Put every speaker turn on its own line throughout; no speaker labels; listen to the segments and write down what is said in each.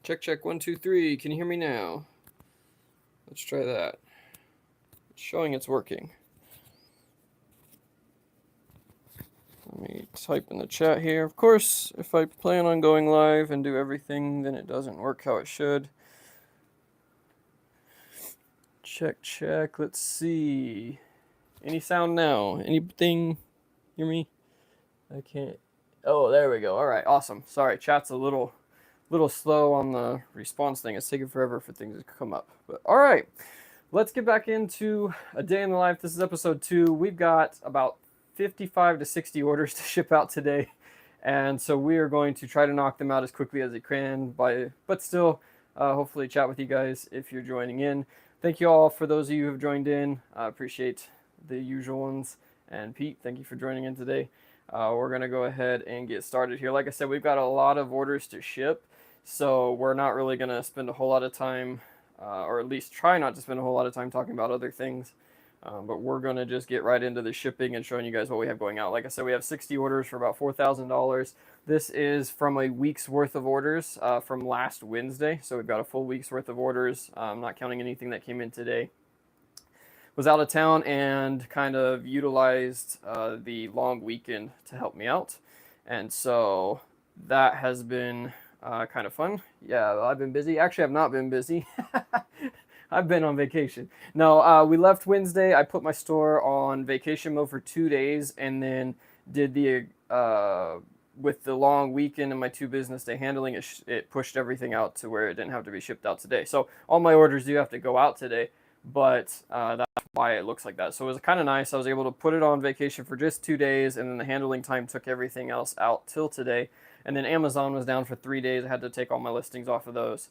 Check, check, 1, 2, 3. Can you hear me now? Let's try that. It's showing it's working. Let me type in the chat here. Of course, if I plan on going live and do everything, then it doesn't work how it should. Check, check. Let's see. Any sound now? Anything? Hear me? I can't. Oh, there we go. All right, awesome. Sorry, chat's a little slow on the response thing. It's taking forever for things to come up. But all right, let's get back into a day in the life. This is episode 2. We've got about 55 to 60 orders to ship out today, and so we are going to try to knock them out as quickly as we can. But still, hopefully chat with you guys if you're joining in. Thank you all for those of you who have joined in. I appreciate the usual ones. And Pete, thank you for joining in today. We're going to go ahead and get started here. Like I said, we've got a lot of orders to ship, so we're not really going to spend a whole lot of time, or at least try not to spend a whole lot of time talking about other things. But we're going to just get right into the shipping and showing you guys what we have going out. Like I said, we have 60 orders for about $4,000. This is from a week's worth of orders from last Wednesday. So we've got a full week's worth of orders. I'm not counting anything that came in today. Was out of town and kind of utilized the long weekend to help me out. And so that has been kind of fun. Yeah, I've been busy. Actually, I've not been busy. I've been on vacation. No, we left Wednesday. I put my store on vacation mode for 2 days and then did the, with the long weekend and my 2 business day handling, it pushed everything out to where it didn't have to be shipped out today. So all my orders do have to go out today, but that's why it looks like that. So it was kind of nice. I was able to put it on vacation for just 2 days, and then the handling time took everything else out till today. And then Amazon was down for 3 days. I had to take all my listings off of those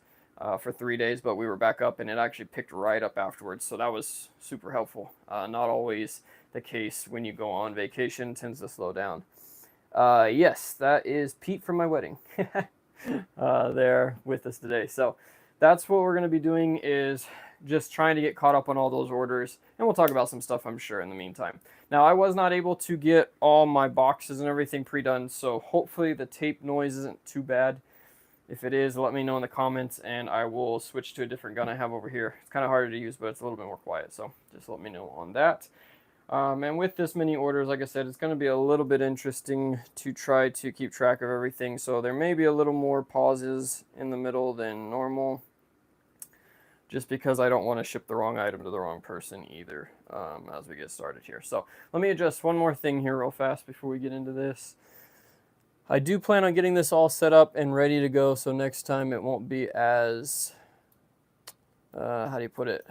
for 3 days, but we were back up and it actually picked right up afterwards. So that was super helpful. Not always the case when you go on vacation, tends to slow down. Yes, that is Pete from my wedding there with us today. So that's what we're going to be doing, is just trying to get caught up on all those orders, and we'll talk about some stuff, I'm sure, in the meantime. Now, I was not able to get all my boxes and everything pre-done, so hopefully the tape noise isn't too bad. If it is, let me know in the comments, and I will switch to a different gun I have over here. It's kind of harder to use, but it's a little bit more quiet, so just let me know on that. And with this many orders, like I said, it's going to be a little bit interesting to try to keep track of everything, so there may be a little more pauses in the middle than normal, just because I don't want to ship the wrong item to the wrong person either as we get started here. So let me adjust one more thing here real fast before we get into this. I do plan on getting this all set up and ready to go, so next time it won't be as, how do you put it,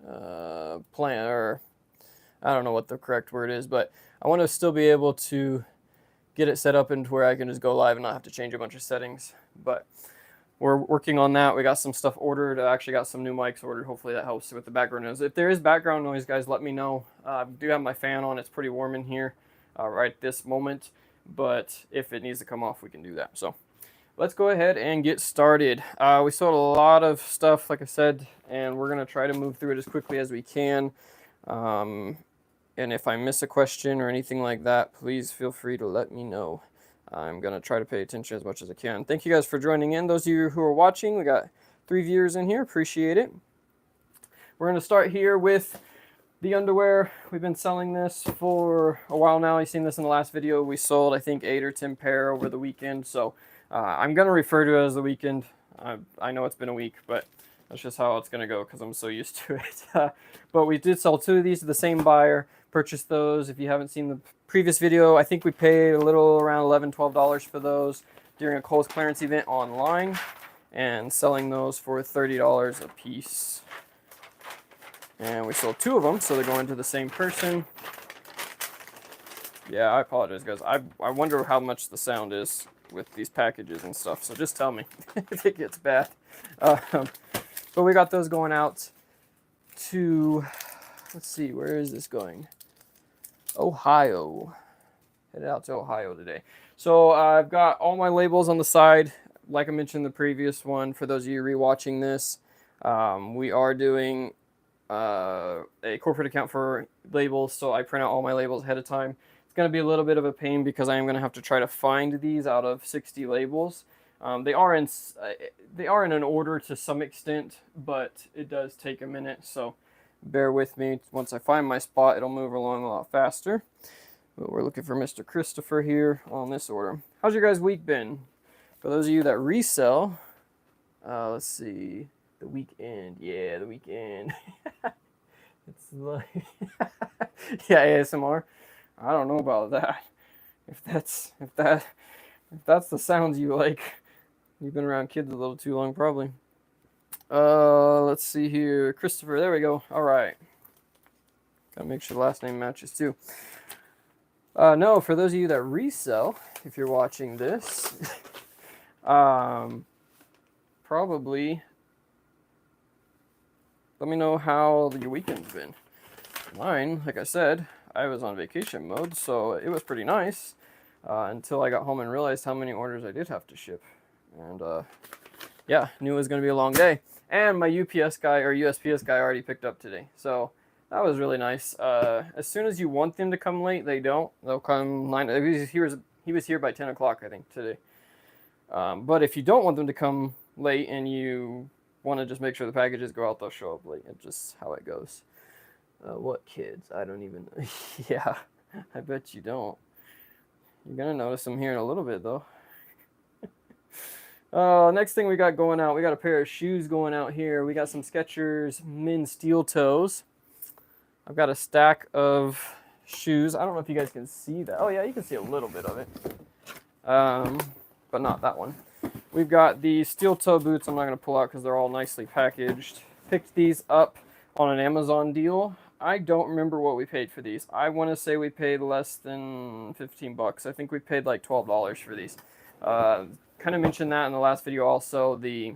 or I don't know what the correct word is, but I want to still be able to get it set up into where I can just go live and not have to change a bunch of settings. But we're working on that. We got some stuff ordered. I actually got some new mics ordered. Hopefully that helps with the background noise. If there is background noise, guys, let me know. I do have my fan on. It's pretty warm in here right this moment. But if it needs to come off, we can do that. So let's go ahead and get started. We sold a lot of stuff, like I said, and we're going to try to move through it as quickly as we can. And if I miss a question or anything like that, please feel free to let me know. I'm going to try to pay attention as much as I can. Thank you guys for joining in. Those of you who are watching, we got 3 viewers in here. Appreciate it. We're going to start here with the underwear. We've been selling this for a while now. You've seen this in the last video. We sold, I think, 8 or 10 pair over the weekend. So I'm going to refer to it as the weekend. I know it's been a week, but that's just how it's going to go because I'm so used to it. But we did sell 2 of these to the same buyer. Purchased those. If you haven't seen the previous video, I think we paid a little around $11, $12 for those during a Kohl's clearance event online, and selling those for $30 a piece. And we sold 2 of them, so they're going to the same person. Yeah, I apologize, guys. I wonder how much the sound is with these packages and stuff, so just tell me if it gets bad. But we got those going out to, let's see, where is this going? Ohio. Headed out to Ohio today. So I've got all my labels on the side. Like I mentioned in the previous one, for those of you rewatching this, we are doing a corporate account for labels, so I print out all my labels ahead of time. It's going to be a little bit of a pain because I am going to have to try to find these out of 60 labels. They are in an order to some extent, but it does take a minute, so bear with me. Once I find my spot, it'll move along a lot faster. But we're looking for Mr. Christopher here on this order. How's your guys' week been? For those of you that resell, let's see, the weekend. Yeah, the weekend. It's like, yeah, ASMR. I don't know about that. If that's the sounds you like, you've been around kids a little too long, probably. Let's see here, Christopher. There we go. All right. Gotta make sure the last name matches too. No, for those of you that resell, if you're watching this, probably let me know how your weekend's been. Mine, like I said, I was on vacation mode, so it was pretty nice until I got home and realized how many orders I did have to ship. And yeah, knew it was going to be a long day. And my UPS guy or USPS guy already picked up today. So that was really nice. As soon as you want them to come late, they don't. They'll come 9. He was here by 10 o'clock, I think, today. But if you don't want them to come late and you want to just make sure the packages go out, they'll show up late. It's just how it goes. What kids? I don't even... Yeah, I bet you don't. You're going to notice them here in a little bit, though. Next thing we got going out, we got a pair of shoes going out here. We got some Skechers men's steel toes. I've got a stack of shoes. I don't know if you guys can see that. Oh yeah, you can see a little bit of it. But not that one. We've got the steel toe boots. I'm not going to pull out because they're all nicely packaged. Picked these up on an Amazon deal. I don't remember what we paid for these. I want to say we paid less than 15 bucks. I think we paid like $12 for these. Kind of mentioned that in the last video also. The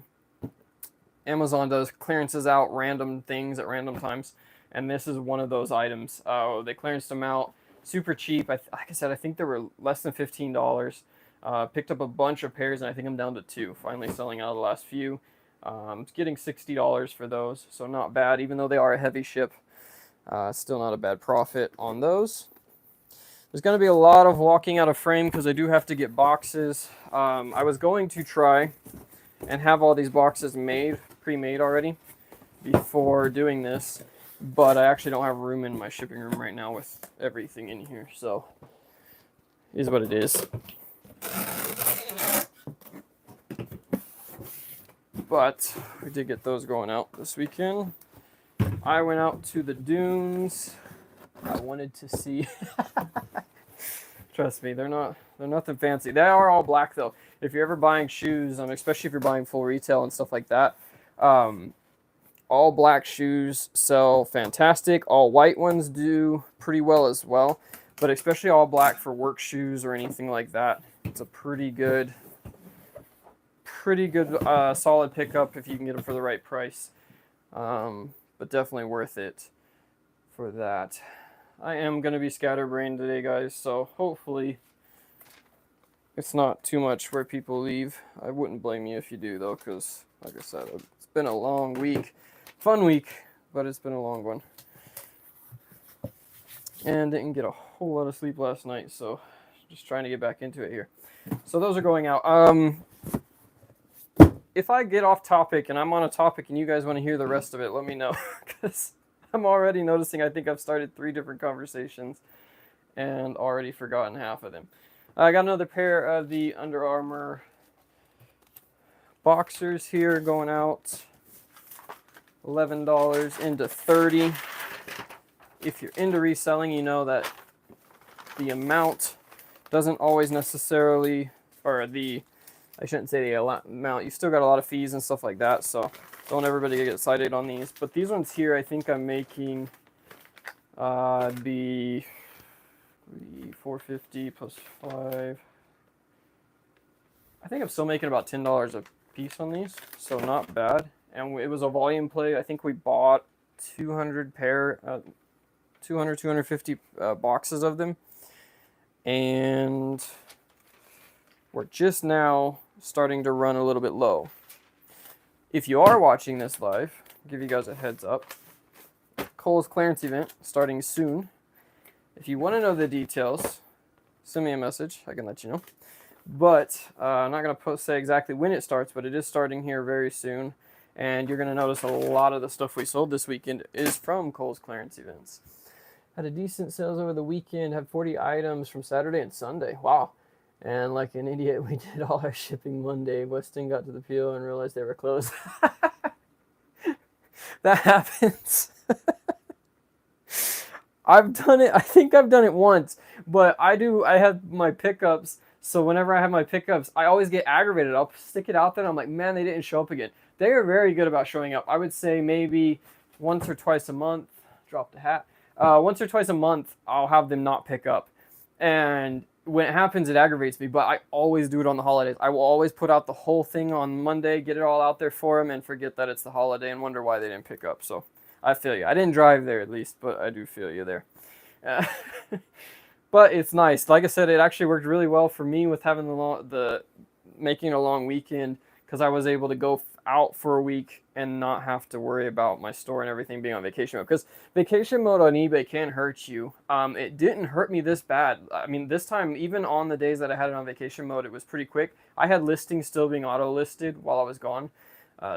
Amazon does clearances out random things at random times, and this is one of those items. They clearanced them out super cheap. Like I said, I think they were less than $15. Picked up a bunch of pairs, and I think I'm down to 2. Finally selling out of the last few. Getting $60 for those, so not bad. Even though they are a heavy ship, still not a bad profit on those. There's going to be a lot of walking out of frame because I do have to get boxes. I was going to try and have all these boxes pre-made already before doing this, but I actually don't have room in my shipping room right now with everything in here, so it is what it is. But we did get those going out this weekend. I went out to the dunes. I wanted to see... Trust me, they're nothing fancy. They are all black though. If you're ever buying shoes, especially if you're buying full retail and stuff like that, all black shoes sell fantastic. All white ones do pretty well as well, but especially all black for work shoes or anything like that, it's a pretty good solid pickup if you can get them for the right price. But definitely worth it for that. I am going to be scatterbrained today, guys, so hopefully it's not too much where people leave. I wouldn't blame you if you do, though, because, like I said, it's been a long week. Fun week, but it's been a long one. And didn't get a whole lot of sleep last night, so just trying to get back into it here. So those are going out. If I get off topic and I'm on a topic and you guys want to hear the rest of it, let me know, because I'm already noticing I think I've started 3 different conversations and already forgotten half of them. I got another pair of the Under Armour boxers here going out. $11 into $30. If you're into reselling, you know that the amount doesn't always necessarily, I shouldn't say the amount. You still got a lot of fees and stuff like that, so don't everybody get excited on these. But these ones here, I think I'm making the $4.50 plus 5. I think I'm still making about $10 a piece on these, so not bad. And it was a volume play. I think we bought 250 boxes of them, and we're just now starting to run a little bit low. If you are watching this live, I'll give you guys a heads up. Kohl's clearance event starting soon. If you want to know the details, send me a message. I can let you know. But I'm not going to say exactly when it starts, but it is starting here very soon. And you're going to notice a lot of the stuff we sold this weekend is from Kohl's clearance events. Had a decent sales over the weekend, had 40 items from Saturday and Sunday. Wow. And like an idiot, we did all our shipping Monday. Weston got to the PO and realized they were closed. That happens. I've done it. I think I've done it once, but I have my pickups. So whenever I have my pickups, I always get aggravated. I'll stick it out there and I'm like, man, they didn't show up again. They are very good about showing up. I would say maybe once or twice a month. Drop the hat. Once or twice a month, I'll have them not pick up. And when it happens, it aggravates me, but I always do it on the holidays. I will always put out the whole thing on Monday, get it all out there for them, and forget that it's the holiday and wonder why they didn't pick up. So I feel you. I didn't drive there at least, but I do feel you there. But it's nice. Like I said, it actually worked really well for me with having the making a long weekend, because I was able to go out for a week and not have to worry about my store and everything being on vacation mode. Because vacation mode on eBay can hurt you. It didn't hurt me this bad. I mean, this time, even on the days that I had it on vacation mode, it was pretty quick. I had listings still being auto-listed while I was gone,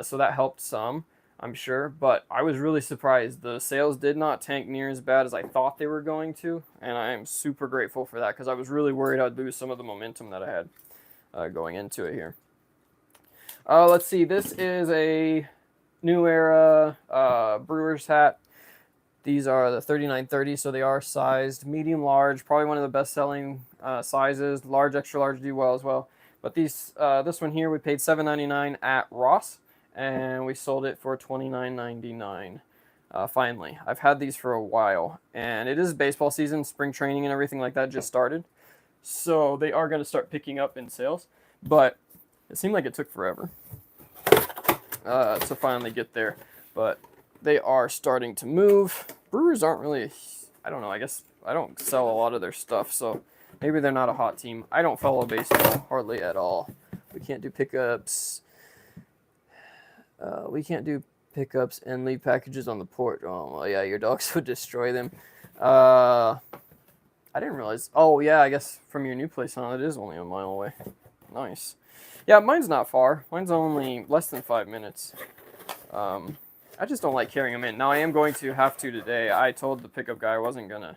so that helped some, I'm sure. But I was really surprised. The sales did not tank near as bad as I thought they were going to, and I am super grateful for that, because I was really worried I'd lose some of the momentum that I had going into it here. Let's see. This is a New Era Brewers hat. These are the 3930, so they are sized medium large. Probably one of the best selling sizes. Large, extra large do well as well. But this one here, we paid $7.99 at Ross, and we sold it for $29.99. Finally, I've had these for a while, and it is baseball season. Spring training and everything like that just started, so they are going to start picking up in sales. But it seemed like it took forever to finally get there, but they are starting to move. Brewers aren't really, I don't know, I guess I don't sell a lot of their stuff, so maybe they're not a hot team. I don't follow baseball hardly at all. We can't do pickups. And leave packages on the porch. Oh, well, yeah, your dogs would destroy them. I didn't realize. Oh, yeah, I guess from your new place on, it is only a mile away. Nice. Yeah, mine's not far. Mine's only less than 5 minutes. I just don't like carrying them in. Now, I am going to have to today. I told the pickup guy I wasn't going to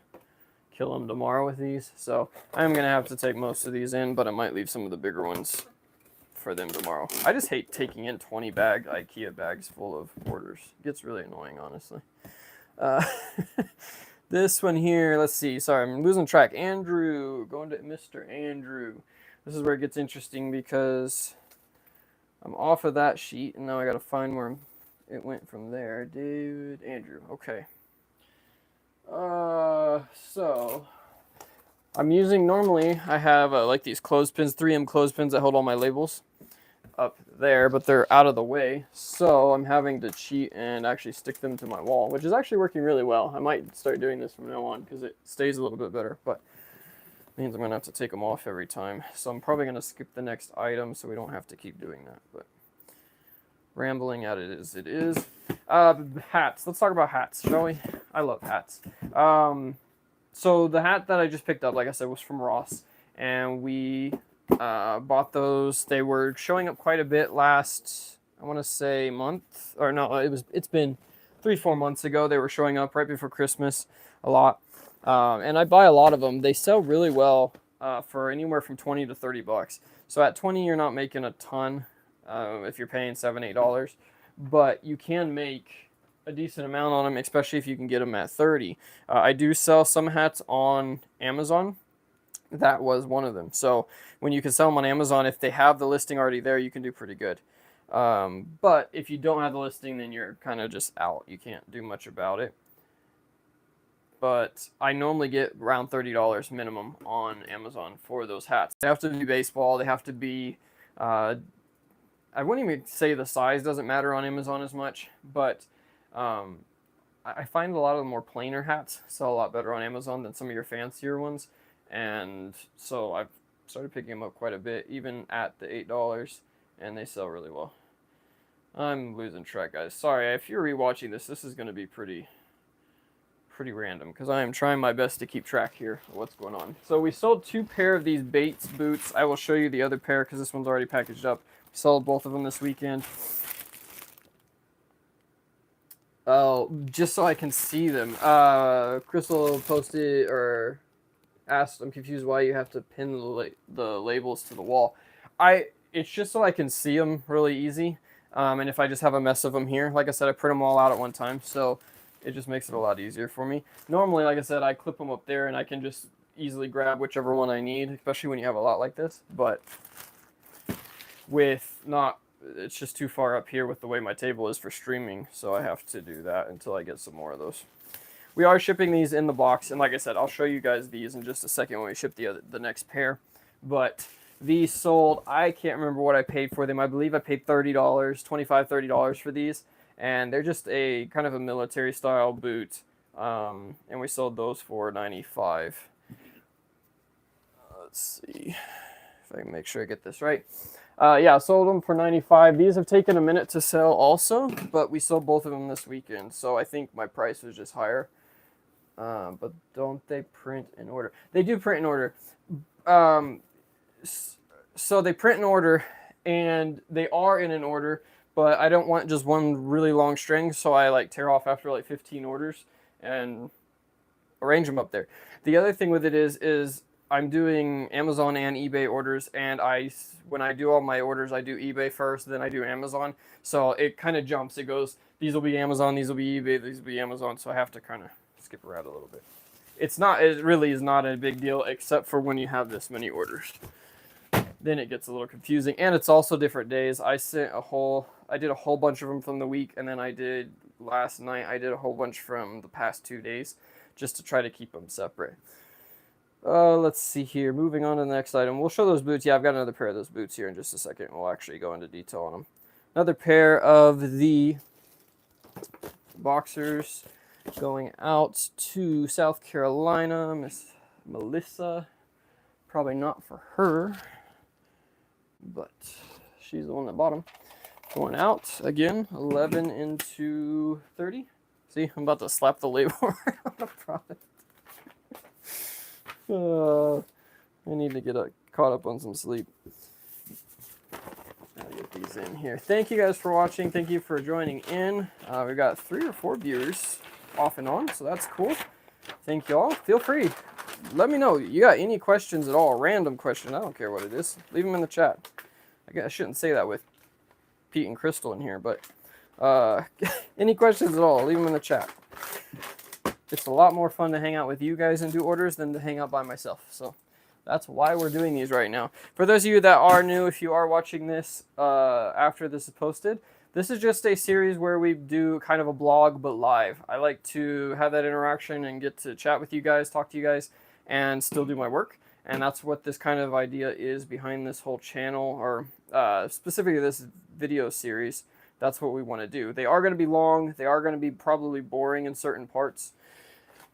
kill him tomorrow with these. So I am going to have to take most of these in, but I might leave some of the bigger ones for them tomorrow. I just hate taking in 20 IKEA bags full of orders. It gets really annoying, honestly. This one here, let's see. Sorry, I'm losing track. Andrew, going to Mr. Andrew. This is where it gets interesting, because I'm off of that sheet, and now I got to find where it went from there. David, Andrew. Okay. So I'm using, normally I have like these clothespins, 3M clothespins that hold all my labels up there, but they're out of the way. So I'm having to cheat and actually stick them to my wall, which is actually working really well. I might start doing this from now on because it stays a little bit better, but means I'm going to have to take them off every time. So I'm probably going to skip the next item so we don't have to keep doing that. But rambling at it is. Hats. Let's talk about hats, shall we? I love hats. So the hat that I just picked up, like I said, was from Ross. And we bought those. They were showing up quite a bit last, I want to say, month. Or no, it's been 3-4 months ago. They were showing up right before Christmas a lot. And I buy a lot of them. They sell really well for anywhere from $20 to $30. So at $20, you're not making a ton if you're paying $7, $8. But you can make a decent amount on them, especially if you can get them at $30. I do sell some hats on Amazon. That was one of them. So when you can sell them on Amazon, if they have the listing already there, you can do pretty good. But if you don't have the listing, then you're kind of just out. You can't do much about it. But I normally get around $30 minimum on Amazon for those hats. They have to be baseball. They have to be, I wouldn't even say the size doesn't matter on Amazon as much, but I find a lot of the more plainer hats sell a lot better on Amazon than some of your fancier ones. And so I've started picking them up quite a bit, even at the $8, and they sell really well. I'm losing track, guys. Sorry, if you're rewatching this, this is going to be pretty pretty random because I am trying my best to keep track here of what's going on. So we sold 2 pair of these Bates boots. I will show you the other pair because this one's already packaged up. We sold both of them this weekend. Oh, just so I can see them. Crystal posted or asked, I'm confused why you have to pin the labels to the wall. It's just so I can see them really easy. And if I just have a mess of them here, like I said, I print them all out at one time, so it just makes it a lot easier for me. Normally, like I said, I clip them up there and I can just easily grab whichever one I need, especially when you have a lot like this. But with not, it's just too far up here with the way my table is for streaming, so I have to do that until I get some more of those. We are shipping these in the box, and like I said, I'll show you guys these in just a second when we ship the next pair. But these sold, I can't remember what I paid for them. I believe I paid $30, $25, $30 for these. And they're just a kind of a military style boot. And we sold those for $95. Let's see if I can make sure I get this right. Yeah, sold them for $95. These have taken a minute to sell also, but we sold both of them this weekend. So I think my price was just higher. But don't they print in order? They do print in order. So they print in order, and they are in an order, but I don't want just one really long string, so I like tear off after like 15 orders and arrange them up there. The other thing with it is I'm doing Amazon and eBay orders, and when I do all my orders, I do eBay first, then I do Amazon. So it kind of jumps. It goes, these will be Amazon, these will be eBay, these will be Amazon. So I have to kind of skip around a little bit. It really is not a big deal, except for when you have this many orders. Then it gets a little confusing, and it's also different days. I did a whole bunch of them from the week, and then last night I did a whole bunch from the past 2 days, just to try to keep them separate. Let's see here. Moving on to the next item. We'll show those boots. Yeah, I've got another pair of those boots here in just a second. We'll actually go into detail on them. Another pair of the boxers going out to South Carolina. Miss Melissa. Probably not for her, but she's the one that bought them. Going out again, 11 into 30. See, I'm about to slap the label right on the product. I need to get caught up on some sleep. I'll get these in here. Thank you guys for watching. Thank you for joining in. We've got 3 or 4 viewers off and on, so that's cool. Thank y'all. Feel free. Let me know. You got any questions at all? Random question. I don't care what it is. Leave them in the chat. I guess I shouldn't say that with Pete and Crystal in here, but any questions at all, leave them in the chat. It's a lot more fun to hang out with you guys and do orders than to hang out by myself. So that's why we're doing these right now. For those of you that are new, if you are watching this after this is posted, this is just a series where we do kind of a blog, but live. I like to have that interaction and get to chat with you guys, talk to you guys, and still do my work. And that's what this kind of idea is behind this whole channel, or specifically this video series. That's what we want to do. They are going to be long. They are going to be probably boring in certain parts.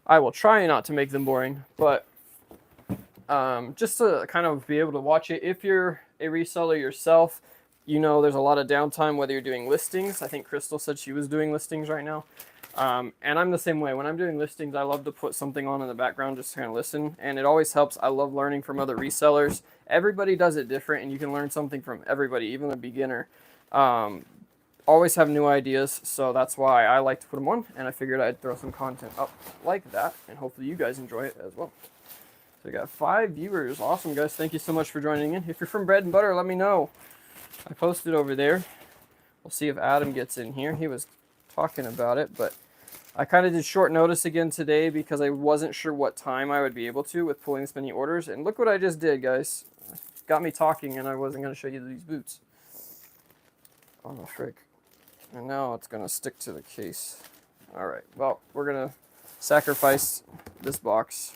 I will try not to make them boring, but just to kind of be able to watch it. If you're a reseller yourself, you know there's a lot of downtime whether you're doing listings. I think Crystal said she was doing listings right now. And I'm the same way. When I'm doing listings, I love to put something on in the background just to kind of listen. And it always helps. I love learning from other resellers. Everybody does it different, and you can learn something from everybody, even a beginner. Always have new ideas, so that's why I like to put them on. And I figured I'd throw some content up like that, and hopefully you guys enjoy it as well. So we got 5 viewers. Awesome, guys. Thank you so much for joining in. If you're from Bread and Butter, let me know. I posted over there. We'll see if Adam gets in here. He was talking about it, but I kind of did short notice again today because I wasn't sure what time I would be able to with pulling this many orders. And look what I just did, guys. Got me talking, and I wasn't going to show you these boots. Oh, the frick. And now it's going to stick to the case. All right. Well, we're going to sacrifice this box.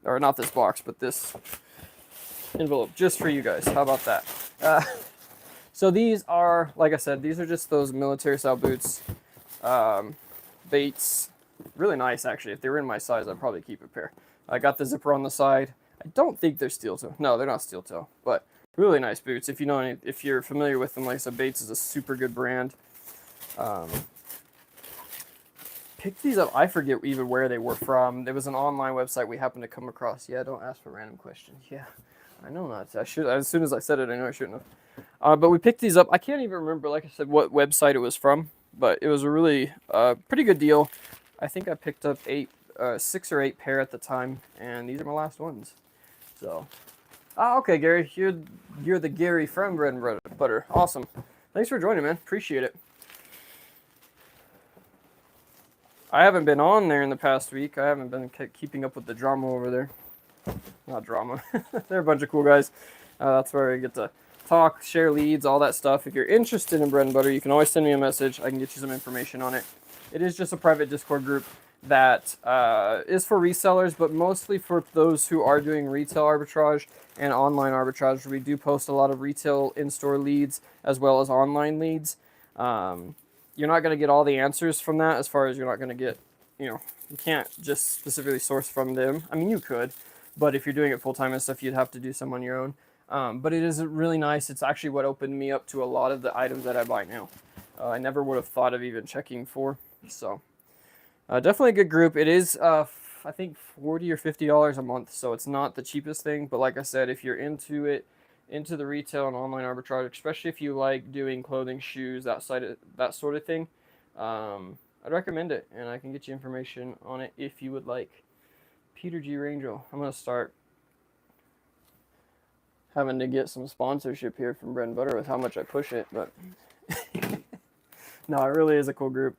Or not this box, but this envelope just for you guys. How about that? So these are, like I said, these are just those military style boots. Bates. Really nice, actually. If they were in my size, I'd probably keep a pair. I got the zipper on the side. I don't think they're steel toe. No, they're not steel toe, but really nice boots. If you know, if you're familiar with them, like I said, Bates is a super good brand. picked these up. I forget even where they were from. There was an online website we happened to come across. Yeah, don't ask for random questions. Yeah, I know not to. I should. As soon as I said it, I know I shouldn't have. But we picked these up. I can't even remember, like I said, what website it was from, but it was a really pretty good deal. I think I picked up 6 or 8 pair at the time, and these are my last ones. So, okay, Gary, you're the Gary from Bread and Butter. Awesome. Thanks for joining, man. Appreciate it. I haven't been on there in the past week. I haven't been keeping up with the drama over there. Not drama. They're a bunch of cool guys. That's where I get to talk, share leads, all that stuff. If you're interested in Bread and Butter, you can always send me a message. I can get you some information on it. It is just a private Discord group that is for resellers, but mostly for those who are doing retail arbitrage and online arbitrage. We do post a lot of retail in-store leads as well as online leads. You're not going to get all the answers from that, as far as you're not going to get, you can't just specifically source from them. I mean, you could, but if you're doing it full-time and stuff, you'd have to do some on your own. But it is really nice. It's actually what opened me up to a lot of the items that I buy now. I never would have thought of even checking for. So definitely a good group. It is, I think, $40 or $50 a month, so it's not the cheapest thing. But like I said, if you're into it, into the retail and online arbitrage, especially if you like doing clothing, shoes, that sort of thing, I'd recommend it, and I can get you information on it if you would like. Peter G. Rangel. I'm going to start having to get some sponsorship here from Bread and Butter with how much I push it, but no, it really is a cool group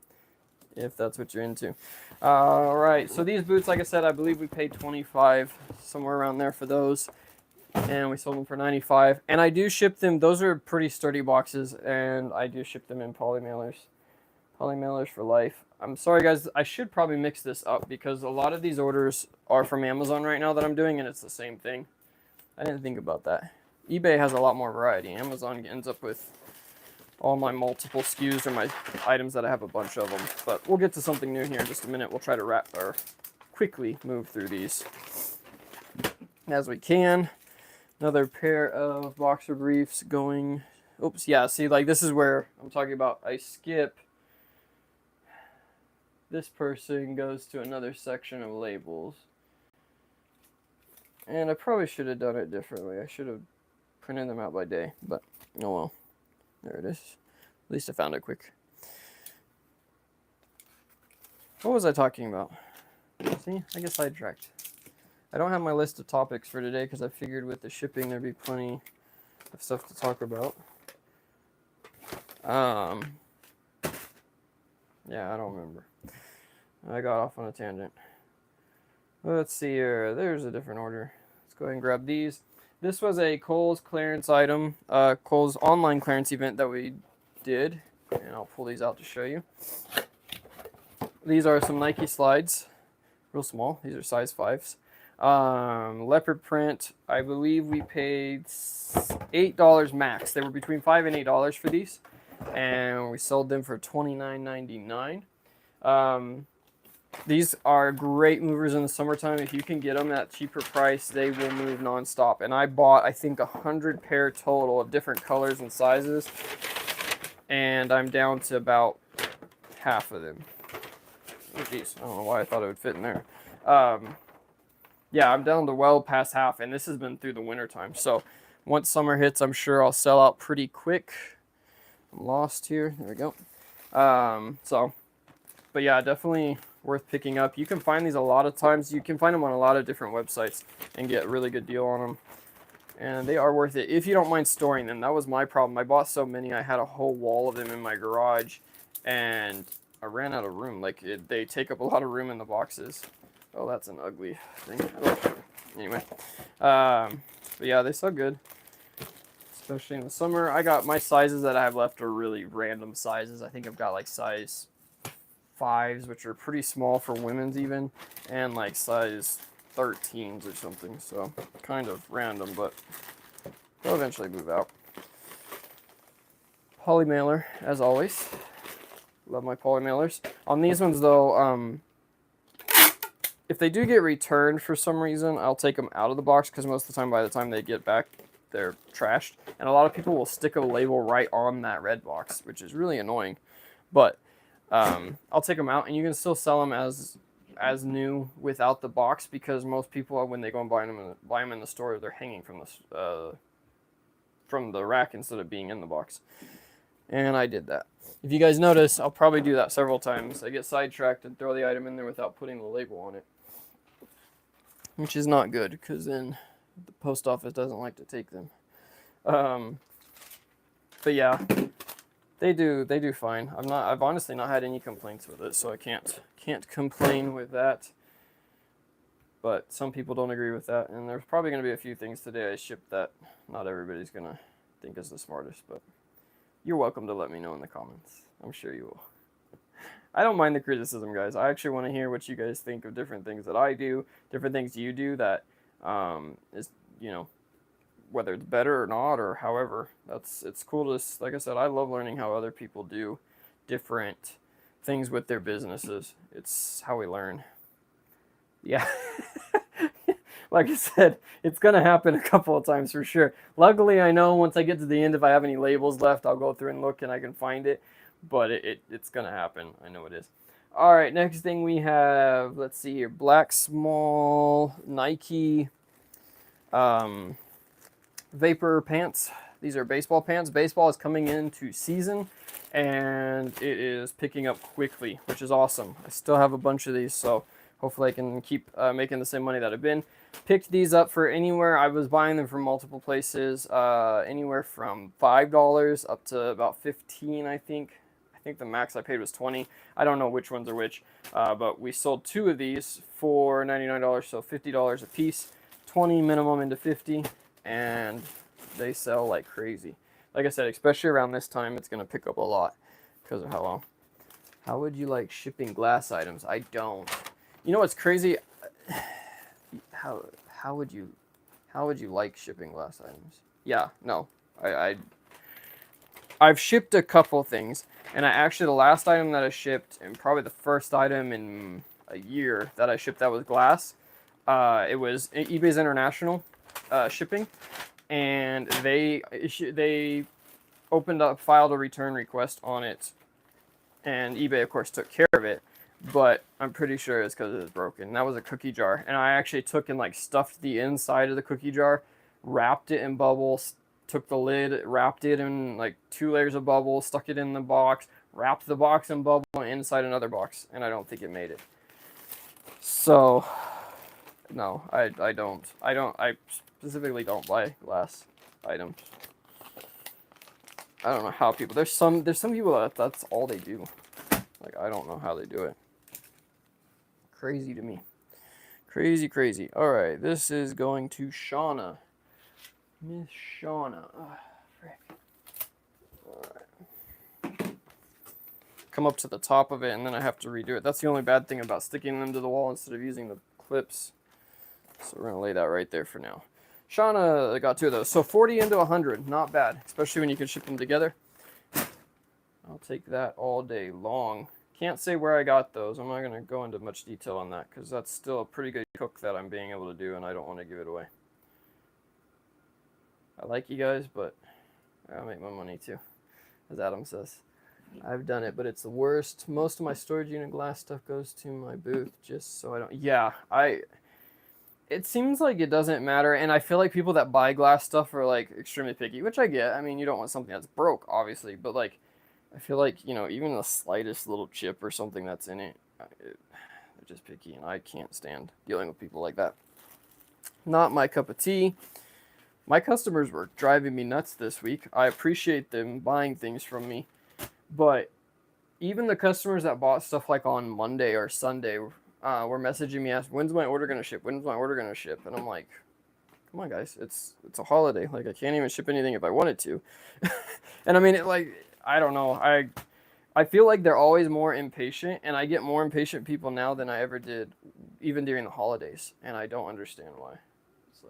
if that's what you're into. All right, so these boots, like I said, I believe we paid $25, somewhere around there for those. And we sold them for $95. And I do ship them. Those are pretty sturdy boxes, and I do ship them in poly mailers. Poly mailers for life. I'm sorry, guys. I should probably mix this up because a lot of these orders are from Amazon right now that I'm doing, and it's the same thing. I didn't think about that. eBay has a lot more variety. Amazon ends up with all my multiple SKUs or my items that I have a bunch of them. But we'll get to something new here in just a minute. We'll try to quickly move through these as we can. Another pair of boxer briefs going. Oops, yeah, see, like this is where I'm talking about. I skip. This person goes to another section of labels. And I probably should have done it differently. I should have printed them out by day, but oh well. There it is. At least I found it quick. What was I talking about? See, I get sidetracked. I don't have my list of topics for today because I figured with the shipping there'd be plenty of stuff to talk about. Yeah, I don't remember. I got off on a tangent. Let's see here. There's a different order. Let's go ahead and grab these. This was a Kohl's clearance item, Kohl's online clearance event that we did. And I'll pull these out to show you. These are some Nike slides. Real small. These are size 5s. Leopard print, I believe we paid $8 max. They were between $5 and $8 for these, and we sold them for $29.99. These are great movers in the summertime. If you can get them at cheaper price, they will move nonstop. And I bought, I think, 100 pair total of different colors and sizes, and I'm down to about half of them. Oh, geez, I don't know why I thought it would fit in there. Yeah, I'm down to well past half, and this has been through the winter time. So once summer hits, I'm sure I'll sell out pretty quick. I'm lost here. There we go. But yeah, definitely worth picking up. You can find these a lot of times. You can find them on a lot of different websites and get a really good deal on them. And they are worth it if you don't mind storing them. That was my problem. I bought so many. I had a whole wall of them in my garage, and I ran out of room. They take up a lot of room in the boxes. Oh, that's an ugly thing. Anyway, but yeah, they sell good, especially in the summer. I got my sizes that I have left are really random sizes. I think I've got like size 5s, which are pretty small for women's even, and like size 13s or something. So kind of random, but they'll eventually move out. Poly mailer, as always. Love my poly mailers. On these ones though, if they do get returned for some reason, I'll take them out of the box because most of the time, by the time they get back, they're trashed. And a lot of people will stick a label right on that red box, which is really annoying. But I'll take them out, and you can still sell them as new without the box, because most people, when they go and buy them in the store, they're hanging from the rack instead of being in the box. And I did that. If you guys notice, I'll probably do that several times. I get sidetracked and throw the item in there without putting the label on it, which is not good, because then the post office doesn't like to take them. But yeah, they do fine. I've honestly not had any complaints with it, so I can't complain with that. But some people don't agree with that, and there's probably going to be a few things today I shipped that not everybody's going to think is the smartest, but you're welcome to let me know in the comments. I'm sure you will. I don't mind the criticism, guys. I actually want to hear what you guys think of different things that I do, different things you do that is, whether it's better or not, or however. It's cool to, like I said, I love learning how other people do different things with their businesses. It's how we learn. Yeah. Like I said, it's going to happen a couple of times for sure. Luckily, I know once I get to the end, if I have any labels left, I'll go through and look and I can find it. But it's going to happen. I know it is. All right, next thing we have, let's see here, black small Nike vapor pants. These are baseball pants. Baseball is coming into season, and it is picking up quickly, which is awesome. I still have a bunch of these, so hopefully I can keep making the same money that I've been. Picked these up for anywhere. I was buying them from multiple places, anywhere from $5 up to about $15, I think. I think the max I paid was $20. I don't know which ones are which, but we sold 2 of these for $99, so $50 a piece, 20 minimum into 50, and they sell like crazy. Like I said, especially around this time, it's going to pick up a lot because of how long. How would you like shipping glass items? I don't. You know what's crazy? How would you like shipping glass items? Yeah, no. I've shipped a couple things, and the last item that I shipped, and probably the first item in a year that I shipped that was glass, it was eBay's international shipping, and they filed a return request on it, and eBay of course took care of it. But I'm pretty sure it's because it was broken. That was a cookie jar, and I actually took and stuffed the inside of the cookie jar, wrapped it in bubbles, took the lid, wrapped it in 2 layers of bubbles, stuck it in the box, wrapped the box in bubble, and inside another box, and I don't think it made it. So, no, I specifically don't buy glass items. I don't know how people. There's some people that's all they do. I don't know how they do it. Crazy to me. Crazy. All right, this is going to Shauna. Miss Shauna. Oh, frick. All right. Come up to the top of it, and then I have to redo it. That's the only bad thing about sticking them to the wall instead of using the clips. So we're going to lay that right there for now. Shauna got 2 of those. So 40 into 100. Not bad, especially when you can ship them together. I'll take that all day long. Can't say where I got those. I'm not going to go into much detail on that because that's still a pretty good cook that I'm being able to do, and I don't want to give it away. I like you guys, but I make my money too, as Adam says. I've done it, but it's the worst. Most of my storage unit glass stuff goes to my booth just so I don't... Yeah, it seems like it doesn't matter, and I feel like people that buy glass stuff are extremely picky, which I get. I mean, you don't want something that's broke, obviously, but I feel like, even the slightest little chip or something that's in it, they're just picky, and I can't stand dealing with people like that. Not my cup of tea. My customers were driving me nuts this week. I appreciate them buying things from me, but even the customers that bought stuff on Monday or Sunday were messaging me, asking, when's my order going to ship? When's my order going to ship? And I'm like, come on, guys, it's a holiday. I can't even ship anything if I wanted to. And I mean, I don't know. I feel like they're always more impatient, and I get more impatient people now than I ever did, even during the holidays, and I don't understand why. It's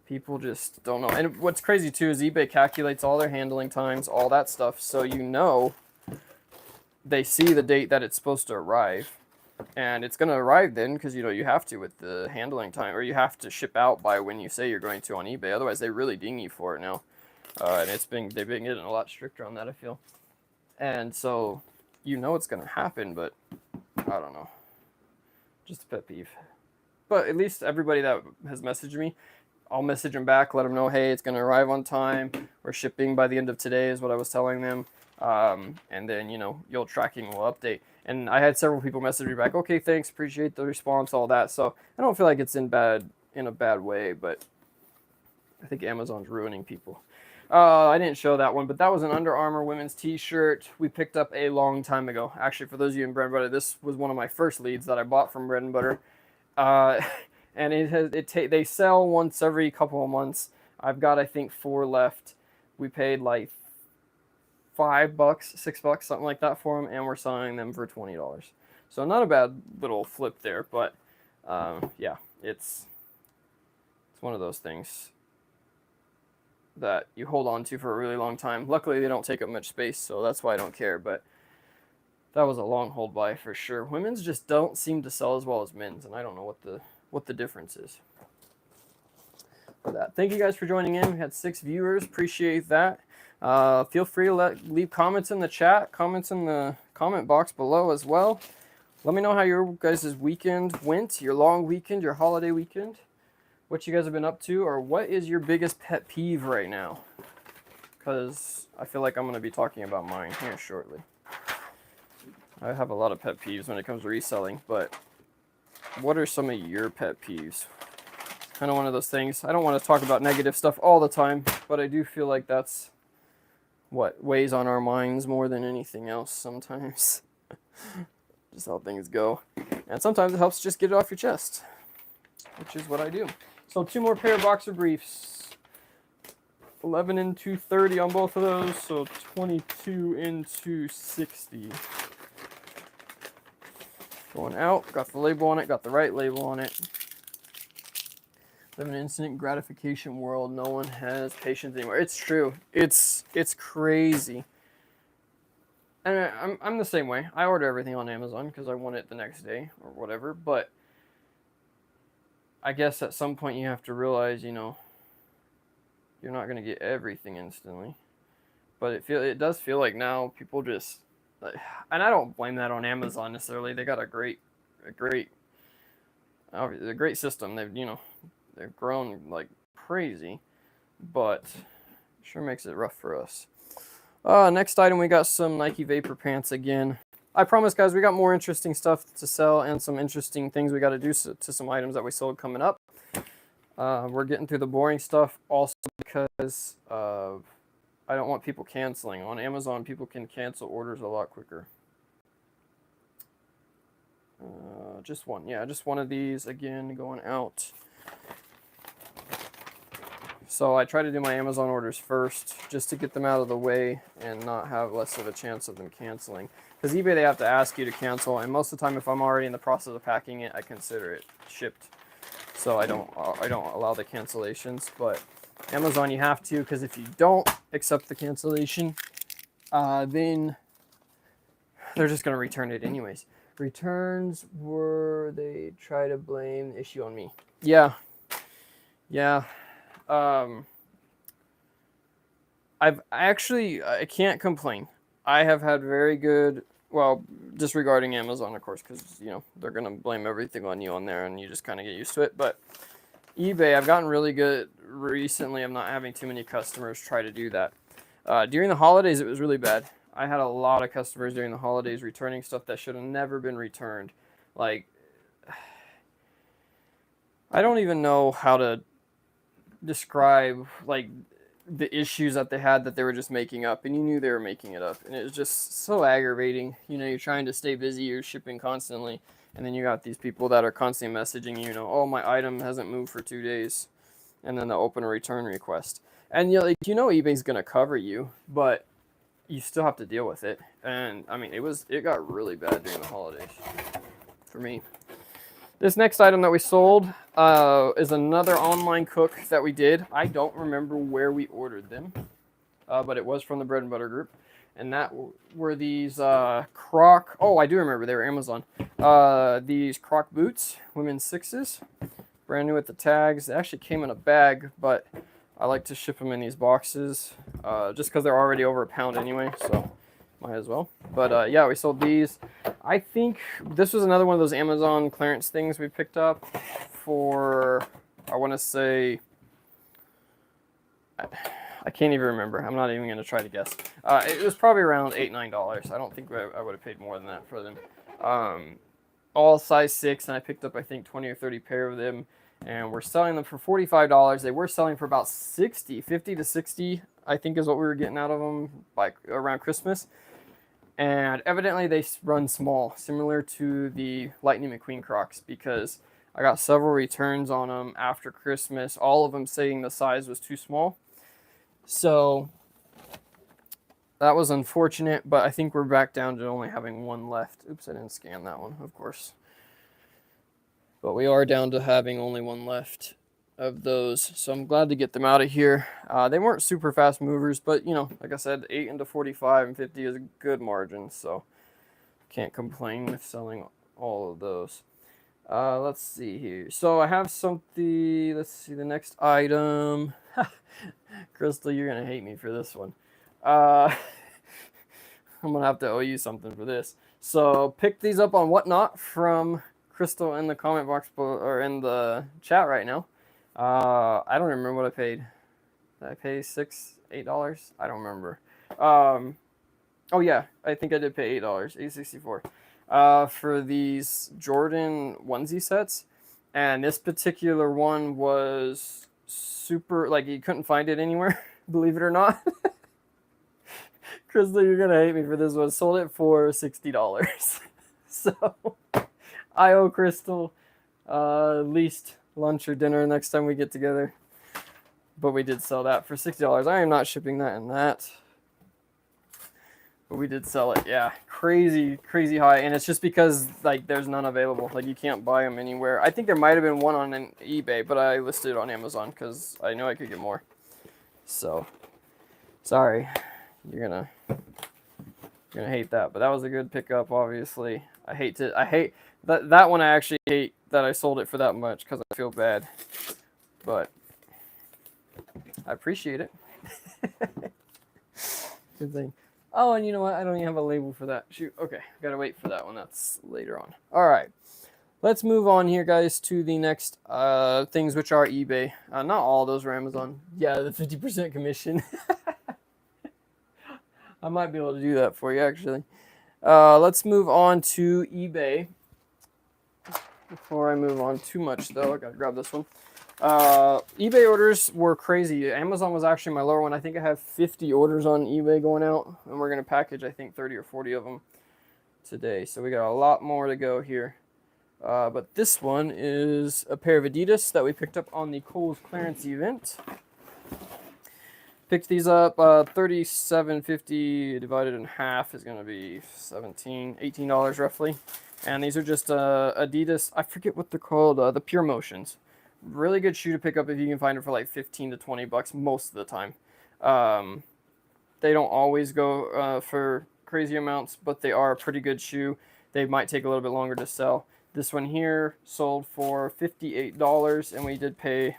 people just don't know. And what's crazy too is eBay calculates all their handling times, all that stuff, so they see the date that it's supposed to arrive, and it's going to arrive then because you have to with the handling time, or you have to ship out by when you say you're going to on eBay. Otherwise, they really ding you for it now. And they've been getting a lot stricter on that, I feel. And so, you know it's going to happen, but I don't know. Just a pet peeve. But at least everybody that has messaged me, I'll message them back, let them know, hey, it's going to arrive on time. We're shipping by the end of today is what I was telling them. And then, you know, your tracking will update. And I had several people message me back, okay, thanks, appreciate the response, all that. So I don't feel like it's in a bad way, but I think Amazon's ruining people. I didn't show that one, but that was an Under Armour women's t-shirt we picked up a long time ago. Actually, for those of you in Bread and Butter, this was one of my first leads that I bought from Bread and Butter. And they sell once every couple of months. I've got, I think, 4 left. We paid like $5, $6, something like that for them, and we're selling them for $20. So not a bad little flip there, but yeah, it's one of those things that you hold on to for a really long time. Luckily, they don't take up much space, so that's why I don't care, but that was a long hold by for sure. Women's just don't seem to sell as well as men's, and I don't know what the difference is for that. Thank you guys for joining in. We had 6 viewers. Appreciate that. Feel free to leave comments in the chat, comments in the comment box below as well. Let me know how your guys' weekend went, your long weekend, your holiday weekend, what you guys have been up to, or what is your biggest pet peeve right now? Because I feel like I'm going to be talking about mine here shortly. I have a lot of pet peeves when it comes to reselling, but what are some of your pet peeves? Kind of one of those things. I don't want to talk about negative stuff all the time, but I do feel like that's what weighs on our minds more than anything else sometimes. Just how things go. And sometimes it helps just get it off your chest, which is what I do. So 2 more pair of boxer briefs. 11 into 30 on both of those, so 22 into 60. Going out, got the label on it, got the right label on it. Live in an instant gratification world. No one has patience anymore. It's true. It's crazy. And I'm the same way. I order everything on Amazon because I want it the next day or whatever. But I guess at some point you have to realize, you know, you're not going to get everything instantly. But it does feel like now people just, and I don't blame that on Amazon necessarily. They got a great system. They've grown like crazy, but sure makes it rough for us. Next item, we got some Nike Vapor Pants again. I promise, guys, we got more interesting stuff to sell and some interesting things we got to do to some items that we sold coming up. We're getting through the boring stuff also because I don't want people canceling. On Amazon, people can cancel orders a lot quicker. Just one. Yeah, just one of these again going out. So I try to do my Amazon orders first just to get them out of the way and not have less of a chance of them canceling. Because eBay, they have to ask you to cancel, and most of the time if I'm already in the process of packing it, I consider it shipped. So I don't allow the cancellations. But Amazon, you have to, because if you don't accept the cancellation, then they're just going to return it anyways. Returns they try to blame the issue on me. Yeah. I can't complain. I have had very good, well, disregarding Amazon, of course, because, you know, they're going to blame everything on you on there and you just kind of get used to it. But eBay, I've gotten really good recently. I'm not having too many customers try to do that. During the holidays, it was really bad. I had a lot of customers during the holidays returning stuff that should have never been returned. Like, I don't even know how to describe, like, the issues that they had that they were just making up, and you knew they were making it up, and it was just so aggravating. You know, you're trying to stay busy, you're shipping constantly, and then you got these people that are constantly messaging you, oh, my item hasn't moved for 2 days, and then they'll open a return request. And eBay's gonna cover you, but you still have to deal with it. And I mean, it got really bad during the holidays for me. This next item that we sold is another online cook that we did. I don't remember where we ordered them, but it was from the Bread and Butter group. And that were these Croc, oh, I do remember, they were Amazon. These Croc boots, women's 6s, brand new with the tags. They actually came in a bag, but I like to ship them in these boxes just because they're already over £1 anyway. So might as well. But yeah, we sold these. I think this was another one of those Amazon clearance things we picked up for, I want to say, I can't even remember. I'm not even going to try to guess. It was probably around $8, $9. I don't think I would have paid more than that for them. All size 6, and I picked up, I think, 20 or 30 pair of them, and we're selling them for $45. They were selling for about 50 to 60, I think is what we were getting out of them by around Christmas. And evidently they run small, similar to the Lightning McQueen Crocs, because I got several returns on them after Christmas, all of them saying the size was too small. So that was unfortunate, but I think we're back down to only having one left. Oops, I didn't scan that one, of course. But we are down to having only one left of those, so I'm glad to get them out of here. They weren't super fast movers, but you know, like I said, 8 into 45 and 50 is a good margin, so can't complain with selling all of those. Let's see here. So I have something, let's see, the next item. Crystal, you're gonna hate me for this one. I'm gonna have to owe you something for this. So pick these up on Whatnot from Crystal in the comment box or in the chat right now. I don't remember what I paid. Did I pay $6, $8? I don't remember. Oh yeah, I think I did pay $8, $8.64, for these Jordan onesie sets, and this particular one was super, like, you couldn't find it anywhere, believe it or not. Crystal, you're gonna hate me for this one. Sold it for $60. So I owe Crystal at least lunch or dinner next time we get together. But we did sell that for $60. I am not shipping that in that. But we did sell it. Yeah, crazy high. And it's just because, like, there's none available. Like, you can't buy them anywhere. I think there might have been one on an eBay, but I listed it on Amazon because I knew I could get more. So, sorry. You're gonna hate that. But that was a good pickup, obviously. I hate that one. I actually hate that I sold it for that much because I feel bad. But I appreciate it. Good thing. Oh, and you know what? I don't even have a label for that. Shoot. Okay. Gotta wait for that one. That's later on. All right. Let's move on here, guys, to the next things, which are eBay. Not all those are Amazon. Yeah, the 50% commission. I might be able to do that for you, actually. Let's move on to eBay. Before I move on too much, though, I gotta grab this one. eBay orders were crazy. Amazon was actually my lower one. I think I have 50 orders on eBay going out, and we're going to package, I think, 30 or 40 of them today. So we got a lot more to go here. But this one is a pair of Adidas that we picked up on the Kohl's clearance event. Picked these up, $37.50 divided in half is going to be $18 roughly. And these are just Adidas, I forget what they're called, the Pure Motions. Really good shoe to pick up if you can find it for like 15 to 20 bucks most of the time. They don't always go for crazy amounts, but they are a pretty good shoe. They might take a little bit longer to sell. This one here sold for $58, and we did pay, it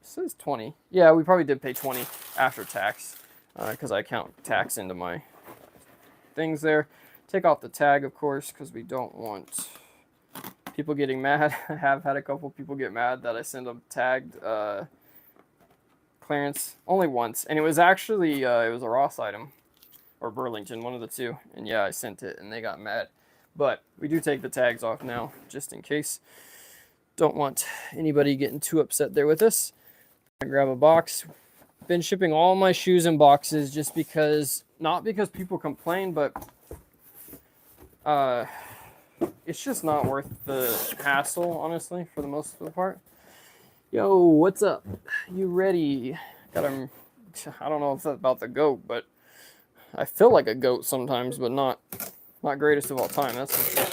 says 20. Yeah, we probably did pay 20 after tax, because I count tax into my things there. Take off the tag, of course, because we don't want people getting mad. I have had a couple people get mad that I send them tagged clearance only once, and it was actually it was a Ross item or Burlington, one of the two, and yeah, I sent it and they got mad. But we do take the tags off now just in case. Don't want anybody getting too upset there with us. I grab a box. Been shipping all my shoes in boxes just because, not because people complain, but it's just not worth the hassle, honestly, for the most of the part. Yo, what's up? You ready? I don't know if that's about the goat, but I feel like a goat sometimes, but not greatest of all time, that's for sure.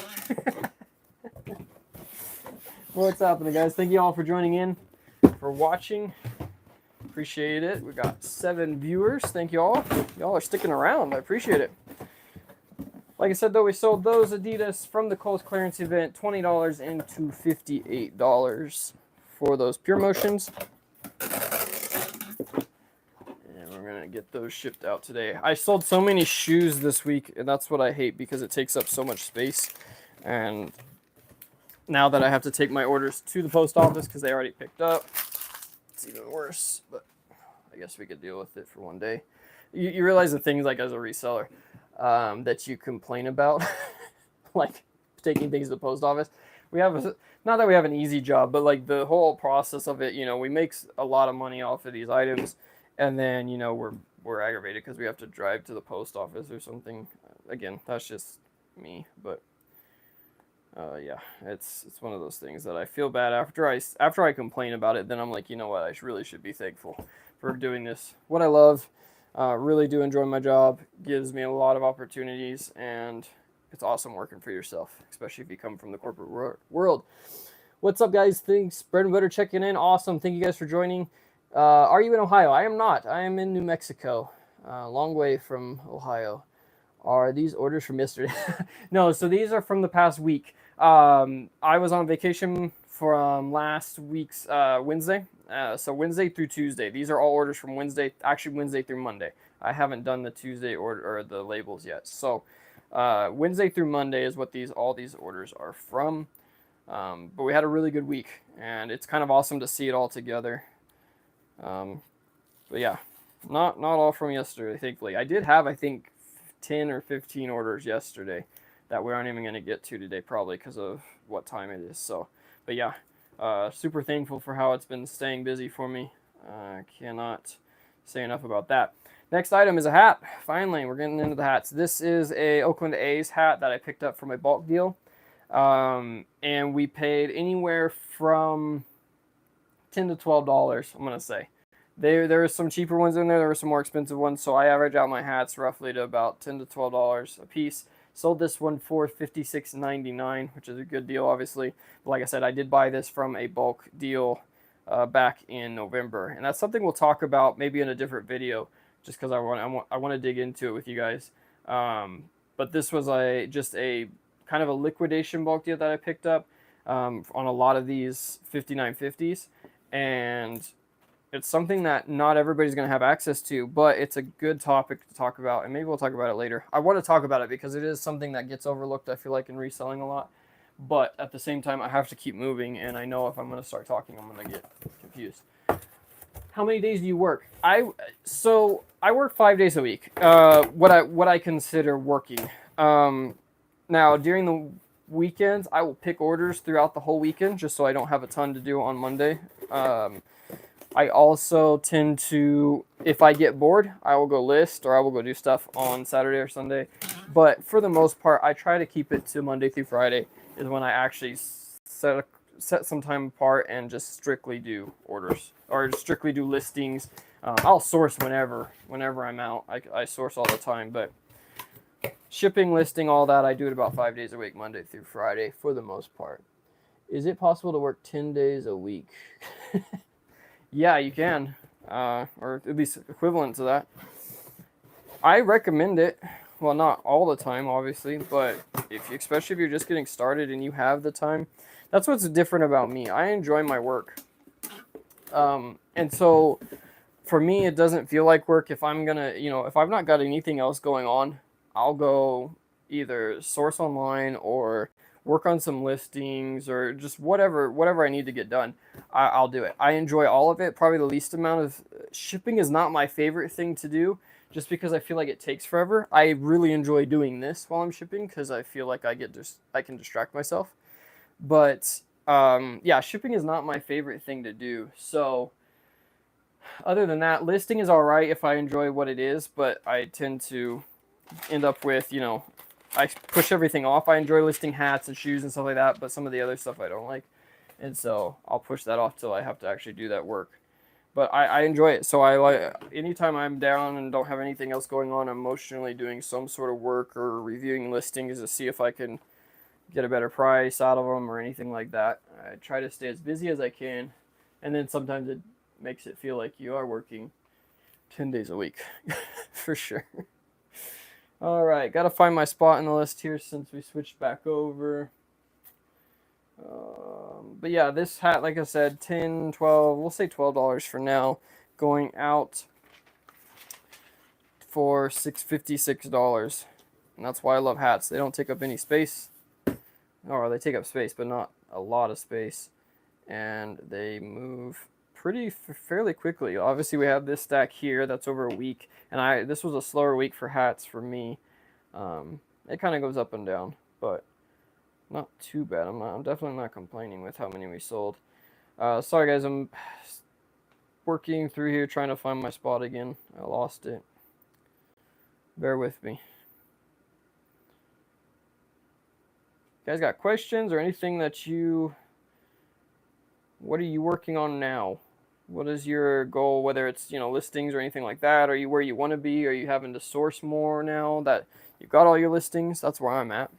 What's happening, guys? Thank you all for joining in, for watching. Appreciate it. We got 7 viewers. Thank you all. Y'all are sticking around. I appreciate it. Like I said, though, we sold those Adidas from the Kohl's clearance event, $20 into $58 for those Pure Motions. And we're going to get those shipped out today. I sold so many shoes this week, and that's what I hate because it takes up so much space. And now that I have to take my orders to the post office because they already picked up, it's even worse. But I guess we could deal with it for one day. You realize the things like as a reseller that you complain about, like taking things to the post office. We have not that we have an easy job, but like the whole process of it, we make a lot of money off of these items, and then we're aggravated because we have to drive to the post office or something. Again, that's just me, but yeah, it's one of those things that I feel bad after I complain about it. Then I'm like, you know what, I really should be thankful for doing this. What I love, really do enjoy my job. Gives me a lot of opportunities, and it's awesome working for yourself, especially if you come from the corporate world. What's up, guys? Thanks, Bread and Butter, checking in. Awesome. Thank you guys for joining. Are you in Ohio? I am not. I am in New Mexico. Long way from Ohio. Are these orders from yesterday? No, so these are from the past week. I was on vacation from last week's Wednesday. So Wednesday through Tuesday. These are all orders from Wednesday through Monday. I haven't done the Tuesday order or the labels yet. So Wednesday through Monday is what all these orders are from. But we had a really good week, and it's kind of awesome to see it all together. But yeah, not all from yesterday, thankfully. I did have, I think, 10 or 15 orders yesterday that we aren't even going to get to today, probably because of what time it is. So, but yeah, super thankful for how it's been staying busy for me. Cannot say enough about that. Next item is a hat. Finally, we're getting into the hats. This is a Oakland A's hat that I picked up from a bulk deal. And we paid anywhere from $10 to $12, I'm going to say. There were some cheaper ones in there. There were some more expensive ones. So I average out my hats roughly to about $10 to $12 a piece. Sold this one for $56.99, which is a good deal, obviously. But like I said, I did buy this from a bulk deal back in November. And that's something we'll talk about maybe in a different video, just because I want to dig into it with you guys. But this was just a kind of a liquidation bulk deal that I picked up on a lot of these 5950s. And it's something that not everybody's going to have access to, but it's a good topic to talk about, and maybe we'll talk about it later. I want to talk about it because it is something that gets overlooked, I feel like, in reselling a lot. But at the same time, I have to keep moving, and I know if I'm going to start talking, I'm going to get confused. How many days do you work? So I work 5 days a week. What I consider working. Now, during the weekends, I will pick orders throughout the whole weekend just so I don't have a ton to do on Monday. I also tend to, if I get bored, I will go list or I will go do stuff on Saturday or Sunday. But for the most part, I try to keep it to Monday through Friday is when I actually set some time apart and just strictly do orders or strictly do listings. I'll source whenever I'm out. I source all the time, but shipping, listing, all that, I do it about 5 days a week, Monday through Friday for the most part. Is it possible to work 10 days a week? Yeah, you can, or at least equivalent to that. I recommend it. Well, not all the time, obviously, but especially if you're just getting started and you have the time. That's what's different about me. I enjoy my work. And so for me, it doesn't feel like work. If I'm gonna, if I've not got anything else going on, I'll go either source online or work on some listings or just whatever I need to get done. I'll do it. I enjoy all of it. Probably the least amount of shipping is not my favorite thing to do just because I feel like it takes forever. I really enjoy doing this while I'm shipping because I feel like I can distract myself. But yeah, shipping is not my favorite thing to do. So other than that, listing is all right if I enjoy what it is, but I tend to end up with, I push everything off. I enjoy listing hats and shoes and stuff like that, but some of the other stuff I don't like. And so I'll push that off till I have to actually do that work. But I enjoy it. So anytime I'm down and don't have anything else going on, I'm emotionally doing some sort of work or reviewing listings to see if I can get a better price out of them or anything like that. I try to stay as busy as I can. And then sometimes it makes it feel like you are working 10 days a week for sure. All right, got to find my spot in the list here since we switched back over. But yeah, this hat, like I said, 10, 12, we'll say $12 for now, going out for $656. And that's why I love hats. They don't take up any space. Or they take up space, but not a lot of space. And they move fairly quickly. Obviously, we have this stack here that's over a week. And this was a slower week for hats for me. It kind of goes up and down, but not too bad. I'm definitely not complaining with how many we sold. Sorry, guys. I'm working through here trying to find my spot again. I lost it. Bear with me. You guys got questions or anything that what are you working on now? What is your goal, whether it's, listings or anything like that? Are you where you want to be? Are you having to source more now that you've got all your listings? That's where I'm at.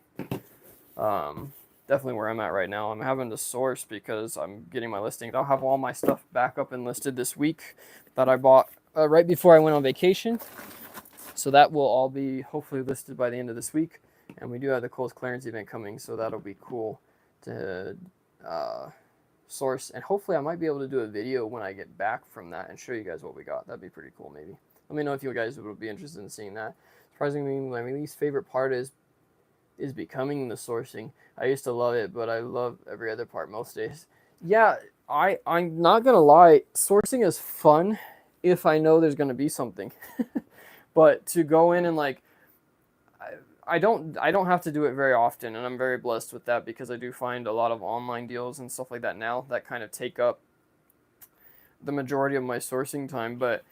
Definitely where I'm at right now. I'm having to source because I'm getting my listings. I'll have all my stuff back up and listed this week that I bought right before I went on vacation. So that will all be hopefully listed by the end of this week. And we do have the Kohl's clearance event coming, so that'll be cool to source. And hopefully I might be able to do a video when I get back from that and show you guys what we got. That'd be pretty cool, maybe. Let me know if you guys would be interested in seeing that. Surprisingly, my least favorite part is becoming the sourcing. I used to love it, but I love every other part most days. Yeah, I'm not gonna lie, sourcing is fun if I know there's gonna be something. But to go in and I don't have to do it very often, and I'm very blessed with that because I do find a lot of online deals and stuff like that now that kind of take up the majority of my sourcing time. But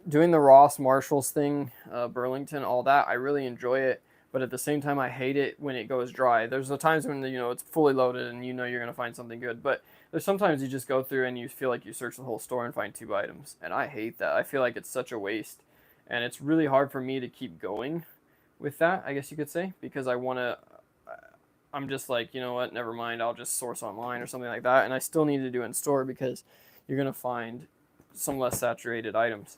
doing the Ross Marshalls thing, Burlington, all that, I really enjoy it. But at the same time, I hate it when it goes dry. There's the times when it's fully loaded and you're gonna find something good. But there's sometimes you just go through and you feel like you search the whole store and find 2 items, and I hate that. I feel like it's such a waste, and it's really hard for me to keep going with that, I guess you could say, because I'm just like, you know what, never mind, I'll just source online or something like that. And I still need to do it in store because you're gonna find some less saturated items.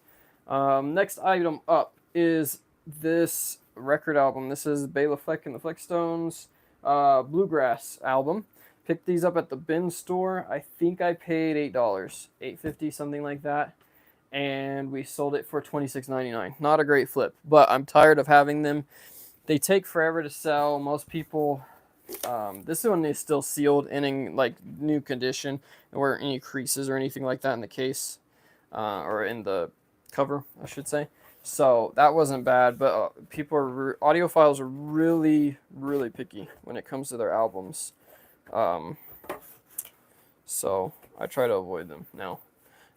Next item up is this record album. This is Bela Fleck and the Fleckstones Bluegrass album. Picked these up at the bin store. I think I paid $8, $8.50, something like that. And we sold it for $26.99. Not a great flip, but I'm tired of having them. They take forever to sell. Most people, this one is still sealed and in new condition. There weren't any creases or anything like that in the case, or in the cover, I should say. So that wasn't bad, but audiophiles are really, really picky when it comes to their albums. So I try to avoid them now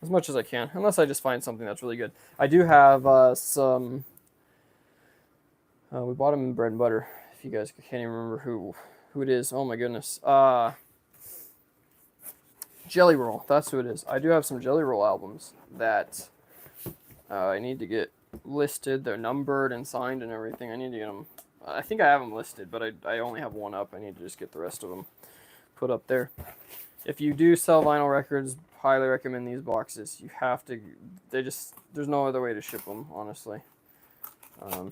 as much as I can, unless I just find something that's really good. I do have some. We bought them in bread and butter. If you guys can't even remember who it is, oh my goodness. Jelly Roll. That's who it is. I do have some Jelly Roll albums that I need to get listed. They're numbered and signed and everything. I need to get them. I think I have them listed, but I only have one up. I need to just get the rest of them put up there. If you do sell vinyl records, highly recommend these boxes. You have to. There's no other way to ship them, honestly.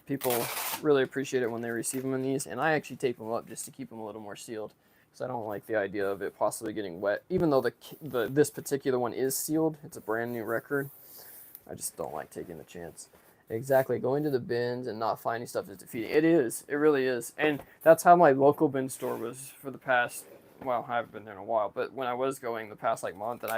People really appreciate it when they receive them in these, and I actually tape them up just to keep them a little more sealed, because I don't like the idea of it possibly getting wet. Even though this particular one is sealed, it's a brand new record. I just don't like taking the chance. Exactly, going to the bins and not finding stuff is defeating. It is. It really is. And that's how my local bin store was for the past, well, I haven't been there in a while, but when I was going the past month, and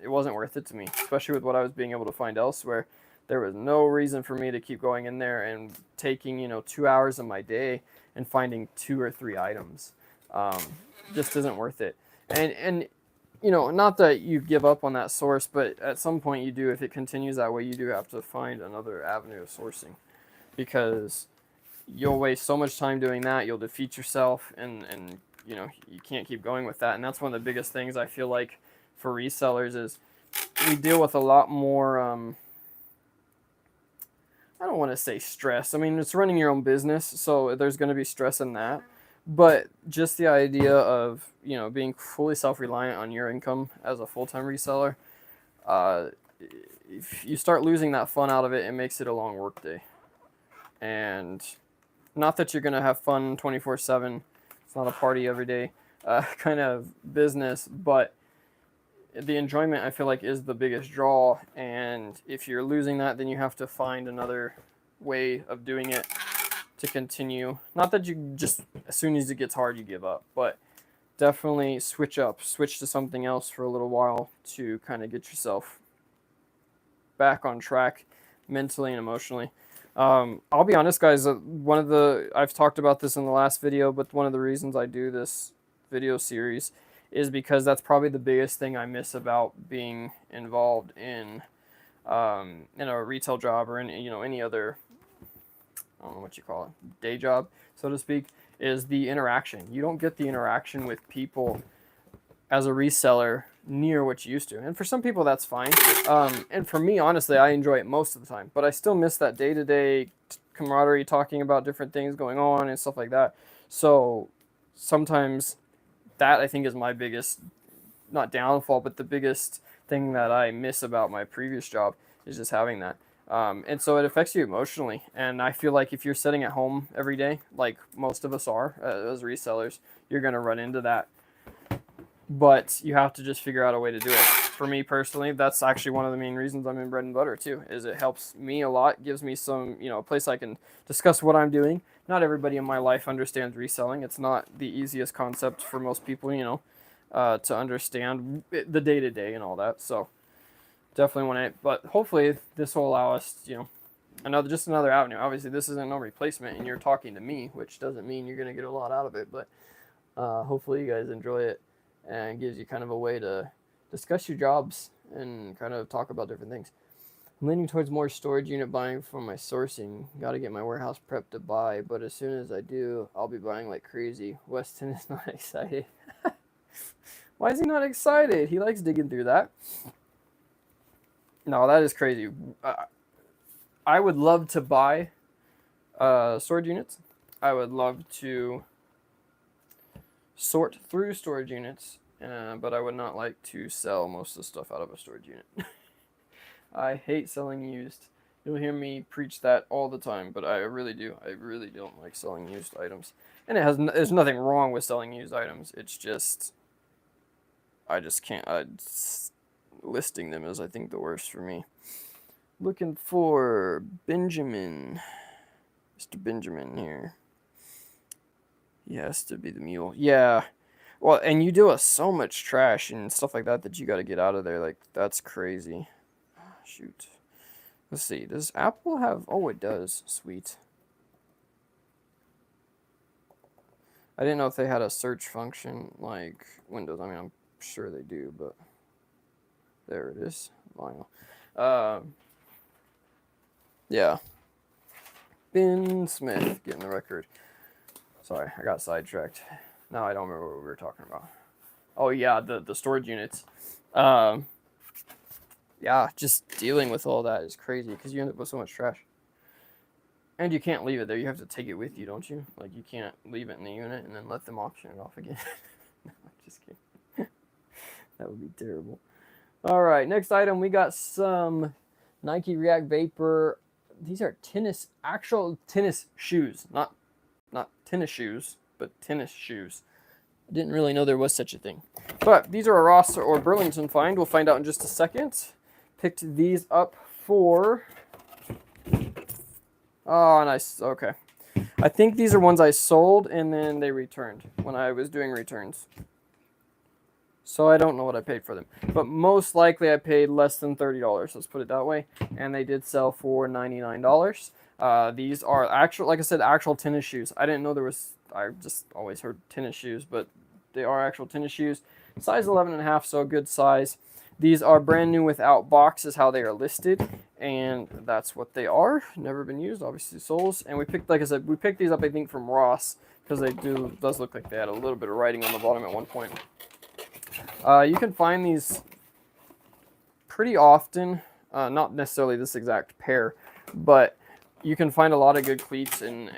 it wasn't worth it to me, especially with what I was being able to find elsewhere. There was no reason for me to keep going in there and taking, 2 hours of my day and finding 2 or 3 items. Just isn't worth it. And not that you give up on that source, but at some point you do. If it continues that way, you do have to find another avenue of sourcing, because you'll waste so much time doing that. You'll defeat yourself, and you can't keep going with that. And that's one of the biggest things I feel like for resellers is we deal with a lot more, I don't want to say stress. I mean, it's running your own business, so there's going to be stress in that. But just the idea of, being fully self-reliant on your income as a full-time reseller, if you start losing that fun out of it, it makes it a long work day. And not that you're going to have fun 24/7. It's not a party every day kind of business, but the enjoyment, I feel like, is the biggest draw, and if you're losing that, then you have to find another way of doing it to continue. Not that you just, as soon as it gets hard, you give up, but definitely switch to something else for a little while to kind of get yourself back on track mentally and emotionally. I'll be honest, guys, I've talked about this in the last video, but one of the reasons I do this video series is because that's probably the biggest thing I miss about being involved in a retail job or in, any other, I don't know what you call it, day job, so to speak, is the interaction. You don't get the interaction with people as a reseller near what you used to. And for some people, that's fine. And for me, honestly, I enjoy it most of the time. But I still miss that day-to-day camaraderie, talking about different things going on and stuff like that. So sometimes that, I think, is my biggest, not downfall, but the biggest thing that I miss about my previous job is just having that. And so it affects you emotionally. And I feel like if you're sitting at home every day, like most of us are as resellers, you're going to run into that. But you have to just figure out a way to do it. For me personally, that's actually one of the main reasons I'm in bread and butter too, is it helps me a lot, gives me some, a place I can discuss what I'm doing. Not everybody in my life understands reselling. It's not the easiest concept for most people, to understand the day-to-day and all that. So definitely want to, but hopefully this will allow us, another avenue. Obviously this isn't no replacement and you're talking to me, which doesn't mean you're going to get a lot out of it, but hopefully you guys enjoy it. And gives you kind of a way to discuss your jobs and kind of talk about different things. I'm leaning towards more storage unit buying for my sourcing. Got to get my warehouse prepped to buy, but as soon as I do, I'll be buying like crazy. Weston is not excited. Why is he not excited? He likes digging through that. No, that is crazy. I would love to buy storage units. I would love to sort through storage units, but I would not like to sell most of the stuff out of a storage unit. I hate selling used. You'll hear me preach that all the time, but I really do. I really don't like selling used items. And there's nothing wrong with selling used items. It's just, I just can't. Listing them is, I think, the worst for me. Looking for Benjamin. Mr. Benjamin here. He has to be the mule. Yeah. Well, and you do so much trash and stuff like that you got to get out of there. Like, that's crazy. Shoot. Let's see. Does Apple have... Oh, it does. Sweet. I didn't know if they had a search function like Windows. I mean, I'm sure they do, but... There it is. Vinyl. Yeah. Ben Smith getting the record. Sorry, I got sidetracked. Now I don't remember what we were talking about. Oh yeah, the storage units. Yeah, just dealing with all that is crazy because you end up with so much trash. And you can't leave it there. You have to take it with you, don't you? Like, you can't leave it in the unit and then let them auction it off again. No, I'm just kidding. That would be terrible. All right, next item. We got some Nike React Vapor. These are actual tennis shoes. Not tennis shoes, but tennis shoes. I didn't really know there was such a thing. But these are a Ross or Burlington find. We'll find out in just a second. Picked these up for... Oh, nice. Okay. I think these are ones I sold and then they returned when I was doing returns. So I don't know what I paid for them. But most likely I paid less than $30. Let's put it that way. And they did sell for $99. These are actual, like I said, actual tennis shoes. I didn't know there was, I just always heard tennis shoes, but they are actual tennis shoes. Size 11.5, so a good size. These are brand new without box is how they are listed, and that's what they are. Never been used, obviously soles. And we picked, like I said, we picked these up, I think, from Ross, because does look like they had a little bit of writing on the bottom at one point. You can find these pretty often, not necessarily this exact pair, but you can find a lot of good cleats and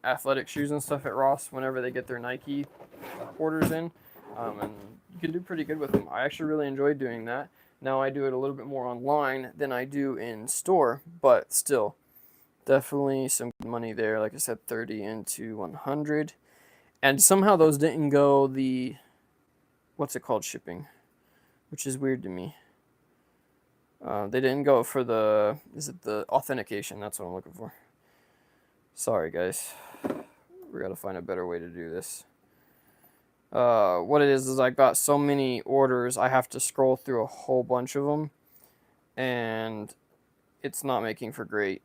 athletic shoes and stuff at Ross whenever they get their Nike orders in. And you can do pretty good with them. I actually really enjoy doing that. Now I do it a little bit more online than I do in store, but still, definitely some money there. Like I said, 30 into 100. And somehow those didn't go the, what's it called, shipping? which is weird to me. They didn't go for the, is it the authentication? That's what I'm looking for. Sorry, guys. We gotta find a better way to do this. What it is I got so many orders, I have to scroll through a whole bunch of them, and it's not making for great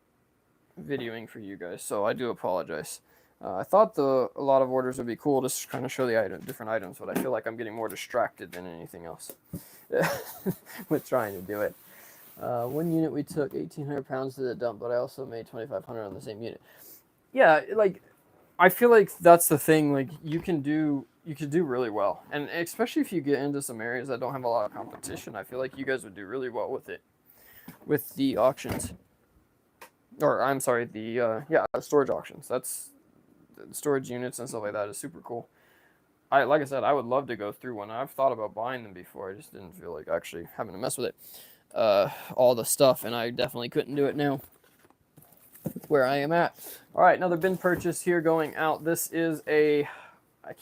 videoing for you guys, so I do apologize. I thought a lot of orders would be cool, just to kind of show the different items, but I feel like I'm getting more distracted than anything else with trying to do it. One unit we took 1,800 pounds to the dump, but I also made 2,500 on the same unit. Yeah, like, I feel like that's the thing. Like, you could do really well, and especially if you get into some areas that don't have a lot of competition, I feel like you guys would do really well with it, with the auctions. Or I'm sorry, the storage auctions. That's the storage units and stuff like that is super cool. Like I said, I would love to go through one. I've thought about buying them before. I just didn't feel like actually having to mess with it. All the stuff, and I definitely couldn't do it now where I am at. All right, another bin purchase here going out. This is I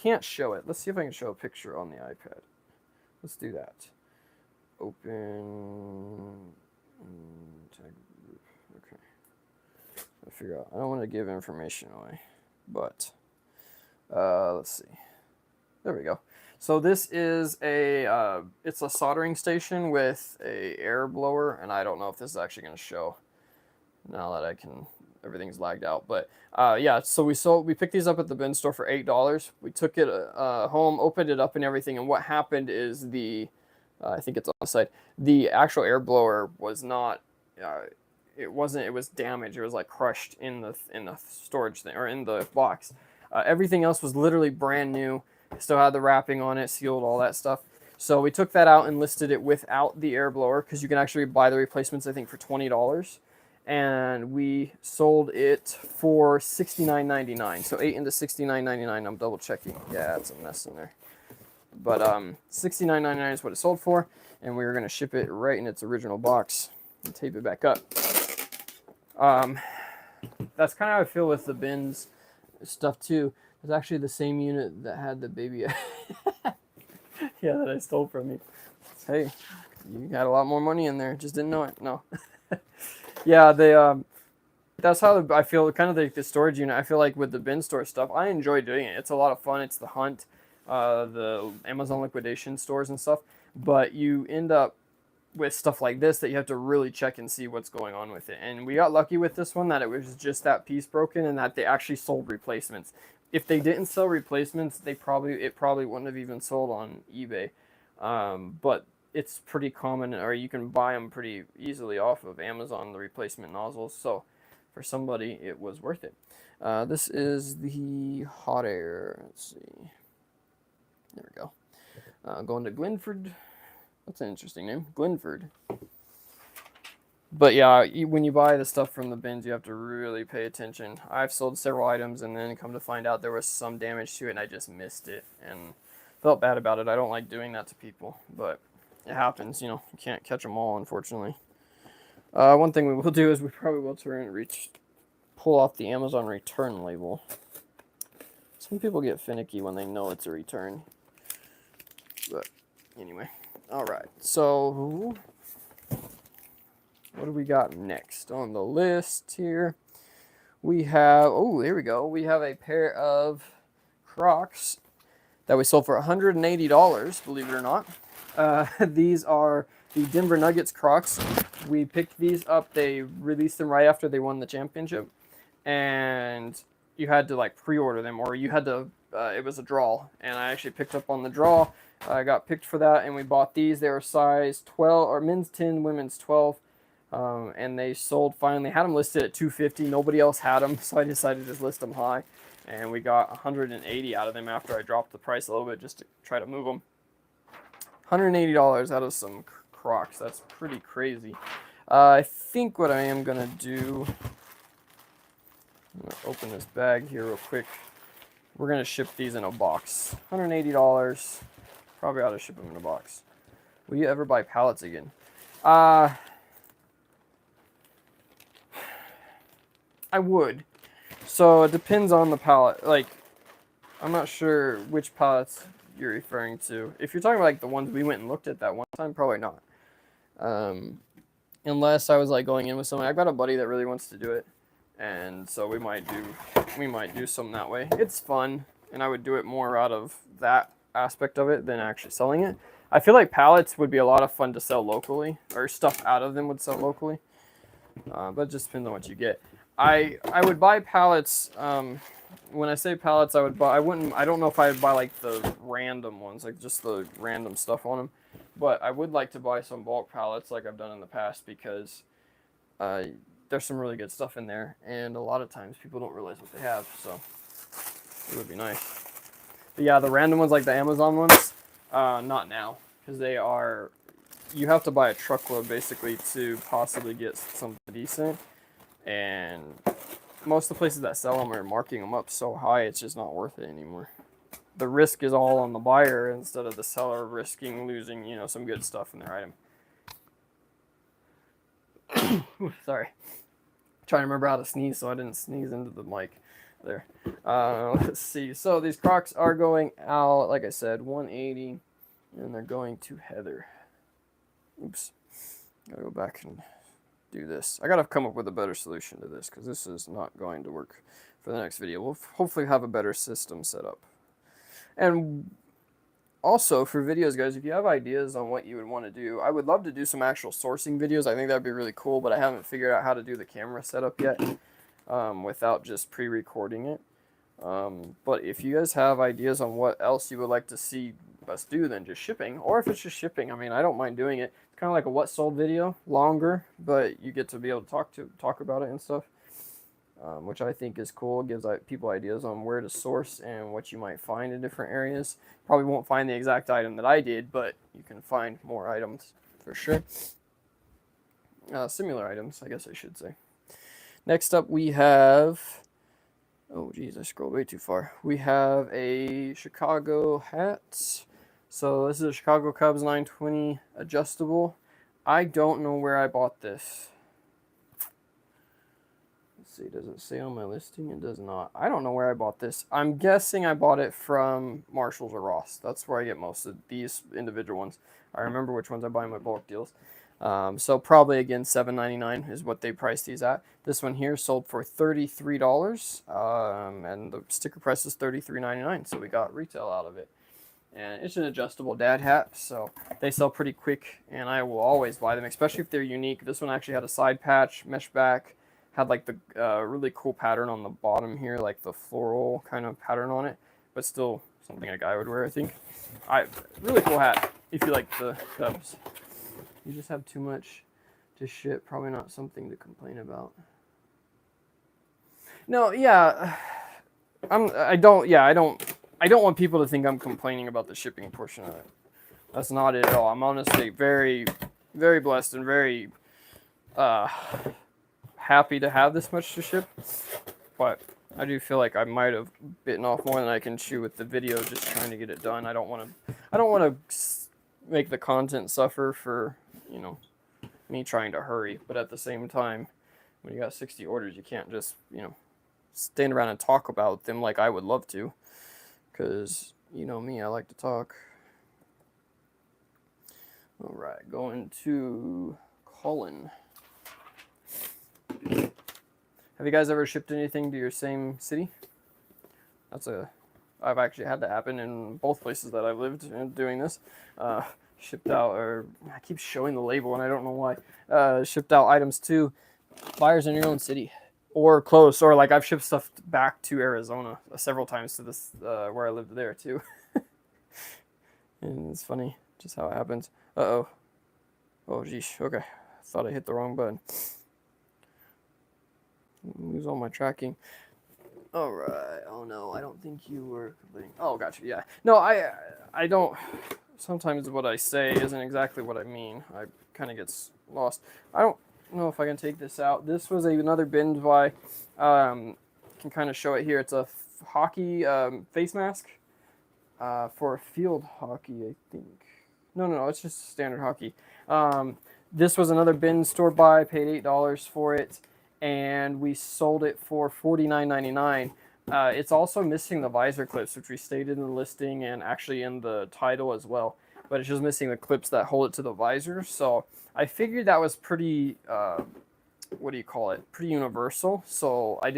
can't show it. Let's see if I can show a picture on the iPad. Let's do that. Open tag group. Okay. I figure out. I don't want to give information away, but let's see. There we go. So this is it's a soldering station with a air blower, and I don't know if this is actually going to show now that everything's lagged out. But yeah, so we picked these up at the bin store for $8. We took it home, opened it up and everything, and what happened is I think it's on the side, the actual air blower was not, it was damaged. It was like crushed in the storage thing, or in the box. Everything else was literally brand new. Still had the wrapping on it, sealed, all that stuff. So we took that out and listed it without the air blower, because you can actually buy the replacements, I think, for $20. And we sold it for $69.99. So 8 into $69.99. I'm double checking. Yeah, it's a mess in there. But $69.99 is what it sold for, and we were going to ship it right in its original box and tape it back up. That's kind of how I feel with the bins stuff too. It's actually the same unit that had the baby. Yeah, that I stole from you. Hey, you got a lot more money in there. Just didn't know it. No. Yeah, that's how I feel. Kind of the storage unit. I feel like with the bin store stuff, I enjoy doing it. It's a lot of fun. It's the hunt, the Amazon liquidation stores and stuff. But you end up with stuff like this that you have to really check and see what's going on with it. And we got lucky with this one that it was just that piece broken, and that they actually sold replacements. If they didn't sell replacements, it probably wouldn't have even sold on eBay. But it's pretty common, or you can buy them pretty easily off of Amazon, the replacement nozzles. So for somebody, it was worth it. This is the hot air. Let's see. There we go. Going to Glenford. That's an interesting name, Glenford. But yeah, when you buy the stuff from the bins, you have to really pay attention. I've sold several items and then come to find out there was some damage to it and I just missed it and felt bad about it. I don't like doing that to people, but it happens, you can't catch them all, unfortunately. One thing we will do is we probably will pull off the Amazon return label. Some people get finicky when they know it's a return. But anyway, all right, so what do we got next on the list here? We have, there we go. We have a pair of Crocs that we sold for $180, believe it or not. These are the Denver Nuggets Crocs. We picked these up. They released them right after they won the championship. And you had to pre-order them, or you had to, it was a draw. And I actually picked up on the draw. I got picked for that, and we bought these. They were size 12, or men's 10, women's 12. And they sold finally. Had them listed at $250. Nobody else had them, so I decided to just list them high. And we got $180 out of them after I dropped the price a little bit just to try to move them. $180 out of some Crocs. That's pretty crazy. I think what I am going to do, I'm going to open this bag here real quick. We're going to ship these in a box. $180. Probably ought to ship them in a box. Will you ever buy pallets again? I would. So it depends on the pallet. I'm not sure which pallets you're referring to. If you're talking about like the ones we went and looked at that one time, probably not. Unless I was like going in with someone. I've got a buddy that really wants to do it, and so we might do something that way. It's fun, and I would do it more out of that aspect of it than actually selling it. I feel like pallets would be a lot of fun to sell locally, or stuff out of them would sell locally. But it just depends on what you get. I would buy pallets. When I say pallets, I don't know if I would buy like the random ones, like just the random stuff on them. But I would like to buy some bulk pallets like I've done in the past, because there's some really good stuff in there, and a lot of times people don't realize what they have, so it would be nice. But yeah, the random ones like the Amazon ones, not now, because you have to buy a truckload basically to possibly get something decent, and most of the places that sell them are marking them up so high it's just not worth it anymore. The risk is all on the buyer instead of the seller risking losing, some good stuff in their item. Sorry. Trying to remember how to sneeze so I didn't sneeze into the mic there. Let's see. So these Crocs are going out, like I said, 180, and they're going to Heather. Oops. Gotta go back and do this. I gotta come up with a better solution to this, because this is not going to work for the next video. We'll hopefully have a better system set up. And also for videos, guys, if you have ideas on what you would want to do, I would love to do some actual sourcing videos. I think that'd be really cool, but I haven't figured out how to do the camera setup yet without just pre-recording it. But if you guys have ideas on what else you would like to see us do than just shipping, or if it's just shipping, I mean, I don't mind doing it. It's kind of like a what sold video, longer, but you get to be able to talk about it and stuff. Which I think is cool. It gives people ideas on where to source and what you might find in different areas. Probably won't find the exact item that I did, but you can find more items for sure. Similar items, I guess I should say. Next up we have, oh geez, I scrolled way too far. We have a Chicago hat. So this is a Chicago Cubs 920 adjustable. I don't know where I bought this. See, does it say on my listing? It does not. I don't know where I bought this. I'm guessing I bought it from Marshalls or Ross. That's where I get most of these individual ones. I remember which ones I buy in my bulk deals. So probably, again, $7.99 is what they priced these at. This one here sold for $33, and the sticker price is $33.99, so we got retail out of it. And it's an adjustable dad hat, so they sell pretty quick, and I will always buy them, especially if they're unique. This one actually had a side patch, mesh back, had like the really cool pattern on the bottom here, like the floral kind of pattern on it, but still something a guy would wear, I think. Really cool hat if you like the Cubs. You just have too much to ship, probably not something to complain about. No, yeah, I don't want people to think I'm complaining about the shipping portion of it. That's not it at all. I'm honestly very, very blessed and very happy to have this much to ship, but I do feel like I might have bitten off more than I can chew with the video, just trying to get it done. I don't want to make the content suffer for, me trying to hurry, but at the same time, when you got 60 orders, you can't just, stand around and talk about them like I would love to, because you know me, I like to talk. All right, going to Colin. Have you guys ever shipped anything to your same city? I've actually had that happen in both places that I've lived in doing this. Shipped out, or I keep showing the label and I don't know why. Shipped out items to buyers in your own city or close, or like I've shipped stuff back to Arizona several times to this where I lived there too. And it's funny just how it happens. Oh geez, okay, thought I hit the wrong button. Lose all my tracking. All right. Oh no, I don't think you were completing. Oh, gotcha. Yeah. No, I don't. Sometimes what I say isn't exactly what I mean. I kind of gets lost. I don't know if I can take this out. This was another binge buy. Can kind of show it here. It's a hockey face mask for field hockey, I think. No, it's just standard hockey. This was another bin store buy. Paid $8 for it, and we sold it for $49.99. It's also missing the visor clips, which we stated in the listing and actually in the title as well. But it's just missing the clips that hold it to the visor. So I figured that was pretty, what do you call it? Pretty universal. So I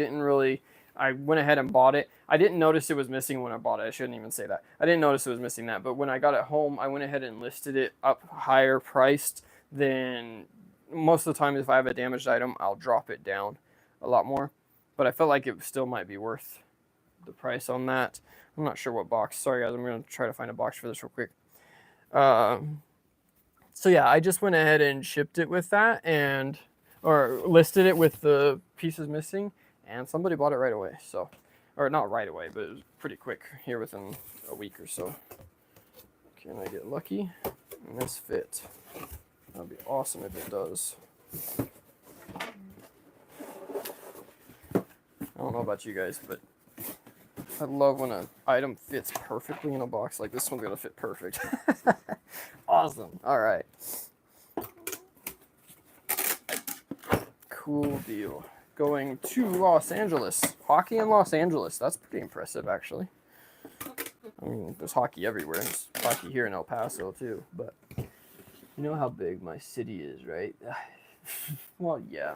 went ahead and bought it. I didn't notice it was missing when I bought it. I shouldn't even say that. I didn't notice it was missing that. But when I got it home, I went ahead and listed it up higher priced than most of the time. If I have a damaged item, I'll drop it down a lot more. But I felt like it still might be worth the price on that. I'm not sure what box. Sorry guys, I'm going to try to find a box for this real quick. So yeah, I just went ahead and shipped it with that or listed it with the pieces missing, and somebody bought it right away. So, or not right away, but it was pretty quick here within a week or so. Can I get lucky and this fit? That'd be awesome if it does. I don't know about you guys, but I love when an item fits perfectly in a box. Like this one's gonna fit perfect. Awesome. All right. Cool deal. Going to Los Angeles. Hockey in Los Angeles. That's pretty impressive, actually. I mean, there's hockey everywhere. There's hockey here in El Paso, too. But you know how big my city is, right? Well, yeah.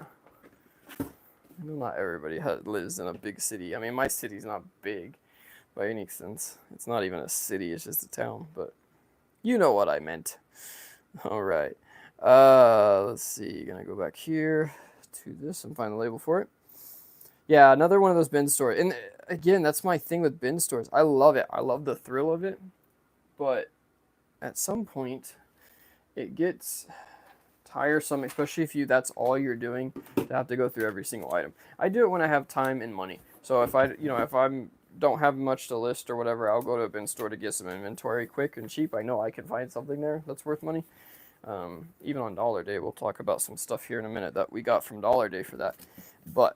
I know not everybody lives in a big city. I mean, my city's not big by any sense. It's not even a city. It's just a town. But you know what I meant. All right. Let's see. Gonna go back here to this and find the label for it. Yeah, another one of those bin stores. And again, that's my thing with bin stores. I love it. I love the thrill of it. But at some point, it gets tiresome, especially if that's all you're doing, to have to go through every single item. I do it when I have time and money. So if I don't have much to list or whatever, I'll go to a bin store to get some inventory quick and cheap. I know I can find something there that's worth money. Even on Dollar Day, we'll talk about some stuff here in a minute that we got from Dollar Day for that. But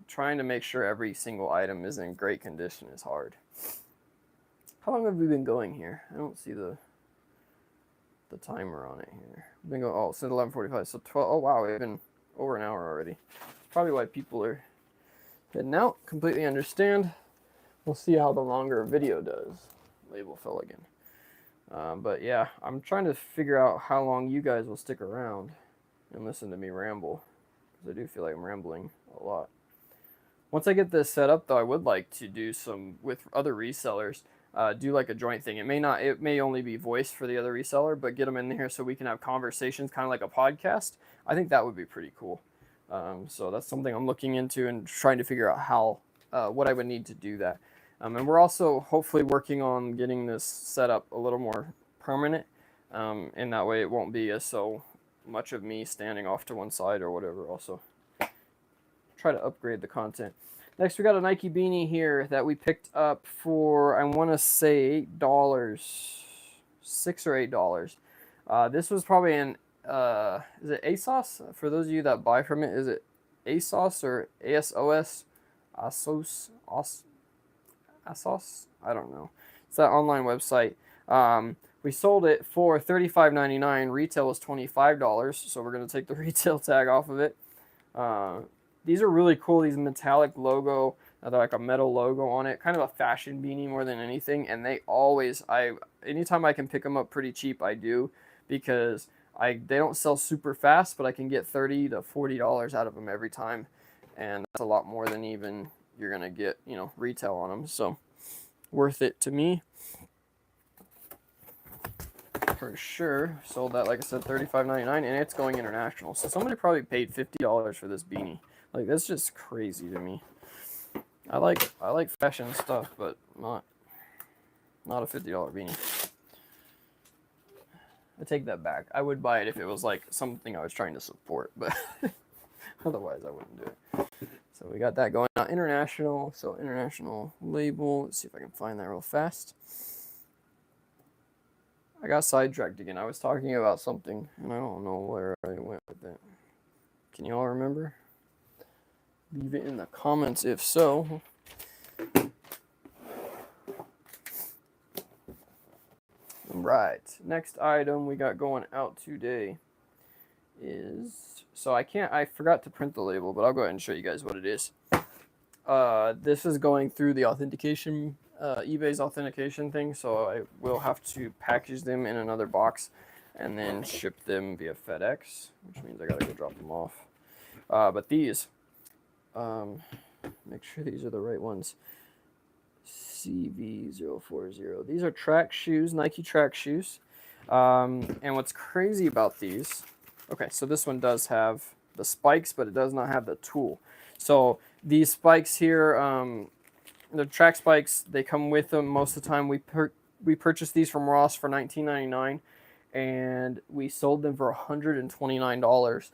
trying to make sure every single item is in great condition is hard. How long have we been going here? I don't see the timer on it here. We've been going, since 11:45, so 12. Oh wow, we've been over an hour already. It's probably why people are heading out. Completely understand. We'll see how the longer video does. Label fell again. But yeah, I'm trying to figure out how long you guys will stick around and listen to me ramble, because I do feel like I'm rambling a lot. Once I get this set up, though, I would like to do some with other resellers. Do like a joint thing. It may only be voice for the other reseller, but get them in here so we can have conversations, kind of like a podcast. I think that would be pretty cool. So that's something I'm looking into and trying to figure out how, what I would need to do that. And we're also hopefully working on getting this set up a little more permanent. And that way it won't be so much of me standing off to one side or whatever. Also try to upgrade the content. Next, we got a Nike beanie here that we picked up for, I want to say $8, $6 or $8. This was probably is it ASOS? For those of you that buy from it, is it ASOS or ASOS? ASOS? I don't know. It's that online website. We sold it for $35.99. Retail was $25, so we're going to take the retail tag off of it. These are really cool. These metallic logo, they're like a metal logo on it, kind of a fashion beanie more than anything. And they always, anytime I can pick them up pretty cheap, I do, because they don't sell super fast, but I can get $30 to $40 out of them every time, and that's a lot more than even you're gonna get, retail on them. So worth it to me for sure. Sold that, like I said, $35.99, and it's going international. So somebody probably paid $50 for this beanie. Like, that's just crazy to me. I like fashion stuff, but not a $50 beanie. I take that back. I would buy it if it was like something I was trying to support, but otherwise I wouldn't do it. So we got that going on. International, so international label. Let's see if I can find that real fast. I got sidetracked again. I was talking about something, and I don't know where I went with it. Can you all remember? Leave it in the comments if so. Right, next item we got going out today is, so I forgot to print the label, but I'll go ahead and show you guys what it is. This is going through the authentication, eBay's authentication thing, so I will have to package them in another box and then ship them via FedEx, which means I gotta go drop them off. But these, make sure these are the right ones. CV040. These are track shoes, Nike track shoes. And what's crazy about these, okay, so this one does have the spikes, but it does not have the tool. So these spikes here, the track spikes, they come with them most of the time. We purchased these from Ross for $19.99, and we sold them for $129.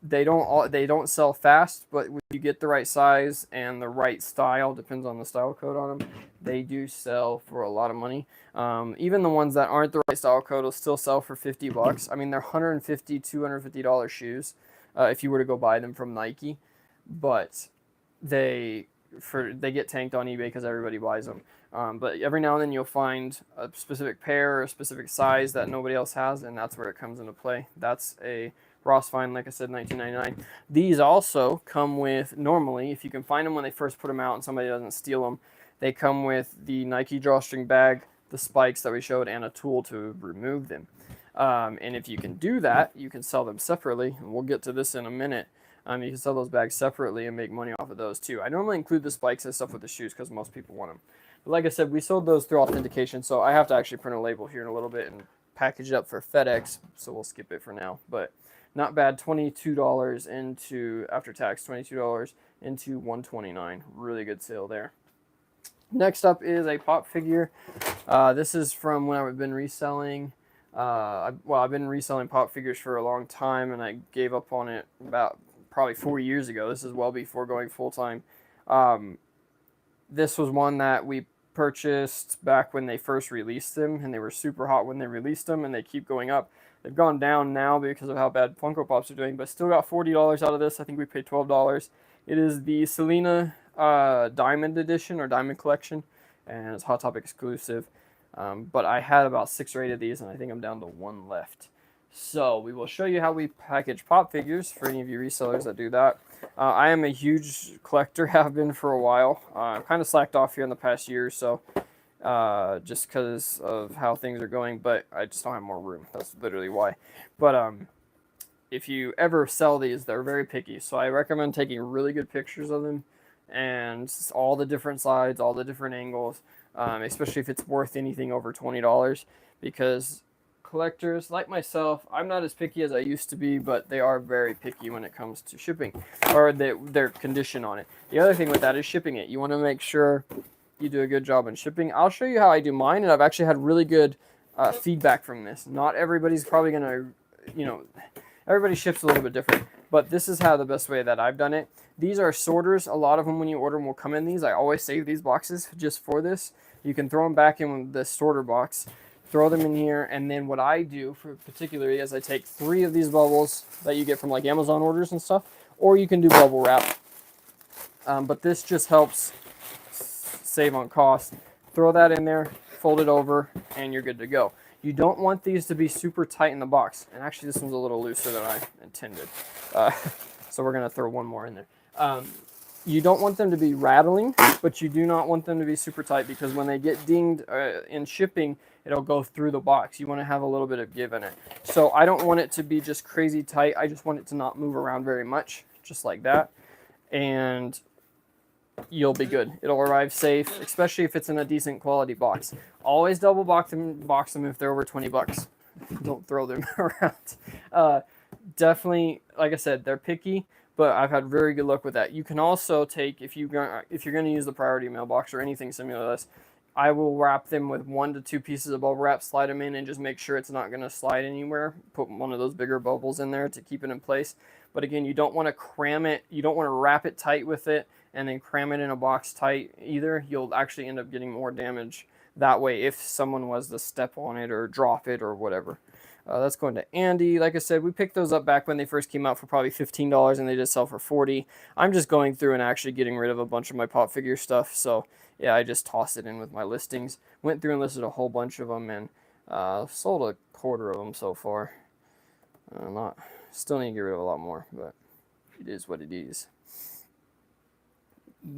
They don't sell fast, but when you get the right size and the right style, depends on the style code on them, they do sell for a lot of money. Even the ones that aren't the right style code will still sell for $50. I mean, they're $150, $250 shoes if you were to go buy them from Nike, but they get tanked on eBay because everybody buys them. But every now and then you'll find a specific pair or a specific size that nobody else has, and that's where it comes into play. That's a Ross find, like I said, $19.99. These also come with, normally, if you can find them when they first put them out and somebody doesn't steal them, they come with the Nike drawstring bag, the spikes that we showed, and a tool to remove them. And if you can do that, you can sell them separately, and we'll get to this in a minute. You can sell those bags separately and make money off of those too. I normally include the spikes and stuff with the shoes because most people want them. But like I said, we sold those through authentication, so I have to actually print a label here in a little bit and package it up for FedEx, so we'll skip it for now. But not bad, $22 into, after tax, $22 into $129. Really good sale there. Next up is a pop figure. This is from when I've been reselling. I've been reselling pop figures for a long time, and I gave up on it about probably 4 years ago. This is well before going full time. This was one that we purchased back when they first released them, and they were super hot when they released them, and they keep going up. They've gone down now because of how bad Funko Pops are doing, but still got $40 out of this. I think we paid $12. It is the Selena Diamond Edition or Diamond Collection, and it's Hot Topic exclusive. But I had about 6 or 8 of these, and I think I'm down to 1 left. So we will show you how we package pop figures for any of you resellers that do that. I am a huge collector, have been for a while. I've kind of slacked off here in the past year or so, just because of how things are going, but I just don't have more room. That's literally why. But if you ever sell these, they're very picky, so I recommend taking really good pictures of them and all the different sides, all the different angles, especially if it's worth anything over $20, because collectors like myself, I'm not as picky as I used to be, but they are very picky when it comes to shipping or their condition on it. The other thing with that is shipping it. You want to make sure you do a good job in shipping. I'll show you how I do mine, and I've actually had really good feedback from this. Not everybody's probably going to, everybody ships a little bit different, but this is how the best way that I've done it. These are sorters. A lot of them, when you order them, will come in these. I always save these boxes just for this. You can throw them back in the sorter box, throw them in here, and then what I do for particularly is I take 3 of these bubbles that you get from like Amazon orders and stuff, or you can do bubble wrap. But this just helps save on cost. Throw that in there, fold it over, and you're good to go. You don't want these to be super tight in the box. And actually, this one's a little looser than I intended. So we're going to throw one more in there. You don't want them to be rattling, but you do not want them to be super tight, because when they get dinged in shipping, it'll go through the box. You want to have a little bit of give in it. So I don't want it to be just crazy tight. I just want it to not move around very much, just like that. And you'll be good. It'll arrive safe, especially if it's in a decent quality box. Always double box them if they're over $20. Don't throw them around. Definitely, like I said, they're picky, but I've had very good luck with that. You can also take, if you're going to use the priority mailbox or anything similar to this, I will wrap them with 1 to 2 pieces of bubble wrap, slide them in, and just make sure it's not going to slide anywhere. Put one of those bigger bubbles in there to keep it in place. But again, you don't want to cram it. You don't want to wrap it tight with it and then cram it in a box tight either. You'll actually end up getting more damage that way if someone was to step on it or drop it or whatever. That's going to Andy. Like I said, we picked those up back when they first came out for probably $15, and they just sell for $40. I'm just going through and actually getting rid of a bunch of my pop figure stuff. So yeah, I just tossed it in with my listings. Went through and listed a whole bunch of them, and sold a quarter of them so far. Still need to get rid of a lot more, but it is what it is.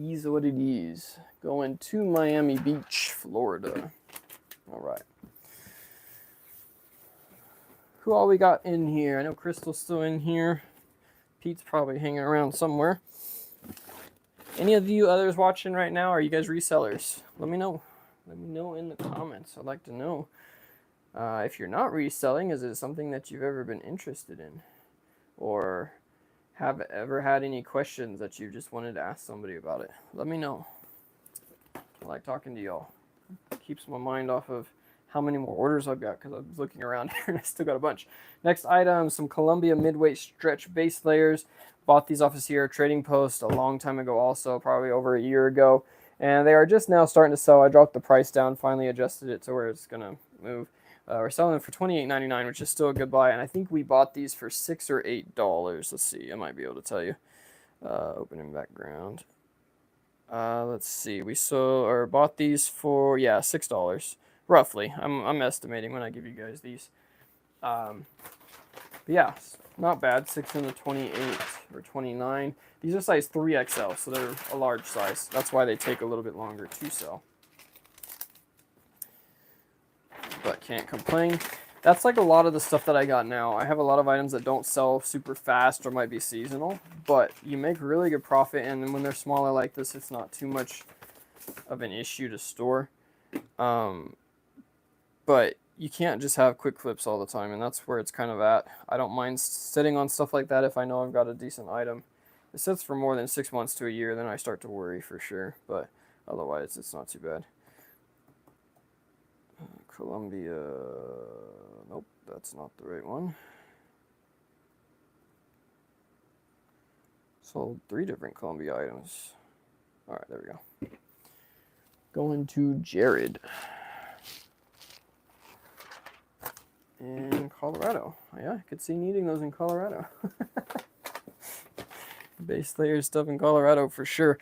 Is what it is. Going to Miami Beach, Florida. All right. Who all we got in here? I know Crystal's still in here. Pete's probably hanging around somewhere. Any of you others watching right now, are you guys resellers? Let me know. Let me know in the comments. I'd like to know. If you're not reselling, is it something that you've ever been interested in? Or have ever had any questions that you just wanted to ask somebody about it? Let me know. I like talking to y'all. Keeps my mind off of how many more orders I've got, because I was looking around here and I still got a bunch. Next item, some Columbia midweight stretch base layers. Bought these off of Sierra Trading Post a long time ago also, probably over a year ago. And they are just now starting to sell. I dropped the price down, finally adjusted it to where it's going to move. We're selling them for $28.99, which is still a good buy. And I think we bought these for $6 or $8. Let's see. I might be able to tell you. Opening background. Let's see. We bought these for, yeah, $6. Roughly. I'm estimating when I give you guys these. But yeah, not bad. 6 into 28 or 29. These are size 3XL, so they're a large size. That's why they take a little bit longer to sell. But can't complain. That's like a lot of the stuff that I got now. I have a lot of items that don't sell super fast or might be seasonal, but you make really good profit, and then when they're smaller like this, it's not too much of an issue to store. But you can't just have quick flips all the time, and that's where it's kind of at. I don't mind sitting on stuff like that if I know I've got a decent item. If it sits for more than 6 months to a year, then I start to worry for sure, but otherwise it's not too bad. Columbia, nope, that's not the right one. Sold 3 different Columbia items. All right, there we go. Going to Jared. In Colorado. Yeah, I could see needing those in Colorado. Base layer stuff in Colorado for sure.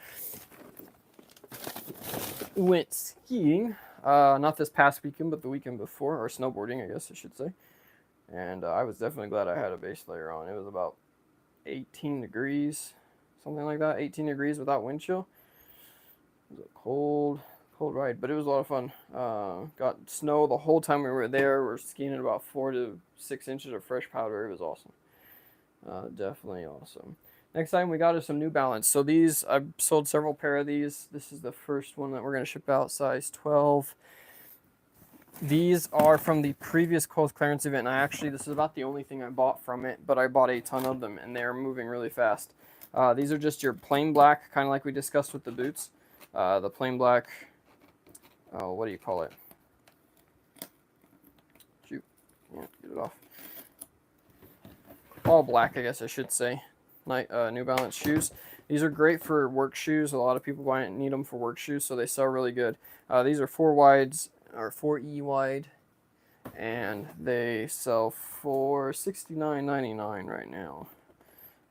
Went skiing. Not this past weekend, but the weekend before, or snowboarding, I guess I should say. And I was definitely glad I had a base layer on. It was about 18 degrees, something like that. 18 degrees without wind chill. It was a cold ride, but it was a lot of fun. Got snow the whole time we were there. We're skiing at about 4 to 6 inches of fresh powder. It was awesome. Definitely awesome. Next time we got us some New Balance. So these, I've sold several pair of these. This is the first one that we're going to ship out, size 12. These are from the previous Kohl's clearance event. And this is about the only thing I bought from it, but I bought a ton of them, and they're moving really fast. These are just your plain black, kind of like we discussed with the boots. The plain black, what do you call it? Shoot, yeah, get it off. All black, I guess I should say. New Balance shoes. These are great for work shoes. A lot of people need them for work shoes, so they sell really good. These are 4 wides, or 4E wide, and they sell for $69.99 right now.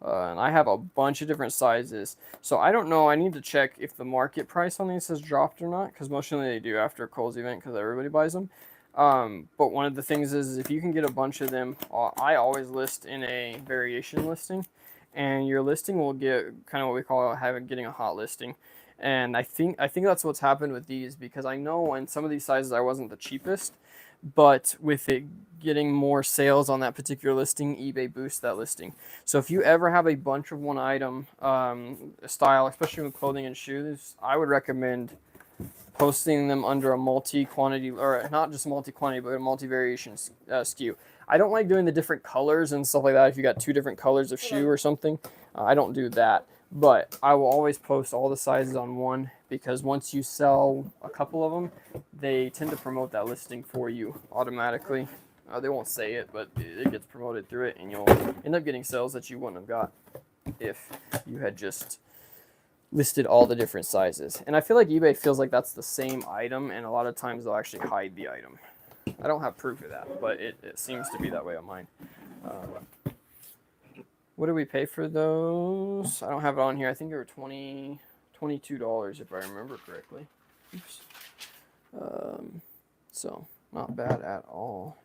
And I have a bunch of different sizes, so I don't know. I need to check if the market price on these has dropped or not, because mostly they do after a Kohl's event, because everybody buys them. But one of the things is if you can get a bunch of them, I always list in a variation listing, and your listing will get kind of what we call getting a hot listing. And I think that's what's happened with these, because I know in some of these sizes I wasn't the cheapest, but with it getting more sales on that particular listing, eBay boosts that listing. So if you ever have a bunch of one item style, especially with clothing and shoes, I would recommend posting them under a multi-quantity, or not just multi-quantity, but a multi-variation SKU. I don't like doing the different colors and stuff like that. If you got 2 different colors of shoe or something, I don't do that. But I will always post all the sizes on one, because once you sell a couple of them, they tend to promote that listing for you automatically. They won't say it, but it gets promoted through it, and you'll end up getting sales that you wouldn't have got if you had just listed all the different sizes. And I feel like eBay feels like that's the same item, and a lot of times they'll actually hide the item. I don't have proof of that, but it seems to be that way on mine. What do we pay for those? I don't have it on here. I think they were $22 if I remember correctly. Oops. So not bad at all.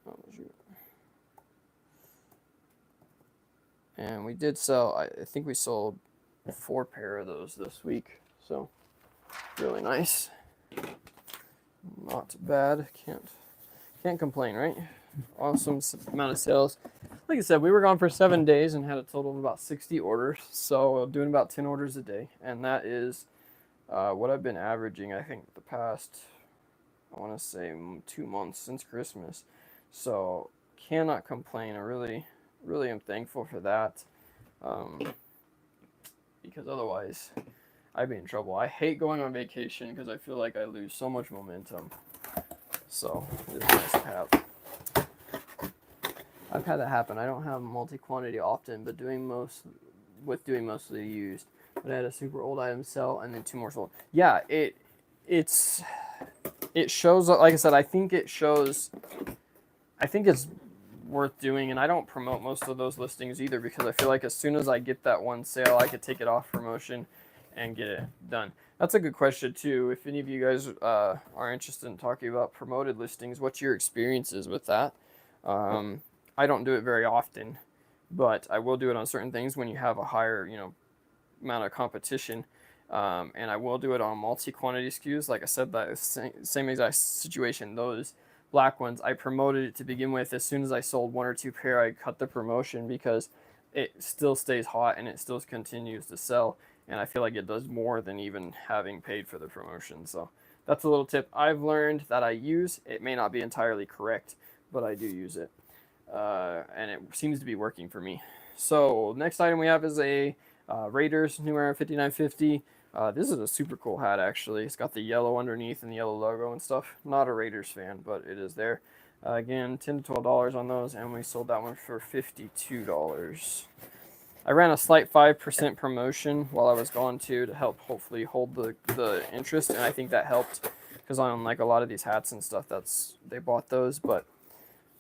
Oh, shoot. And we did sell, I think we sold 4 pair of those this week. So really nice. Not bad. Can't complain, right? Awesome amount of sales. Like I said, we were gone for 7 days and had a total of about 60 orders. So doing about 10 orders a day. And that is what I've been averaging, I think, the past, I want to say 2 months since Christmas. So cannot complain. I really am thankful for that. Because otherwise I'd be in trouble. I hate going on vacation because I feel like I lose so much momentum. So it's nice to have. I've had that happen. I don't have multi-quantity often, but doing mostly used. But I had a super old item sell and then 2 more sold. Yeah, it shows. Like I said, I think it's worth doing, and I don't promote most of those listings either because I feel like as soon as I get that one sale, I could take it off promotion and get it done. That's a good question too. If any of you guys are interested in talking about promoted listings, what's your experiences with that? I don't do it very often, but I will do it on certain things when you have a higher, amount of competition. And I will do it on multi-quantity SKUs. Like I said, that same exact situation. Those black ones, I promoted it to begin with. As soon as I sold 1 or 2 pair, I cut the promotion because it still stays hot and it still continues to sell. And I feel like it does more than even having paid for the promotion. So that's a little tip I've learned that I use. It may not be entirely correct, but I do use it. And it seems to be working for me. So next item we have is a Raiders New Era 5950. This is a super cool hat, actually. It's got the yellow underneath and the yellow logo and stuff. Not a Raiders fan, but it is there. Again, $10 to $12 on those, and we sold that one for $52. I ran a slight 5% promotion while I was gone to help hopefully hold the interest, and I think that helped because on like a lot of these hats and stuff, they bought those, but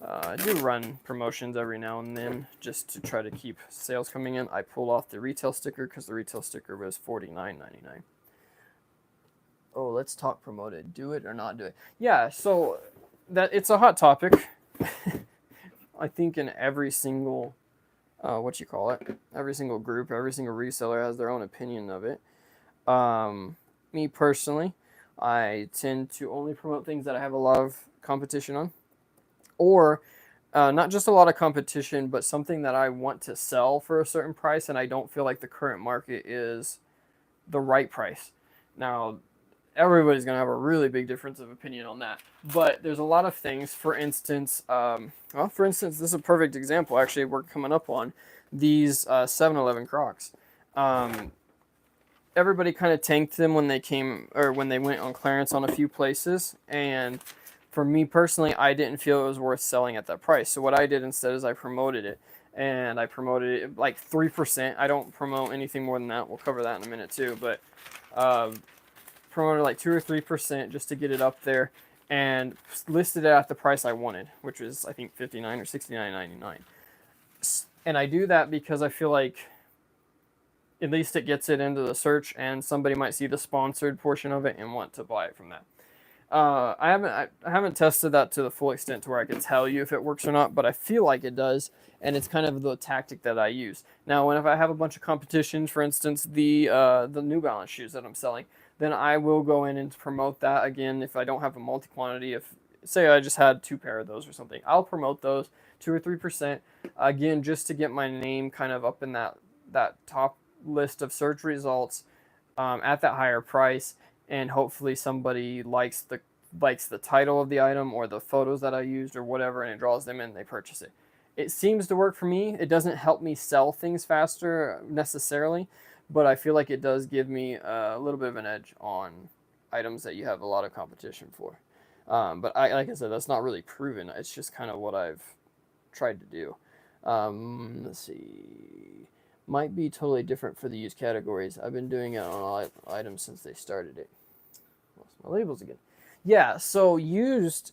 I do run promotions every now and then just to try to keep sales coming in. I pulled off the retail sticker because the retail sticker was $49.99. Oh, let's talk promoted. Do it or not do it. Yeah, so that it's a hot topic. I think in every single every single group, every single reseller has their own opinion of it. Me personally, I tend to only promote things that I have a lot of competition on, or not just a lot of competition, but something that I want to sell for a certain price and I don't feel like the current market is the right price. Now, everybody's going to have a really big difference of opinion on that, but there's a lot of things. For instance, this is a perfect example. Actually, we're coming up on these 7-Eleven Crocs. Everybody kind of tanked them when they went on clearance on a few places, and for me personally, I didn't feel it was worth selling at that price. So what I did instead is I promoted it, and I promoted it like 3%. I don't promote anything more than that. We'll cover that in a minute too, but promoted like 2 or 3% just to get it up there, and listed it at the price I wanted, which was I think $59 or $69.99. And I do that because I feel like at least it gets it into the search, and somebody might see the sponsored portion of it and want to buy it from that. I haven't tested that to the full extent to where I can tell you if it works or not, but I feel like it does, and it's kind of the tactic that I use. Now, if I have a bunch of competitions, for instance, the New Balance shoes that I'm selling, then I will go in and promote that again. If I don't have a multi-quantity, if say I just had 2 pair of those or something, I'll promote those 2 or 3% again, just to get my name kind of up in that top list of search results at that higher price. And hopefully somebody likes the title of the item or the photos that I used or whatever, and it draws them in and they purchase it. It seems to work for me. It doesn't help me sell things faster necessarily, but I feel like it does give me a little bit of an edge on items that you have a lot of competition for. But like I said, that's not really proven. It's just kind of what I've tried to do. Let's see. Might be totally different for the used categories. I've been doing it on all items since they started it. Lost my labels again. Yeah, so used,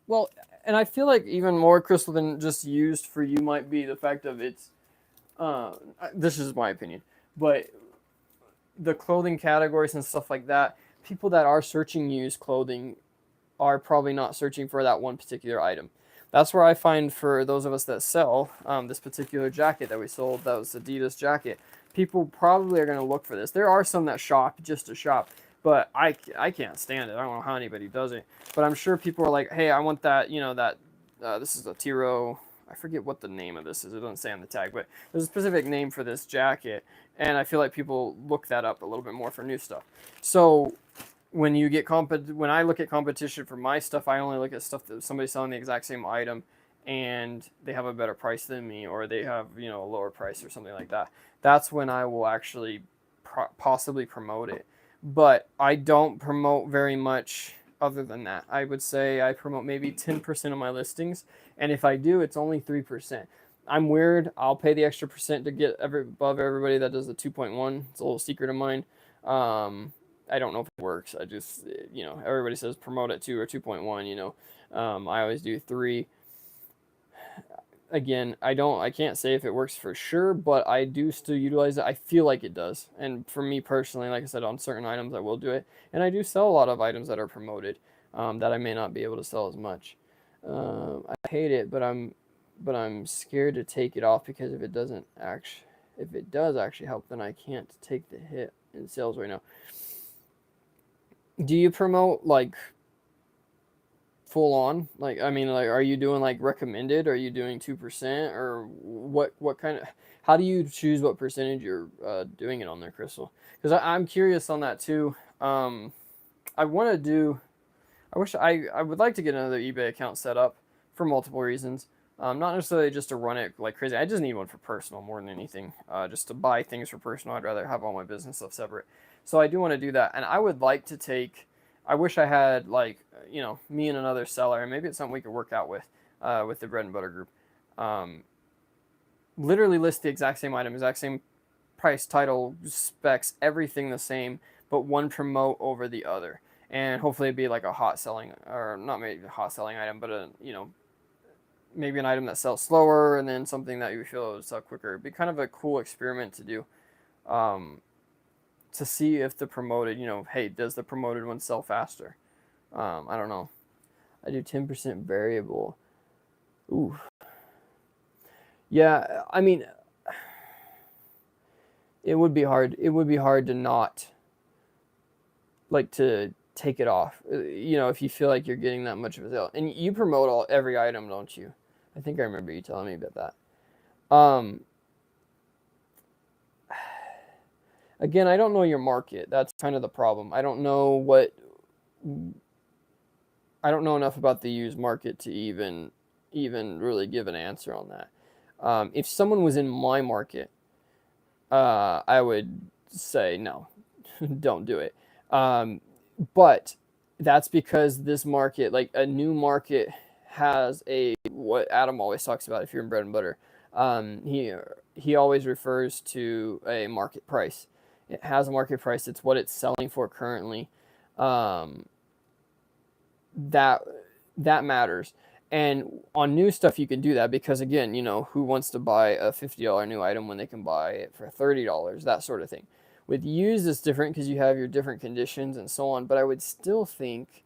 well, and I feel like even more, Crystal, than just used for you might be the fact of it's, this is my opinion, but the clothing categories and stuff like that, people that are searching used clothing are probably not searching for that one particular item. That's where I find for those of us that sell this particular jacket that we sold, that was Adidas jacket, people probably are going to look for this. There are some that shop just to shop, but I can't stand it. I don't know how anybody does it, but I'm sure people are like, hey, I want that, this is a Tiro. I forget what the name of this is. It doesn't say on the tag, but there's a specific name for this jacket, and I feel like people look that up a little bit more for new stuff. So when you get when I look at competition for my stuff, I only look at stuff that somebody's selling the exact same item and they have a better price than me, or they have, a lower price or something like that. That's when I will actually possibly promote it. But I don't promote very much other than that. I would say I promote maybe 10% of my listings, and if I do, it's only 3%. I'm weird. I'll pay the extra percent to get above everybody that does the 2.1. It's a little secret of mine. I don't know if it works. I just, everybody says promote at 2 or 2.1, I always do 3. Again, I can't say if it works for sure, but I do still utilize it. I feel like it does. And for me personally, like I said, on certain items, I will do it. And I do sell a lot of items that are promoted that I may not be able to sell as much. I hate it, but I'm scared to take it off because if it does actually help, then I can't take the hit in sales right now. Do you promote like full on? Like, I mean, like, are you doing like recommended? Are you doing 2%, or what kind of? How do you choose what percentage you're doing it on there, Crystal? Because I'm curious on that too. I want to do. I would like to get another eBay account set up for multiple reasons. Not necessarily just to run it like crazy. I just need one for personal more than anything. Just to buy things for personal. I'd rather have all my business stuff separate. So I do want to do that, and I would like to take. I wish I had like me and another seller, and maybe it's something we could work out with the bread and butter group. Literally list the exact same item, exact same price, title, specs, everything the same, but one promote over the other, and hopefully it'd be like a hot selling, or not maybe a hot selling item, but maybe an item that sells slower, and then something that you feel would sell quicker. It'd be kind of a cool experiment to do. To see if the promoted, hey, does the promoted one sell faster? I don't know. I do 10% variable. Ooh. Yeah, I mean, it would be hard. It would be hard to not, like, to take it off. If you feel like you're getting that much of a sale. And you promote every item, don't you? I think I remember you telling me about that. Again, I don't know your market. That's kind of the problem. I don't know enough about the used market to even really give an answer on that. If someone was in my market, I would say no, don't do it. But that's because this market, like a new market, has what Adam always talks about. If you're in bread and butter, he always refers to a market price. It has a market price. It's what it's selling for currently. That matters. And on new stuff, you can do that because, again, who wants to buy a $50 new item when they can buy it for $30, that sort of thing. With used, it's different because you have your different conditions and so on. But I would still think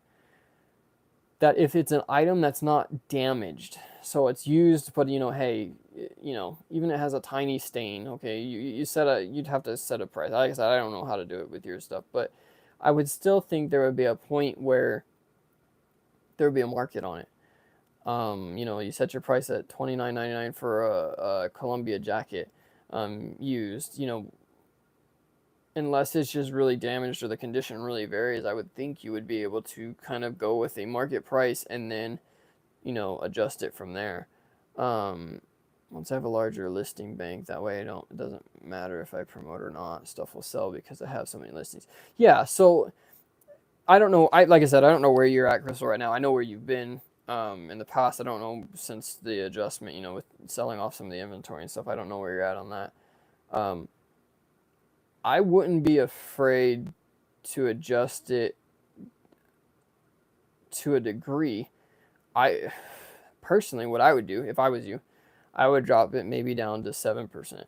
that if it's an item that's not damaged, so it's used, but hey, even it has a tiny stain, okay, you'd have to set a price. Like I said, I don't know how to do it with your stuff, but I would still think there would be a point where there would be a market on it. You set your price at $29.99 for a Columbia jacket, used, unless it's just really damaged or the condition really varies. I would think you would be able to kind of go with a market price and then, adjust it from there. Once I have a larger listing bank, that way it doesn't matter if I promote or not. Stuff will sell because I have so many listings. Yeah, so I don't know. Like I said, I don't know where you're at, Crystal, right now. I know where you've been in the past. I don't know since the adjustment, with selling off some of the inventory and stuff. I don't know where you're at on that. I wouldn't be afraid to adjust it to a degree. I personally, what I would do if I was you, I would drop it maybe down to 7%.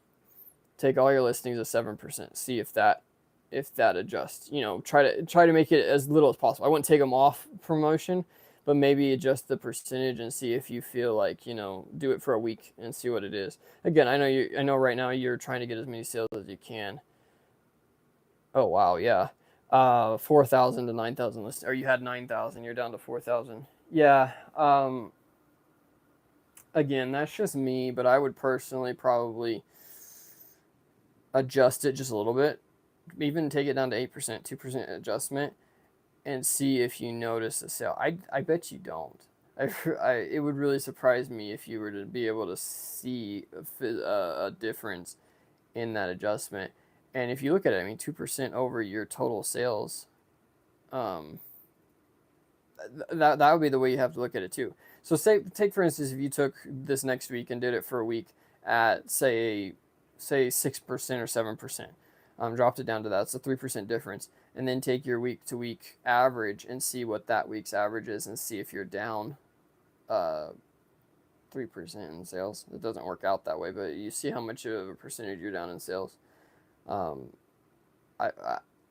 Take all your listings at 7%. See if that adjusts. Try to make it as little as possible. I wouldn't take them off promotion, but maybe adjust the percentage and see if you feel like, you know, do it for a week and see what it is. Again, I know right now you're trying to get as many sales as you can. Oh wow, yeah. 4,000 to 9,000 listings, or you had 9,000, you're down to 4,000. Yeah. Again, that's just me, but I would personally probably adjust it just a little bit, even take it down to 8%, 2% adjustment, and see if you notice a sale. I bet you don't. It would really surprise me if you were to be able to see a difference in that adjustment. And if you look at it, I mean, 2% over your total sales, um, that would be the way you have to look at it too. So take for instance, if you took this next week and did it for a week at say 6% or 7%, dropped it down to that. It's a 3% difference, and then take your week to week average and see what that week's average is, and see if you're down 3% in sales. It doesn't work out that way, but you see how much of a percentage you're down in sales. Um,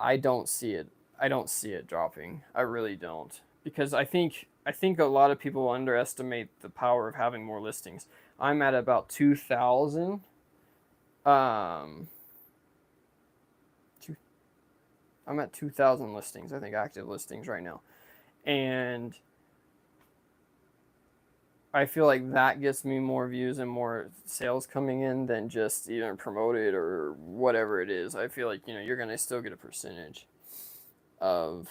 I don't see it. I don't see it dropping. I really don't, because I think a lot of people underestimate the power of having more listings. I'm at about 2,000. I'm at 2,000 listings, I think, active listings right now, and I feel like that gets me more views and more sales coming in than just even promoted or whatever it is. I feel like, you know, you're gonna still get a percentage of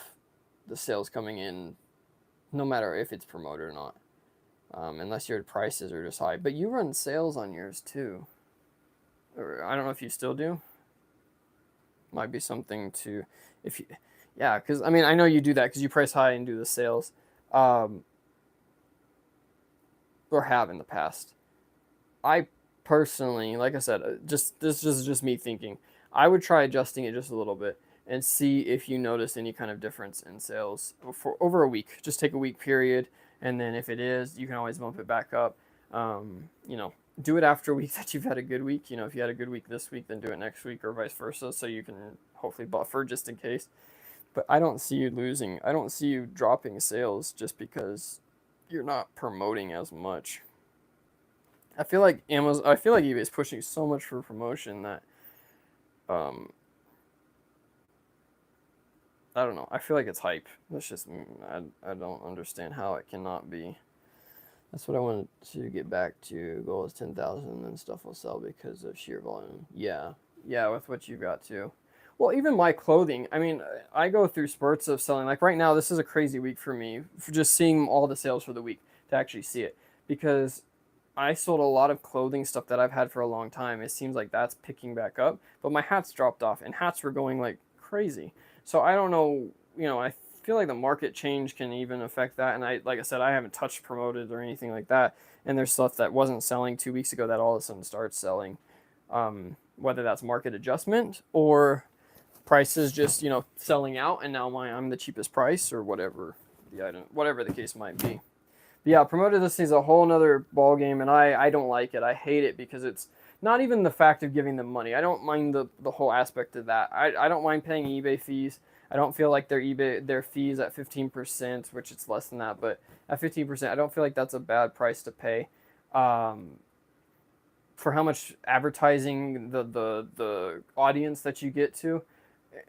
the sales coming in, no matter if it's promoted or not, unless your prices are just high. But you run sales on yours too, or I don't know if you still do. Might be something to, if you, yeah, because I mean, I know you do that because you price high and do the sales, or have in the past. I personally, like I said, this is just me thinking. I would try adjusting it just a little bit and see if you notice any kind of difference in sales for over a week. Just take a week period, and then if it is, you can always bump it back up. You know, do it after a week that you've had a good week. You know, if you had a good week this week, then do it next week, or vice versa, so you can hopefully buffer just in case. But I don't see you losing. I don't see you dropping sales just because you're not promoting as much. I feel like eBay is pushing so much for promotion that, um, I don't know. I feel like it's hype. That's just, I don't understand how it cannot be. That's what I wanted to get back to. Goal is 10,000, and then stuff will sell because of sheer volume. Yeah, yeah, with what you've got too. Well, even my clothing. I mean, I go through spurts of selling. Like right now, this is a crazy week for me for just seeing all the sales for the week to actually see it, because I sold a lot of clothing stuff that I've had for a long time. It seems like that's picking back up, but my hats dropped off, and hats were going like crazy. So I don't know, you know, I feel like the market change can even affect that. And like I said, I haven't touched promoted or anything like that. And there's stuff that wasn't selling 2 weeks ago that all of a sudden starts selling. Whether that's market adjustment or prices just, you know, selling out, and now I'm the cheapest price, or whatever whatever the case might be. But yeah, promoted listing is a whole nother ball game, and I don't like it. I hate it because it's not even the fact of giving them money. I don't mind the whole aspect of that. I don't mind paying eBay fees. I don't feel like their fees at 15%, which it's less than that, but at 15%, I don't feel like that's a bad price to pay. For how much advertising, the audience that you get to,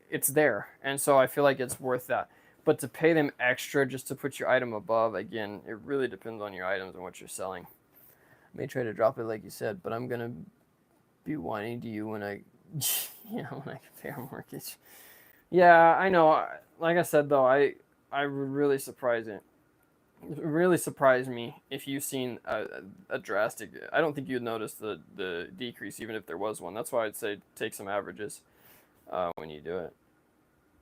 it's there, and so I feel like it's worth that. But to pay them extra just to put your item above, again, it really depends on your items and what you're selling. I may try to drop it like you said, but I'm gonna be whining to you when I, you know, when I compare mortgage. Yeah, I know. Like I said though, I would really surprise me if you've seen a drastic. I don't think you'd notice the decrease even if there was one. That's why I'd say take some averages when you do it.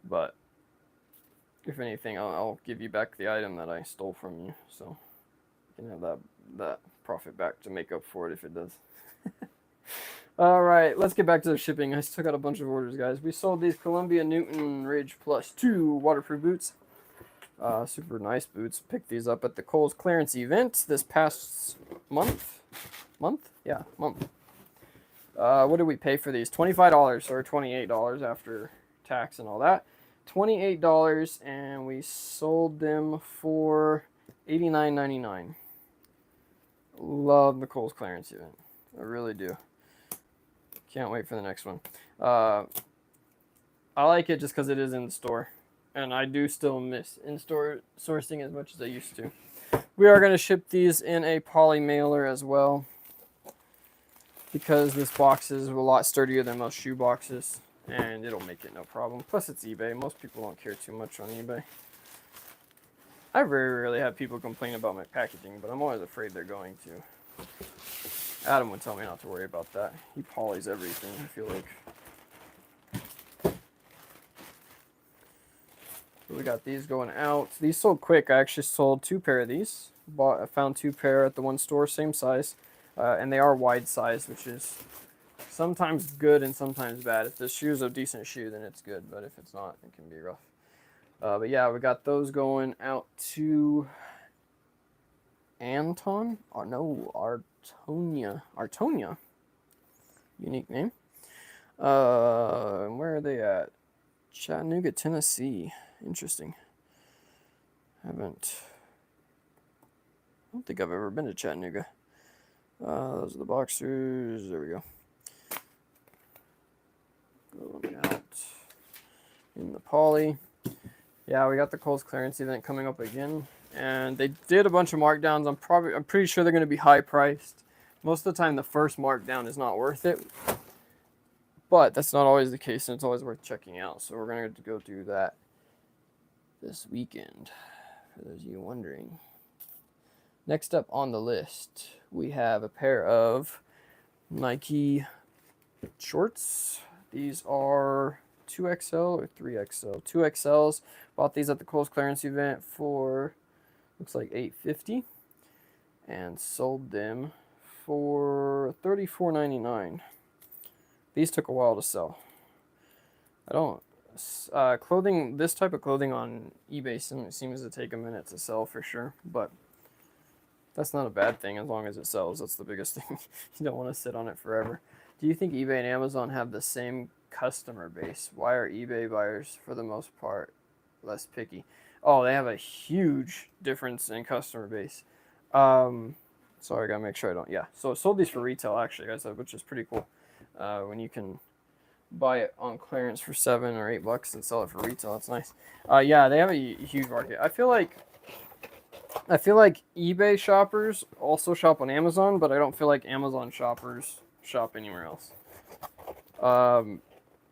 But if anything, I'll give you back the item that I stole from you, so you can have that profit back to make up for it if it does. All right, let's get back to the shipping. I still got a bunch of orders, guys. We sold these Columbia Newton Ridge Plus 2 waterproof boots. Super nice boots. Picked these up at the Kohl's clearance event this past month. Month? Yeah, month. What did we pay for these? $25 or $28 after tax and all that. $28, and we sold them for $89.99. Love the Kohl's clearance event. I really do. Can't wait for the next one. I like it just because it is in the store. And I do still miss in-store sourcing as much as I used to. We are going to ship these in a poly mailer as well, because this box is a lot sturdier than most shoe boxes, and it'll make it no problem. Plus it's eBay. Most people don't care too much on eBay. I very rarely have people complain about my packaging, but I'm always afraid they're going to. Adam would tell me not to worry about that. He polys everything, I feel like. So we got these going out. These sold quick. I actually sold 2 pair of these. I found 2 pair at the one store, same size. And they are wide size, which is sometimes good and sometimes bad. If the shoe's a decent shoe, then it's good. But if it's not, it can be rough. But yeah, we got those going out to Anton. Oh, no, Artonia. Unique name. Where are they at? Chattanooga, Tennessee. Interesting. I don't think I've ever been to Chattanooga. Those are the boxers. There we go. Going out in the poly. Yeah, we got the Kohl's clearance event coming up again, and they did a bunch of markdowns. I'm pretty sure they're going to be high priced. Most of the time, the first markdown is not worth it, but that's not always the case, and it's always worth checking out. So we're going to go do that this weekend, for those of you wondering. Next up on the list, we have a pair of Nike shorts. These are 2XL or 3XL? 2XLs. Bought these at the Kohl's clearance event for, looks like $8.50, and sold them for $34.99. These took a while to sell. Clothing, this type of clothing on eBay seems to take a minute to sell for sure, but that's not a bad thing as long as it sells. That's the biggest thing. You don't want to sit on it forever. Do you think eBay and Amazon have the same customer base? Why are eBay buyers, for the most part, less picky? Oh, they have a huge difference in customer base. Sorry, I gotta make sure I don't. Yeah, so I sold these for retail actually, guys, which is pretty cool. When you can buy it on clearance for $7 or $8 and sell it for retail, that's nice. Yeah, they have a huge market. I feel like eBay shoppers also shop on Amazon, but I don't feel like Amazon shoppers shop anywhere else.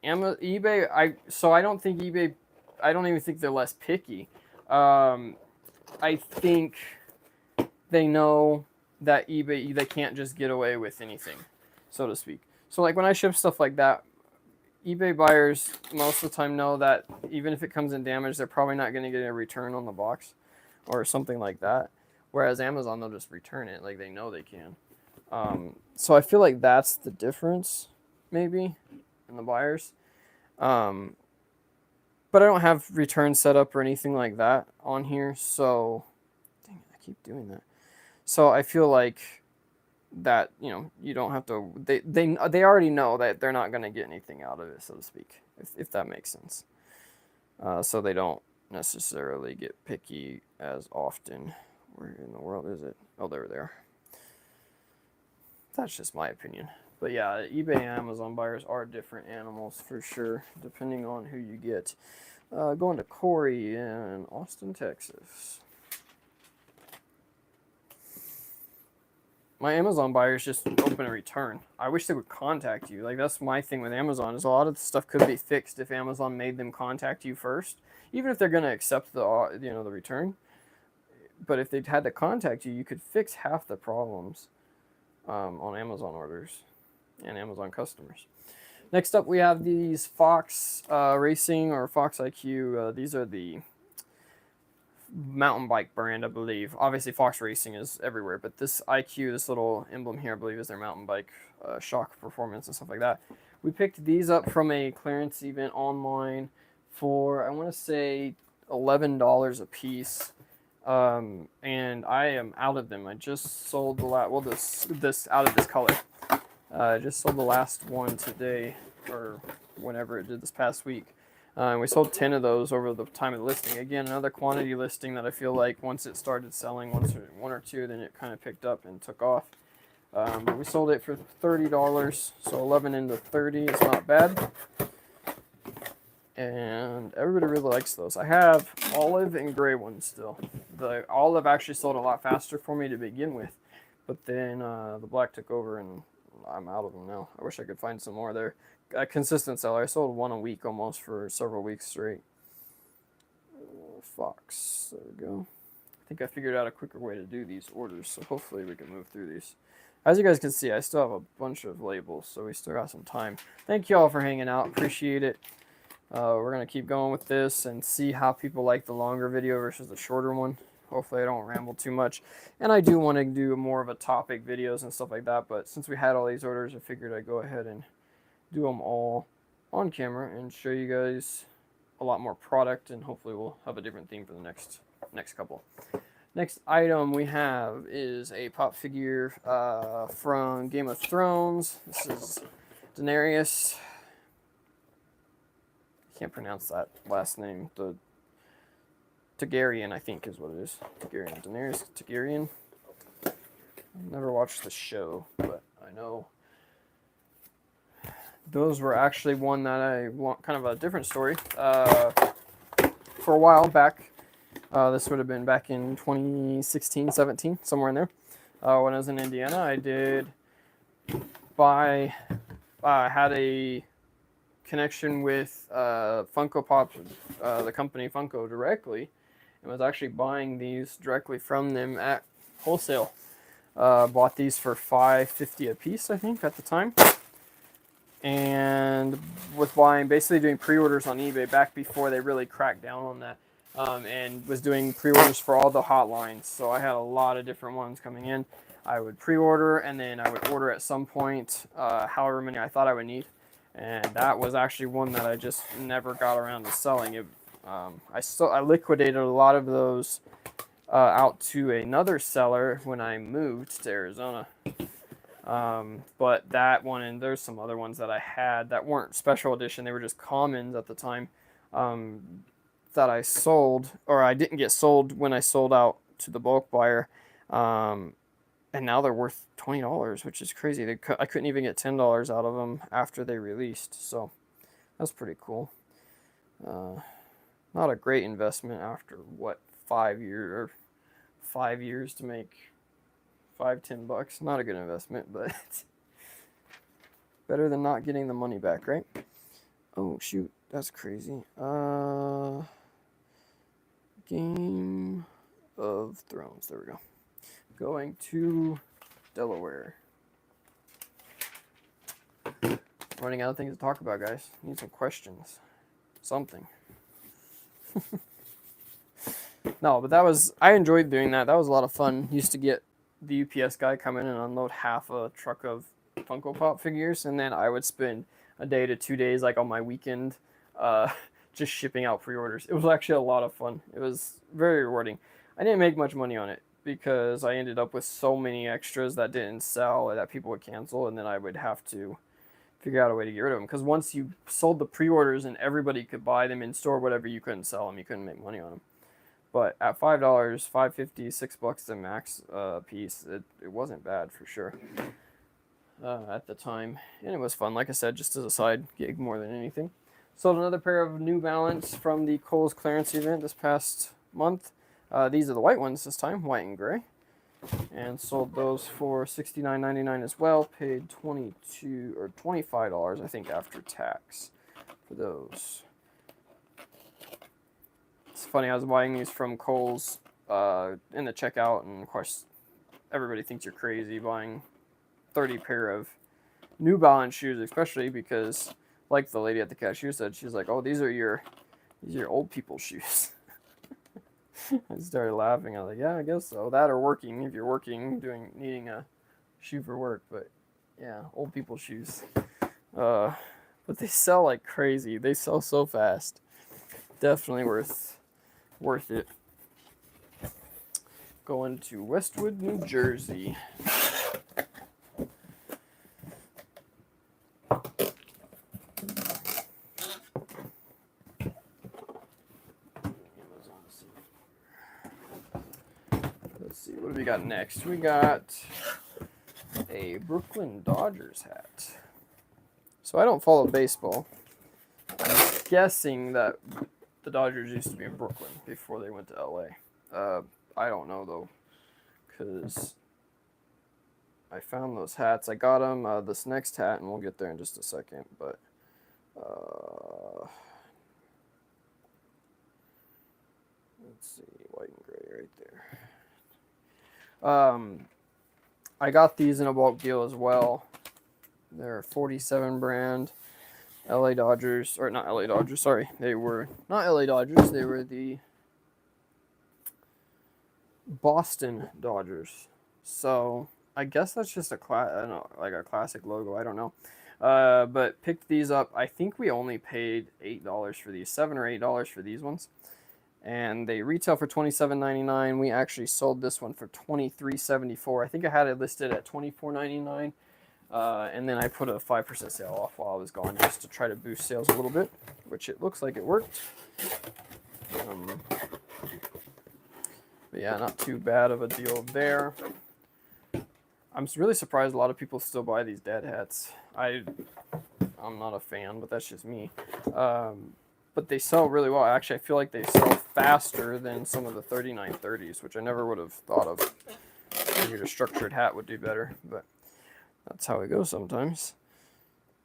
eBay, I don't think eBay, I don't even think they're less picky. I think they know that eBay, they can't just get away with anything, so to speak. So like when I ship stuff like that, eBay buyers most of the time know that even if it comes in damaged, they're probably not going to get a return on the box or something like that. Whereas Amazon, they'll just return it, like they know they can. So I feel like that's the difference, maybe, in the buyers. But I don't have returns set up or anything like that on here, so dang it, I keep doing that. So I feel like that, you know, you don't have to. They already know that they're not going to get anything out of it, so to speak, if that makes sense. So they don't necessarily get picky as often. Where in the world is it? Oh, there they are. That's just my opinion. But yeah, eBay and Amazon buyers are different animals for sure, depending on who you get. Going to Corey in Austin, Texas. My Amazon buyers just open a return. I wish they would contact you. Like, that's my thing with Amazon, is a lot of the stuff could be fixed if Amazon made them contact you first, even if they're going to accept the the return. But if they'd had to contact you, you could fix half the problems on Amazon orders and Amazon customers. Next up, we have these Fox Racing or Fox IQ. These are the mountain bike brand, I believe. Obviously, Fox Racing is everywhere, but this IQ, this little emblem here, I believe is their mountain bike shock performance and stuff like that. We picked these up from a clearance event online for, I want to say, $11 a piece. And I am out of them. I just sold this out of this color. I just sold the last one today, or whenever it did this past week. We sold 10 of those over the time of the listing. Again, another quantity listing that I feel like once it started selling, one or two, then it kind of picked up and took off. But we sold it for $30, so 11 into 30 is not bad. And everybody really likes those. I have olive and gray ones still. The olive actually sold a lot faster for me to begin with, but then the black took over and I'm out of them now. I wish I could find some more. They're a consistent seller. I sold one a week almost for several weeks straight. Fox, there we go. I think I figured out a quicker way to do these orders, so hopefully we can move through these. As you guys can see, I still have a bunch of labels, so we still got some time. Thank you all for hanging out. Appreciate it. We're going to keep going with this and see how people like the longer video versus the shorter one. Hopefully I don't ramble too much. And I do want to do more of a topic videos and stuff like that, but since we had all these orders, I figured I'd go ahead and do them all on camera and show you guys a lot more product, and hopefully we'll have a different theme for the next couple. Next item we have is a pop figure from Game of Thrones. This is Daenerys. I can't pronounce that last name. The Targaryen, I think, is what it is. Targaryen. Daenerys Targaryen. I've never watched the show, but I know those were actually one that I want, kind of a different story. For a while back, this would have been back in 2016, 17, somewhere in there. When I was in Indiana, I did buy, had a connection with Funko Pop, the company Funko directly, and was actually buying these directly from them at wholesale. Bought these for $5.50 a piece, I think, at the time. And was basically doing pre-orders on eBay back before they really cracked down on that, and was doing pre-orders for all the hotlines. So I had a lot of different ones coming in. I would pre-order, and then I would order at some point however many I thought I would need. And that was actually one that I just never got around to selling. I liquidated a lot of those out to another seller when I moved to Arizona. But that one, and there's some other ones that I had that weren't special edition. They were just commons at the time, that I sold, or I didn't get sold when I sold out to the bulk buyer. And now they're worth $20, which is crazy. I couldn't even get $10 out of them after they released. So that's pretty cool. Not a great investment after what, 5 years to make $5-10. Not a good investment, but better than not getting the money back, right? Oh shoot, that's crazy. Game of Thrones. There we go. Going to Delaware. Running out of things to talk about, guys. Need some questions. Something. No, but I enjoyed doing that. That was a lot of fun. Used to get the UPS guy come in and unload half a truck of Funko Pop figures, and then I would spend a day to 2 days, like on my weekend, just shipping out pre-orders. It was actually a lot of fun. It was very rewarding. I didn't make much money on it because I ended up with so many extras that didn't sell, that people would cancel, and then I would have to figure out a way to get rid of them. Because once you sold the pre-orders and everybody could buy them in store, whatever, you couldn't sell them. You couldn't make money on them. But at $5, $5.50, $6 the max piece, it wasn't bad for sure at the time. And it was fun, like I said, just as a side gig more than anything. Sold another pair of New Balance from the Kohl's clearance event this past month. These are the white ones this time, white and gray. And sold those for $69.99 as well. Paid $22 or $25, I think, after tax for those. It's funny, I was buying these from Kohl's in the checkout, and of course, everybody thinks you're crazy buying 30 pair of New Balance shoes, especially because, like the lady at the cashier said, she's like, "Oh, these are your old people shoes." I started laughing. I was like, "Yeah, I guess so. That or working, if you're working, needing a shoe for work." But yeah, old people shoes. But they sell like crazy. They sell so fast. Definitely worth it. Going to Westwood, New Jersey. got next? We got a Brooklyn Dodgers hat. So I don't follow baseball. I'm guessing that the Dodgers used to be in Brooklyn before they went to LA. I don't know though, because I found those hats. I got them, this next hat, and we'll get there in just a second, but let's see, white and gray right there. I got these in a bulk deal as well. They're 47 brand LA Dodgers, or not LA Dodgers, sorry. They were not LA Dodgers, they were the Boston Dodgers. So I guess that's just a like a classic logo. I don't know. But picked these up. I think we only paid $8 for these, $7 or $8 for these ones, and they retail for $27.99. We actually sold this one for $23.74. I think I had it listed at $24.99, and then I put a 5% sale off while I was gone just to try to boost sales a little bit, which it looks like it worked. But yeah, not too bad of a deal there. I'm really surprised a lot of people still buy these dad hats. I'm not a fan, but that's just me. But they sell really well. Actually, I feel like they sell faster than some of the 3930s, which I never would have thought of. Figured a structured hat would do better, but that's how it goes sometimes.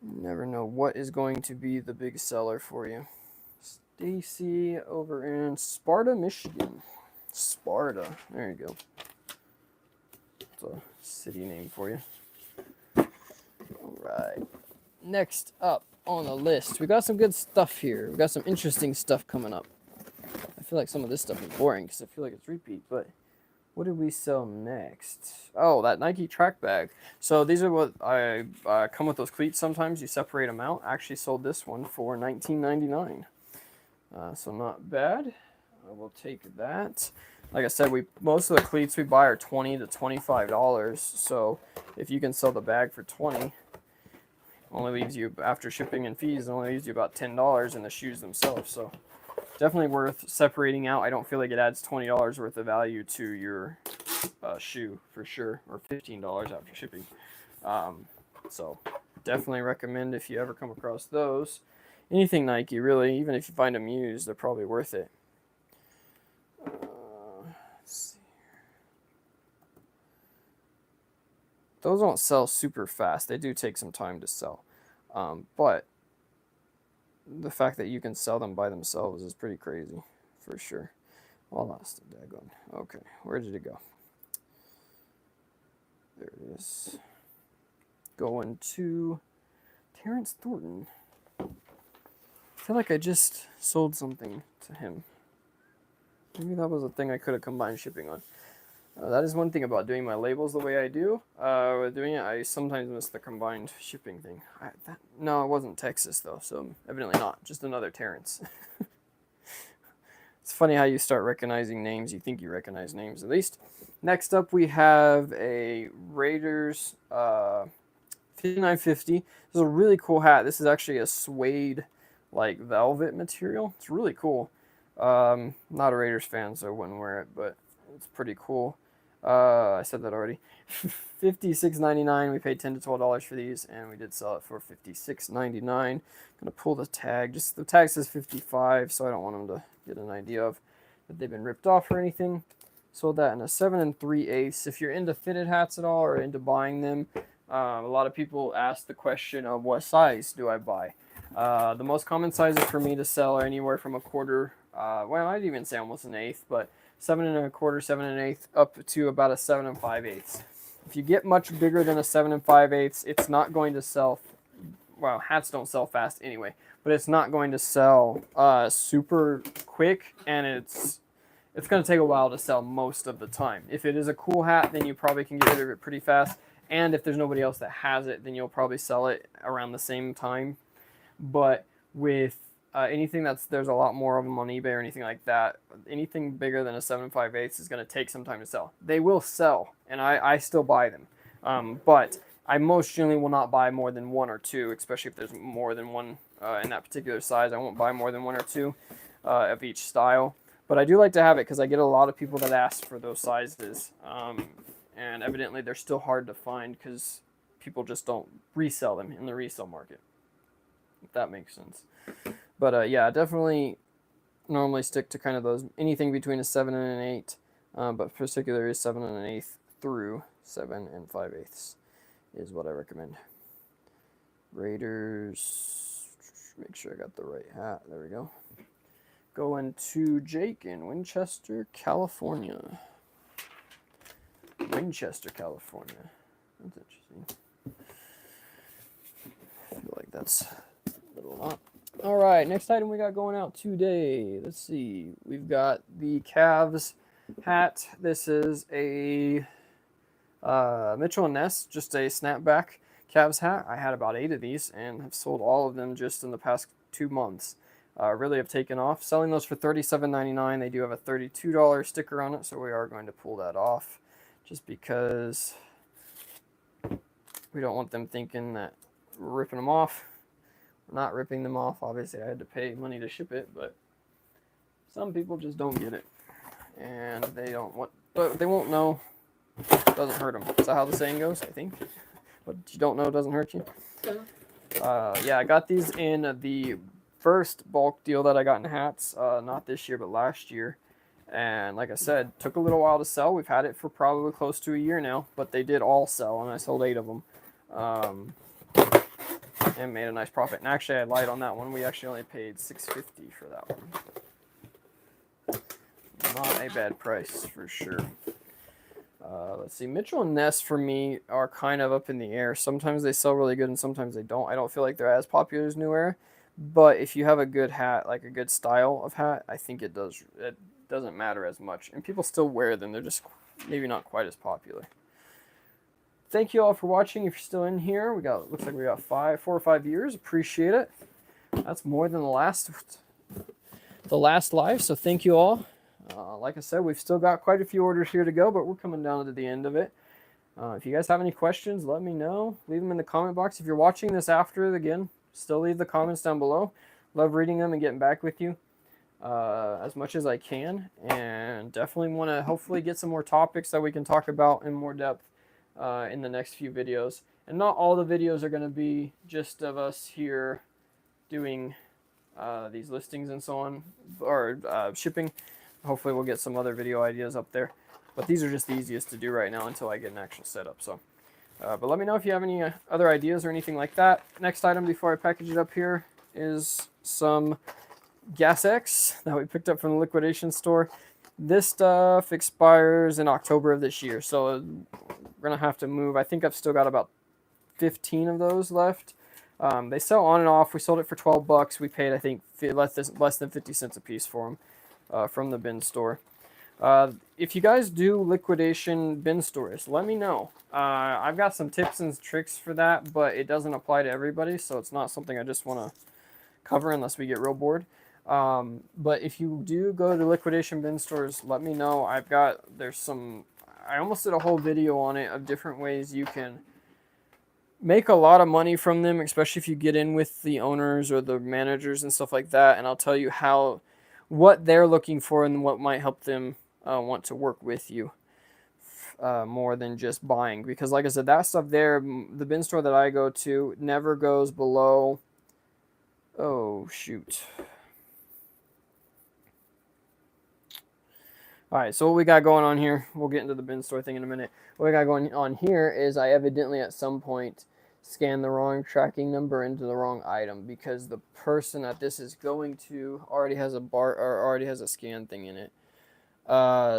You never know what is going to be the big seller for you. Stacy over in Sparta, Michigan. Sparta. There you go. It's a city name for you. All right. Next up on the list, we got some good stuff here. We got some interesting stuff coming up. I feel like some of this stuff is boring because I feel like it's repeat, but what did we sell next? Oh, that Nike track bag. So these are what I come with those cleats sometimes. You separate them out. I actually sold this one for $19.99. So not bad. I will take that. Like I said, most of the cleats we buy are $20 to $25. So if you can sell the bag for $20, only leaves you, after shipping and fees, only leaves you about $10 in the shoes themselves. So definitely worth separating out. I don't feel like it adds $20 worth of value to your shoe for sure, or $15 after shipping. So definitely recommend if you ever come across those. Anything Nike, really, even if you find them used, they're probably worth it. Let's see. Those don't sell super fast. They do take some time to sell. But the fact that you can sell them by themselves is pretty crazy, for sure. Well, I lost it, daggone. Okay, where did it go? There it is. Going to Terrence Thornton. I feel like I just sold something to him. Maybe that was a thing I could have combined shipping on. That is one thing about doing my labels the way I do. With doing it, I sometimes miss the combined shipping thing. No, it wasn't Texas, though, so evidently not. Just another Terrence. It's funny how you start recognizing names. You think you recognize names, at least. Next up, we have a Raiders 5950. This is a really cool hat. This is actually a suede, like, velvet material. It's really cool. Not a Raiders fan, so I wouldn't wear it, but it's pretty cool. I said that already. $56.99. We paid $10 to $12 for these, and we did sell it for $56.99. Gonna pull the tag. Just the tag says 55, so I don't want them to get an idea of that they've been ripped off or anything. Sold that in a 7 3/8. If you're into fitted hats at all or into buying them, a lot of people ask the question of what size do I buy. The most common sizes for me to sell are anywhere from a quarter. Well, I'd even say almost an eighth, but 7 1/4, 7 1/8, up to about a 7 5/8. If you get much bigger than a 7 5/8, it's not going to sell. Well, hats don't sell fast anyway, but it's not going to sell super quick, and it's going to take a while to sell most of the time. If it is a cool hat, then you probably can get rid of it pretty fast, and if there's nobody else that has it, then you'll probably sell it around the same time. But with anything there's a lot more of them on eBay or anything like that, anything bigger than a 7 5/8 is going to take some time to sell. They will sell, and I still buy them. But I most generally will not buy more than one or two, especially if there's more than one in that particular size. I won't buy more than one or two of each style. But I do like to have it because I get a lot of people that ask for those sizes. And evidently they're still hard to find because people just don't resell them in the resale market, if that makes sense. But yeah, definitely normally stick to kind of those, anything between a 7 and an 8, but particularly 7 and an 8 through 7 and 5/8 is what I recommend. Raiders, make sure I got the right hat. There we go. Going to Jake in Winchester, California. Winchester, California. That's interesting. I feel like that's a little lot. All right, next item we got going out today. Let's see. We've got the Cavs hat. This is a Mitchell & Ness, just a snapback Cavs hat. I had about 8 of these and have sold all of them just in the past 2 months. Really have taken off. Selling those for $37.99. They do have a $32 sticker on it, so we are going to pull that off just because we don't want them thinking that we're ripping them off. We're not ripping them off. Obviously, I had to pay money to ship it, but some people just don't get it. And they won't know. Doesn't hurt them. Is that how the saying goes? I think. What you don't know doesn't hurt you. Yeah, I got these in the first bulk deal that I got in hats. Not this year, but last year. And like I said, took a little while to sell. We've had it for probably close to a year now, but they did all sell, and I sold 8 of them. And made a nice profit. And actually, I lied on that one. We actually only paid $6.50 for that one. Not a bad price for sure. Let's see. Mitchell & Ness for me are kind of up in the air. Sometimes they sell really good and sometimes they don't. I don't feel like they're as popular as New Era. But if you have a good hat, like a good style of hat, I think it doesn't matter as much. And people still wear them. They're just maybe not quite as popular. Thank you all for watching. If you're still in here, looks like we got 4 or 5 years. Appreciate it. That's more than the last live. So thank you all. Like I said, we've still got quite a few orders here to go, but we're coming down to the end of it. If you guys have any questions, let me know. Leave them in the comment box. If you're watching this after, again, still leave the comments down below. Love reading them and getting back with you as much as I can. And definitely want to hopefully get some more topics that we can talk about in more depth in the next few videos. And not all the videos are going to be just of us here doing these listings and so on, or shipping. Hopefully we'll get some other video ideas up there. But these are just the easiest to do right now until I get an actual setup. So, but let me know if you have any other ideas or anything like that. Next item before I package it up here is some Gas X that we picked up from the liquidation store. This stuff expires in October of this year, so we're going to have to move. I think I've still got about 15 of those left. They sell on and off. We sold it for $12. We paid, I think, less than 50 cents a piece for them from the bin store. If you guys do liquidation bin stores, let me know. I've got some tips and tricks for that, but it doesn't apply to everybody, so it's not something I just want to cover unless we get real bored. But if you do go to liquidation bin stores, let me know. I almost did a whole video on it of different ways you can make a lot of money from them, especially if you get in with the owners or the managers and stuff like that. And I'll tell you what they're looking for and what might help them want to work with you more than just buying. Because like I said, that stuff there, the bin store that I go to never goes below, oh shoot. All right, so what we got going on here, we'll get into the bin store thing in a minute. What we got going on here is I evidently at some point scanned the wrong tracking number into the wrong item because the person that this is going to already has a scan thing in it.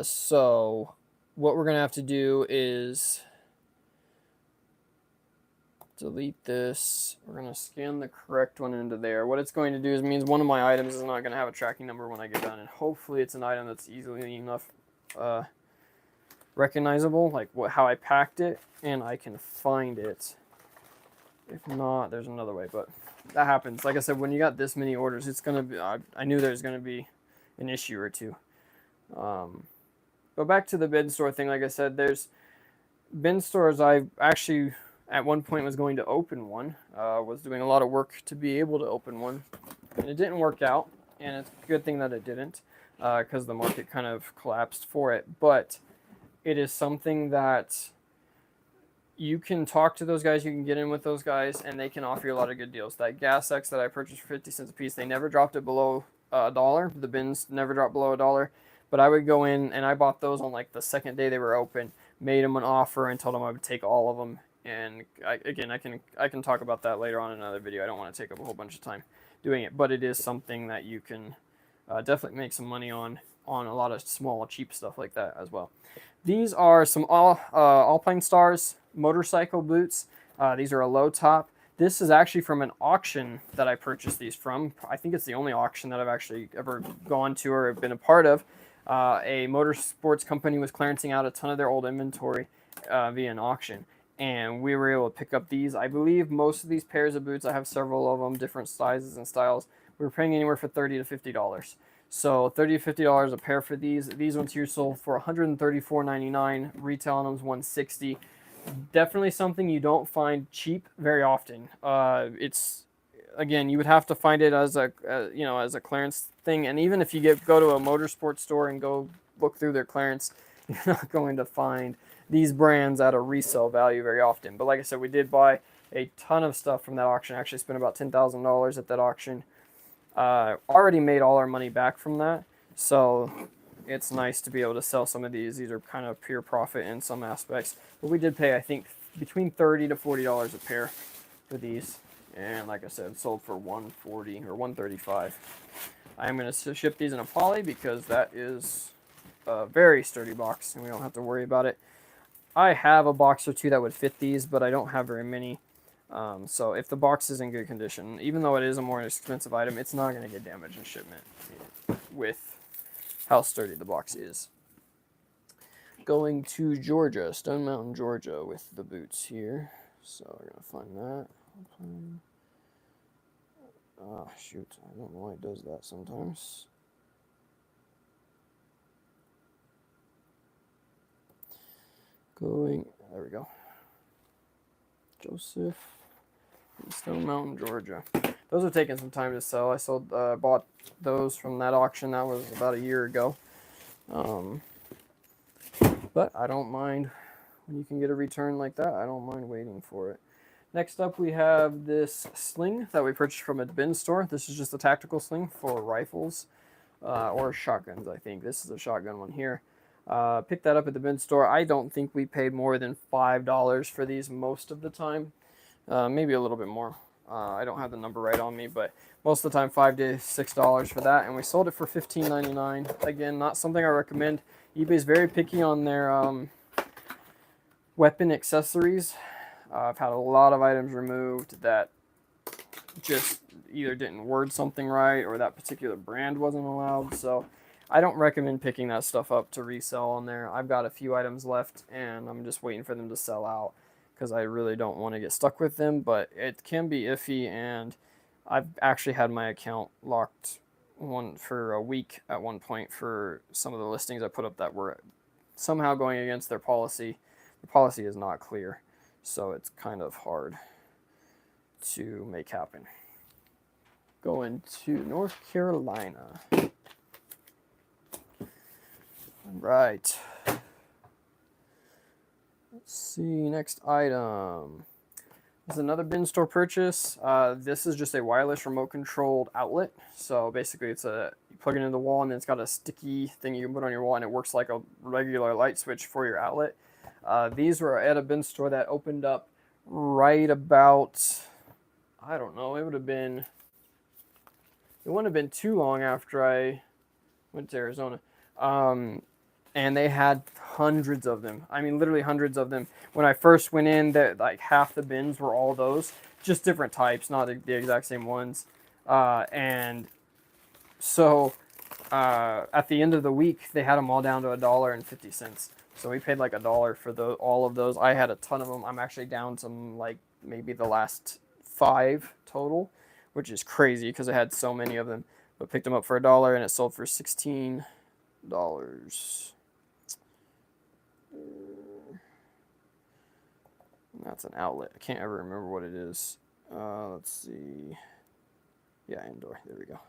So what we're gonna have to do is delete this. We're gonna scan the correct one into there. What it's going to do is means one of my items is not gonna have a tracking number when I get done, and hopefully it's an item that's easily enough recognizable, like how I packed it, and I can find it. If not, there's another way, but that happens. Like I said, when you got this many orders, it's gonna be. I knew there's gonna be an issue or two. But back to the bin store thing. Like I said, there's bin stores. I actually at one point was going to open one. Was doing a lot of work to be able to open one, and it didn't work out. And it's a good thing that it didn't. because the market kind of collapsed for it. But it is something that you can talk to those guys, you can get in with those guys, and they can offer you a lot of good deals. That Gas X that I purchased for 50 cents a piece, they never dropped it below $1. The bins never dropped below $1. But I would go in and I bought those on like the second day they were open, made them an offer and told them I would take all of them. And I can talk about that later on in another video. I don't want to take up a whole bunch of time doing it, but it is something that you can definitely make some money on a lot of small cheap stuff like that as well. These are some Alpine Stars motorcycle boots. These are a low top. This is actually from an auction that I purchased these from. I think it's the only auction that I've actually ever gone to or been a part of. A motorsports company was clearancing out a ton of their old inventory via an auction, and we were able to pick up these. I believe most of these pairs of boots, I have several of them, different sizes and styles, we were paying anywhere for $30 to $50. So $30 to $50 a pair for these. These ones here sold for $134.99. Retailing them is $160. Definitely something you don't find cheap very often. It's, again, you would have to find it as a as a clearance thing. And even if you go to a motorsports store and go look through their clearance, you're not going to find these brands at a resale value very often. But like I said, we did buy a ton of stuff from that auction. I actually spent about $10,000 at that auction. Already made all our money back from that, so it's nice to be able to sell some of these. These are kind of pure profit in some aspects, but we did pay, I think, between $30 to $40 a pair for these, and like I said, sold for $140 or $135. I am going to ship these in a poly because that is a very sturdy box and we don't have to worry about it. I have a box or two that would fit these, but I don't have very many. So if the box is in good condition, even though it is a more expensive item, it's not going to get damaged in shipment with how sturdy the box is. Going to Georgia, Stone Mountain, Georgia with the boots here. So we're going to find that. Ah, shoot. I don't know why it does that sometimes. There we go. Joseph. Stone Mountain, Georgia. Those are taking some time to sell. I bought those from that auction. That was about a year ago. But I don't mind when you can get a return like that. I don't mind waiting for it. Next up, we have this sling that we purchased from a bin store. This is just a tactical sling for rifles or shotguns, I think. This is a shotgun one here. Picked that up at the bin store. I don't think we paid more than $5 for these most of the time. Maybe a little bit more. I don't have the number right on me, but most of the time $5 to $6 for that, and we sold it for $15.99. Again, not something I recommend. eBay's very picky on their weapon accessories. I've had a lot of items removed that just either didn't word something right or that particular brand wasn't allowed, so I don't recommend picking that stuff up to resell on there. I've got a few items left, and I'm just waiting for them to sell out, because I really don't want to get stuck with them, but it can be iffy, and I've actually had my account locked for a week at one point for some of the listings I put up that were somehow going against their policy. The policy is not clear, so it's kind of hard to make happen. Going to North Carolina. All right. Let's see, next item. This is another bin store purchase. This is just a wireless remote controlled outlet. So basically you plug it into the wall, and then it's got a sticky thing you can put on your wall, and it works like a regular light switch for your outlet. These were at a bin store that opened up right about, I don't know, it wouldn't have been too long after I went to Arizona. And they had hundreds of them. I mean, literally hundreds of them. When I first went in, like half the bins were all those, just different types, not the exact same ones. And so at the end of the week, they had them all down to $1.50. So we paid like $1 for all of those. I had a ton of them. I'm actually down to like maybe the last 5 total, which is crazy because I had so many of them. But picked them up for $1, and it sold for $16. That's an outlet. I can't ever remember what it is. Let's see. Yeah, indoor. There we go.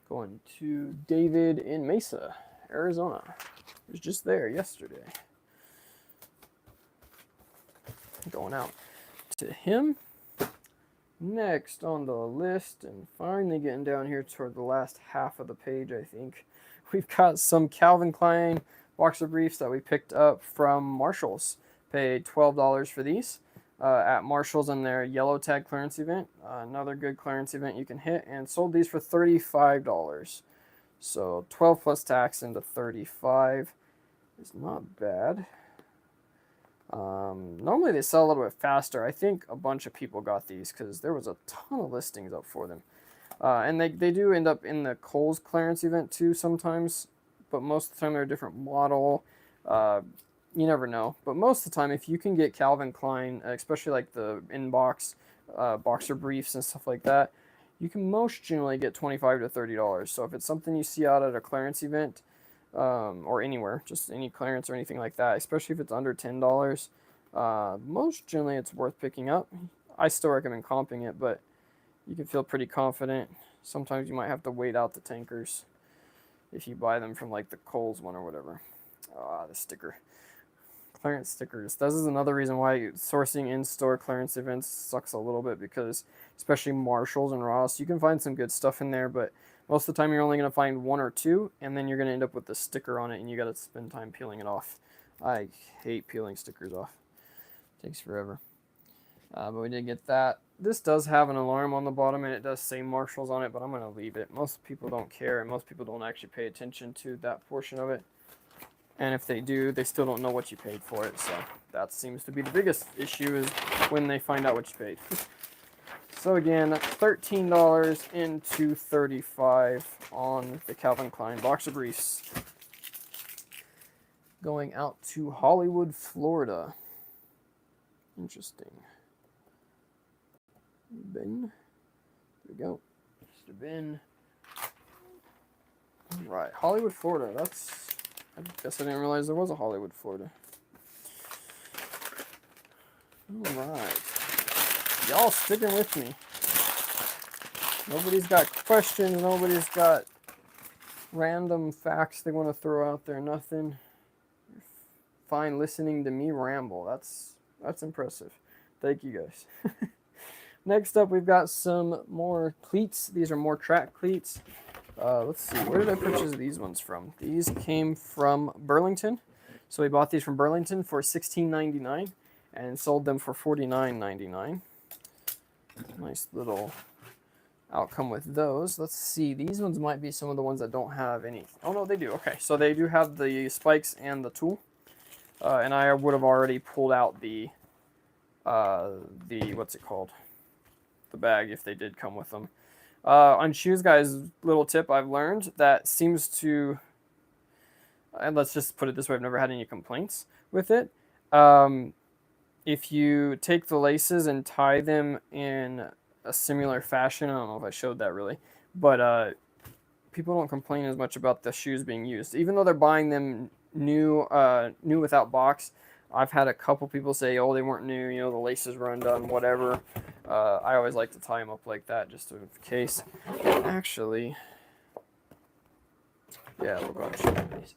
Going to David in Mesa, Arizona. He was just there yesterday. Going out to him. Next on the list, and finally getting down here toward the last half of the page, I think, we've got some Calvin Klein boxer briefs that we picked up from Marshall's. Paid $12 for these at Marshall's in their yellow tag clearance event. Another good clearance event you can hit, and sold these for $35. So 12 plus tax into 35 is not bad. Normally they sell a little bit faster. I think a bunch of people got these because there was a ton of listings up for them. And they do end up in the Kohl's clearance event too sometimes, but most of the time they're a different model. You never know. But most of the time, if you can get Calvin Klein, especially like the inbox boxer briefs and stuff like that, you can most generally get $25 to $30. So if it's something you see out at a clearance event, or anywhere, just any clearance or anything like that, especially if it's under $10, most generally it's worth picking up. I still recommend comping it, but you can feel pretty confident. Sometimes you might have to wait out the tankers if you buy them from like the Kohl's one or whatever. The sticker. Clearance stickers. This is another reason why sourcing in-store clearance events sucks a little bit, because especially Marshalls and Ross, you can find some good stuff in there, but most of the time you're only going to find one or two, and then you're going to end up with the sticker on it, and you got to spend time peeling it off. I hate peeling stickers off. It takes forever. But we did get that. This does have an alarm on the bottom, and it does say Marshalls on it, but I'm going to leave it. Most people don't care, and most people don't actually pay attention to that portion of it. And if they do, they still don't know what you paid for it. So that seems to be the biggest issue, is when they find out what you paid. So again, $13 into $35 on the Calvin Klein boxer briefs. Going out to Hollywood, Florida. Interesting. Ben. There we go. Mr. Ben. Right, Hollywood, Florida. I guess I didn't realize there was a Hollywood, Florida. Alright. Y'all sticking with me. Nobody's got questions. Nobody's got random facts they want to throw out there. Nothing. You're fine listening to me ramble. That's impressive. Thank you guys. Next up, we've got some more cleats. These are more track cleats. Let's see, where did I purchase these ones from? These came from Burlington. So we bought these from Burlington for $16.99 and sold them for $49.99. Nice little outcome with those. Let's see, these ones might be some of the ones that don't have any. Oh no, they do. Okay, so they do have the spikes and the tool. And I would have already pulled out the what's it called? The bag if they did come with them. On shoes, guys, little tip I've learned that seems to, and let's just put it this way, I've never had any complaints with it. If you take the laces and tie them in a similar fashion, I don't know if I showed that really, but people don't complain as much about the shoes being used. Even though they're buying them new without box, I've had a couple people say, oh, they weren't new, you know, the laces were undone, whatever. I always like to tie them up like that, just in case. Actually, yeah, we'll go ahead and show you these.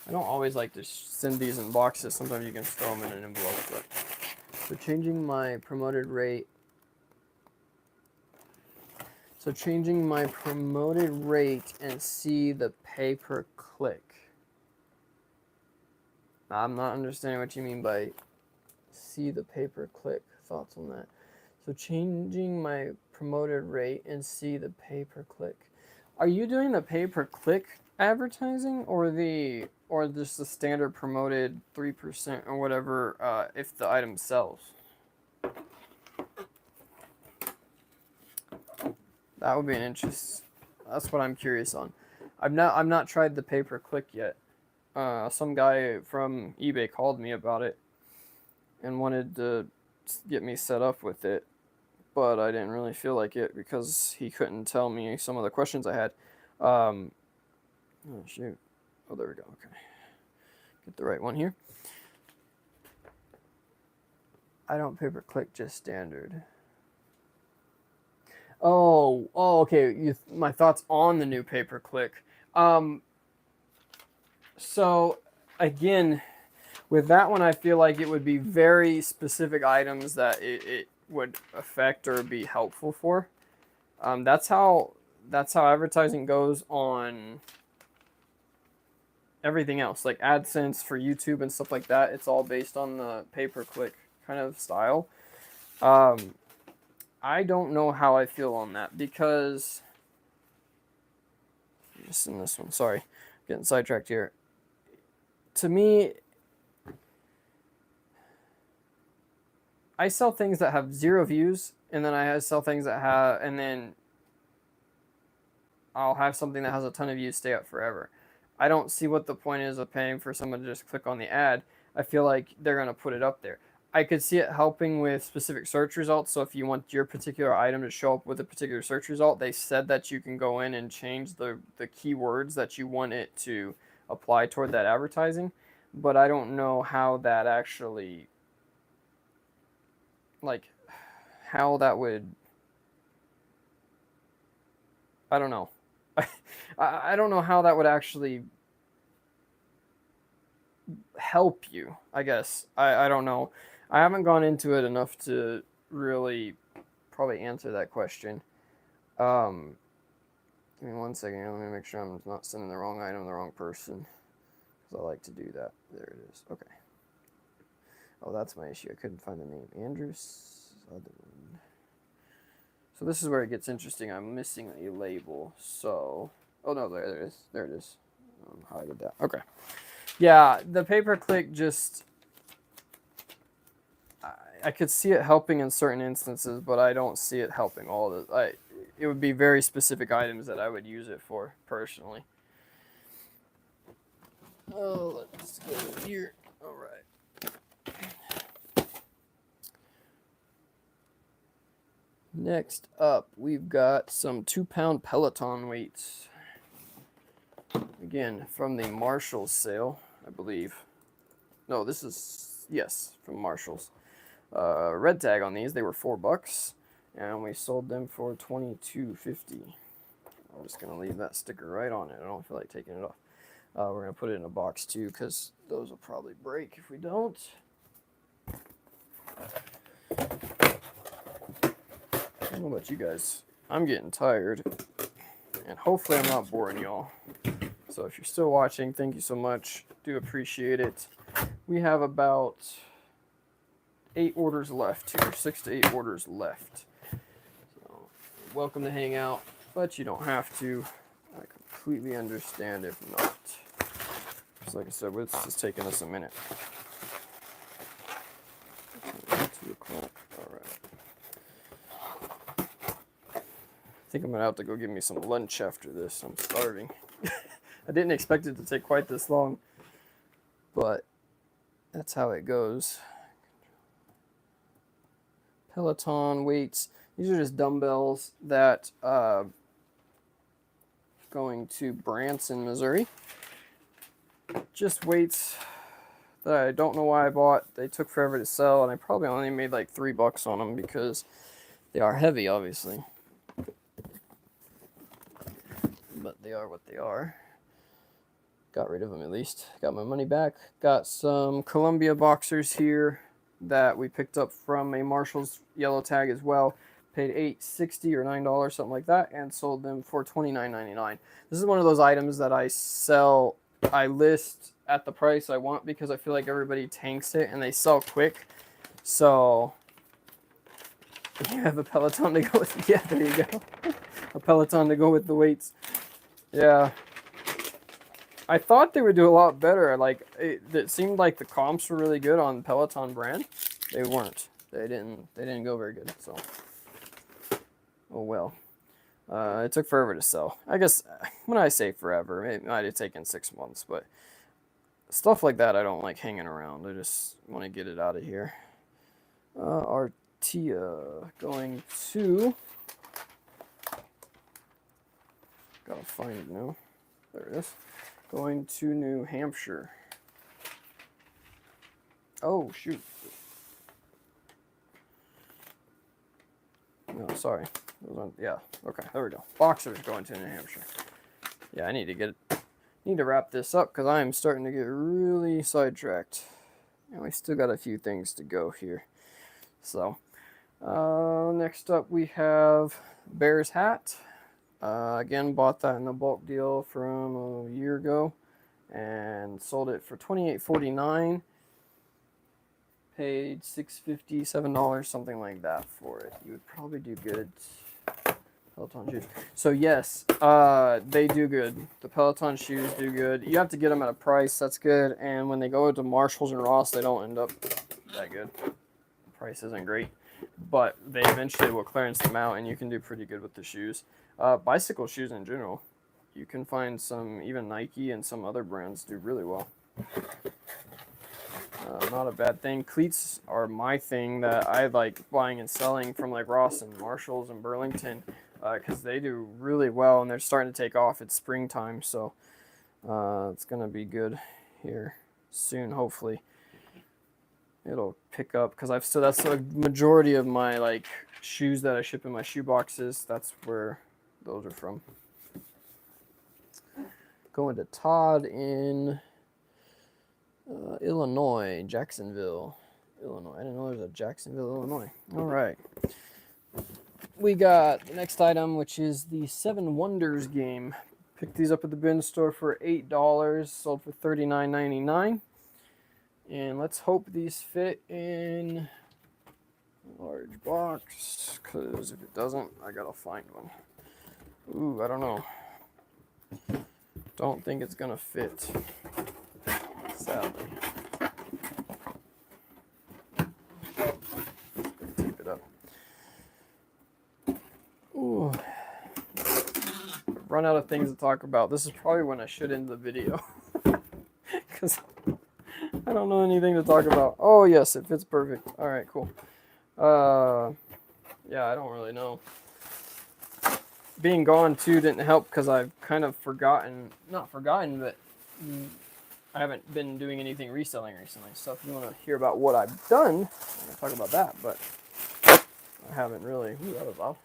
I don't always like to send these in boxes. Sometimes you can throw them in an envelope. But so changing my promoted rate. So changing my promoted rate and see the pay per click. I'm not understanding what you mean by see the pay per click. Thoughts on that? So changing my promoted rate and see the pay per click. Are you doing the pay per click advertising or just the standard promoted 3% or whatever if the item sells? That would be an interest. That's what I'm curious on. I've not tried the pay per click yet. Some guy from eBay called me about it and wanted to get me set up with it, but I didn't really feel like it because he couldn't tell me some of the questions I had. Oh shoot. Oh, there we go. Okay. Get the right one here. I don't pay per click, just standard. Okay. My thoughts on the new pay-per-click. Um, so again, with that one, I feel like it would be very specific items that it would affect or be helpful for. That's how advertising goes on everything else, like AdSense for YouTube and stuff like that. It's all based on the pay-per-click kind of style. I don't know how I feel on that because just in this one, sorry, getting sidetracked here. To me, I sell things that have 0 views, and then I sell things that have, and then I'll have something that has a ton of views stay up forever. I don't see what the point is of paying for someone to just click on the ad. I feel like they're going to put it up there. I could see it helping with specific search results. So if you want your particular item to show up with a particular search result, they said that you can go in and change the keywords that you want it to apply toward that advertising. But I don't know how that actually, like, how that would, I don't know. I don't know how that would actually help you, I guess. I don't know. I haven't gone into it enough to really probably answer that question. Give me 1 second here. Let me make sure I'm not sending the wrong item to the wrong person, because I like to do that. There it is. Okay. Oh, that's my issue. I couldn't find the name. Andrew Sutherland. So this is where it gets interesting. I'm missing a label. So, oh no, there it is. There it is. How I did that. Okay. Yeah, the pay-per-click just, I could see it helping in certain instances, but I don't see it helping all the. It would be very specific items that I would use it for personally. Oh, let's go here. All right. Next up, we've got some 2-pound Peloton weights. Again, from the Marshalls sale, I believe. No, this is, yes, from Marshalls. Red tag on these, they were $4, and we sold them for $22.50. I'm just gonna leave that sticker right on it. I don't feel like taking it off. We're gonna put it in a box too, because those will probably break if we don't. I don't know about you guys. I'm getting tired, and hopefully I'm not boring y'all. So if you're still watching, thank you so much. Do appreciate it. We have about 8 orders left here, 6 to 8 orders left. So, welcome to hang out, but you don't have to. I completely understand if not. So like I said, it's just taking us a minute. 2 o'clock. All right. I think I'm gonna have to go get me some lunch after this. I'm starving. I didn't expect it to take quite this long, but that's how it goes. Peloton weights. These are just dumbbells that going to Branson, Missouri. Just weights that I don't know why I bought. They took forever to sell, and I probably only made like $3 on them because they are heavy, obviously. But they are what they are. Got rid of them at least. Got my money back. Got some Columbia boxers here that we picked up from a Marshalls yellow tag as well. Paid $8.60 or $9, something like that, and sold them for $29.99. This is one of those items that I list at the price I want because I feel like everybody tanks it and they sell quick. So you have a Peloton to go with. Yeah, there you go. A Peloton to go with the weights. Yeah. I thought they would do a lot better. Like it seemed like the comps were really good on Peloton brand. They weren't. They didn't go very good. So, oh well. It took forever to sell. I guess when I say forever, it might have taken 6 months, but stuff like that I don't like hanging around. I just want to get it out of here. Artia going to. Gotta find it now. There it is. Going to New Hampshire. Oh, shoot. No, sorry. Yeah, okay, there we go. Boxers going to New Hampshire. Yeah, I need to wrap this up because I am starting to get really sidetracked. And we still got a few things to go here. So, next up we have Bears hat. Again, bought that in a bulk deal from a year ago and sold it for $28.49. Paid $6.50, $7, something like that for it. You would probably do good. Peloton shoes. So yes, they do good. The Peloton shoes do good. You have to get them at a price that's good, and when they go to Marshalls and Ross, they don't end up that good. The price isn't great, but they eventually will clearance them out, and you can do pretty good with the shoes. Bicycle shoes in general, you can find some, even Nike and some other brands do really well. Not a bad thing. Cleats are my thing that I like buying and selling from like Ross and Marshalls and Burlington because they do really well and they're starting to take off. It's springtime, so it's going to be good here soon, hopefully. It'll pick up because that's a majority of my like shoes that I ship in my shoe boxes. That's where those are from. Going to Todd in Illinois, Jacksonville, Illinois. I didn't know there was a Jacksonville, Illinois. All right. We got the next item, which is the Seven Wonders game. Picked these up at the bin store for $8, sold for $39.99. And let's hope these fit in a large box, because if it doesn't, I gotta find one. Ooh, I don't know. Don't think it's gonna fit. Sadly. Tape it up. Ooh. Run out of things to talk about. This is probably when I should end the video. Because I don't know anything to talk about. Oh, yes, it fits perfect. All right, cool. Yeah, I don't really know. Being gone, too, didn't help because I've kind of not forgotten, but I haven't been doing anything reselling recently, so if you want to hear about what I've done, I'll talk about that, but I haven't really, ooh, that was loud.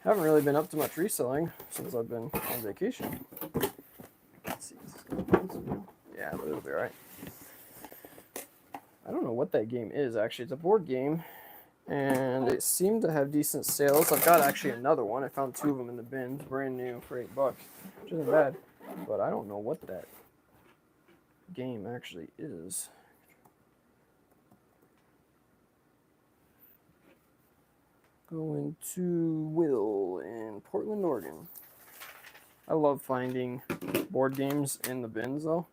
Haven't really been up to much reselling since I've been on vacation. Let's see, yeah, but it'll be alright. I don't know what that game is, actually. It's a board game, and it seemed to have decent sales. I've got actually another one. I found 2 of them in the bin, brand new for $8, which isn't bad, but I don't know what that game actually is. Going to Will in Portland, Oregon. I love finding board games in the bins though.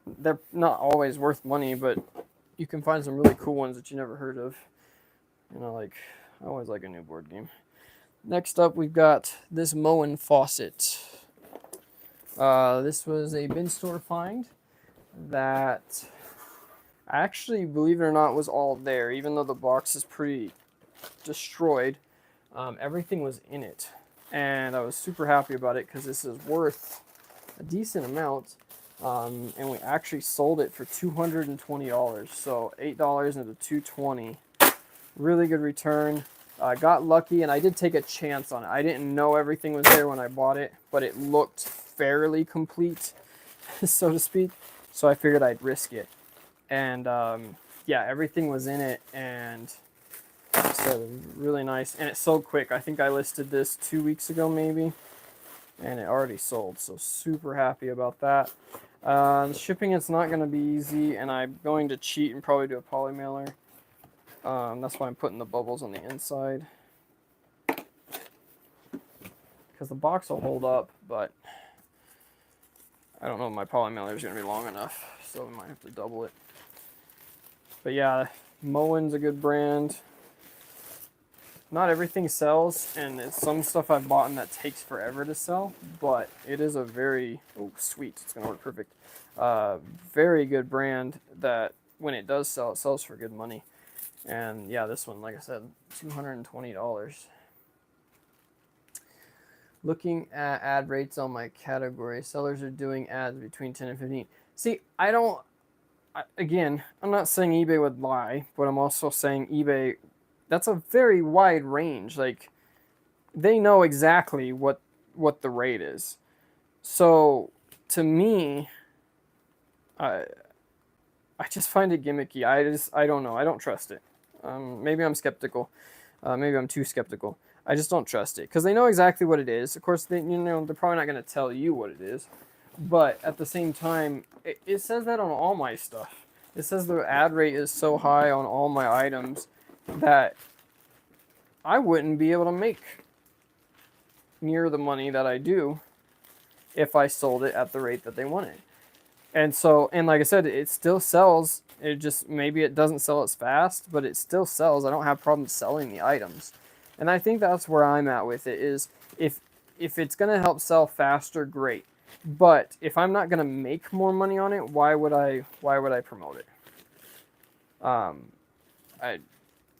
They're not always worth money, but you can find some really cool ones that you never heard of. And I always like a new board game. Next up, we've got this Moen faucet. This was a bin store find that actually, believe it or not, was all there, even though the box is pretty destroyed. Everything was in it, and I was super happy about it because this is worth a decent amount, and we actually sold it for $220, so $8 into $220. Really good return. I got lucky, and I did take a chance on it. I didn't know everything was there when I bought it, but it looked fairly complete, so to speak. So I figured I'd risk it. And yeah, everything was in it, and so really nice. And it sold quick. I think I listed this 2 weeks ago maybe, and it already sold. So super happy about that. Shipping, it's not going to be easy, and I'm going to cheat and probably do a poly mailer. That's why I'm putting the bubbles on the inside, because the box will hold up, but I don't know if my poly mailer is going to be long enough, so we might have to double it. But yeah, Moen's a good brand. Not everything sells, and it's some stuff I've bought that takes forever to sell, but it is a very, oh sweet, it's going to work perfect, very good brand that when it does sell, it sells for good money. And yeah, this one, like I said, $220. Looking at ad rates on my category, sellers are doing ads between 10 and 15. See, again, I'm not saying eBay would lie, but I'm also saying eBay, that's a very wide range. Like, they know exactly what the rate is. So to me, I just find it gimmicky. I don't know. I don't trust it. Maybe I'm skeptical. Maybe I'm too skeptical. I just don't trust it because they know exactly what it is. Of course, they're probably not going to tell you what it is, but at the same time, it says that on all my stuff. It says the ad rate is so high on all my items that I wouldn't be able to make near the money that I do if I sold it at the rate that they wanted. And so, and like I said, it still sells. It just, maybe it doesn't sell as fast, but it still sells. I don't have problems selling the items. And I think that's where I'm at with it is if it's going to help sell faster, great. But if I'm not going to make more money on it, why would I promote it?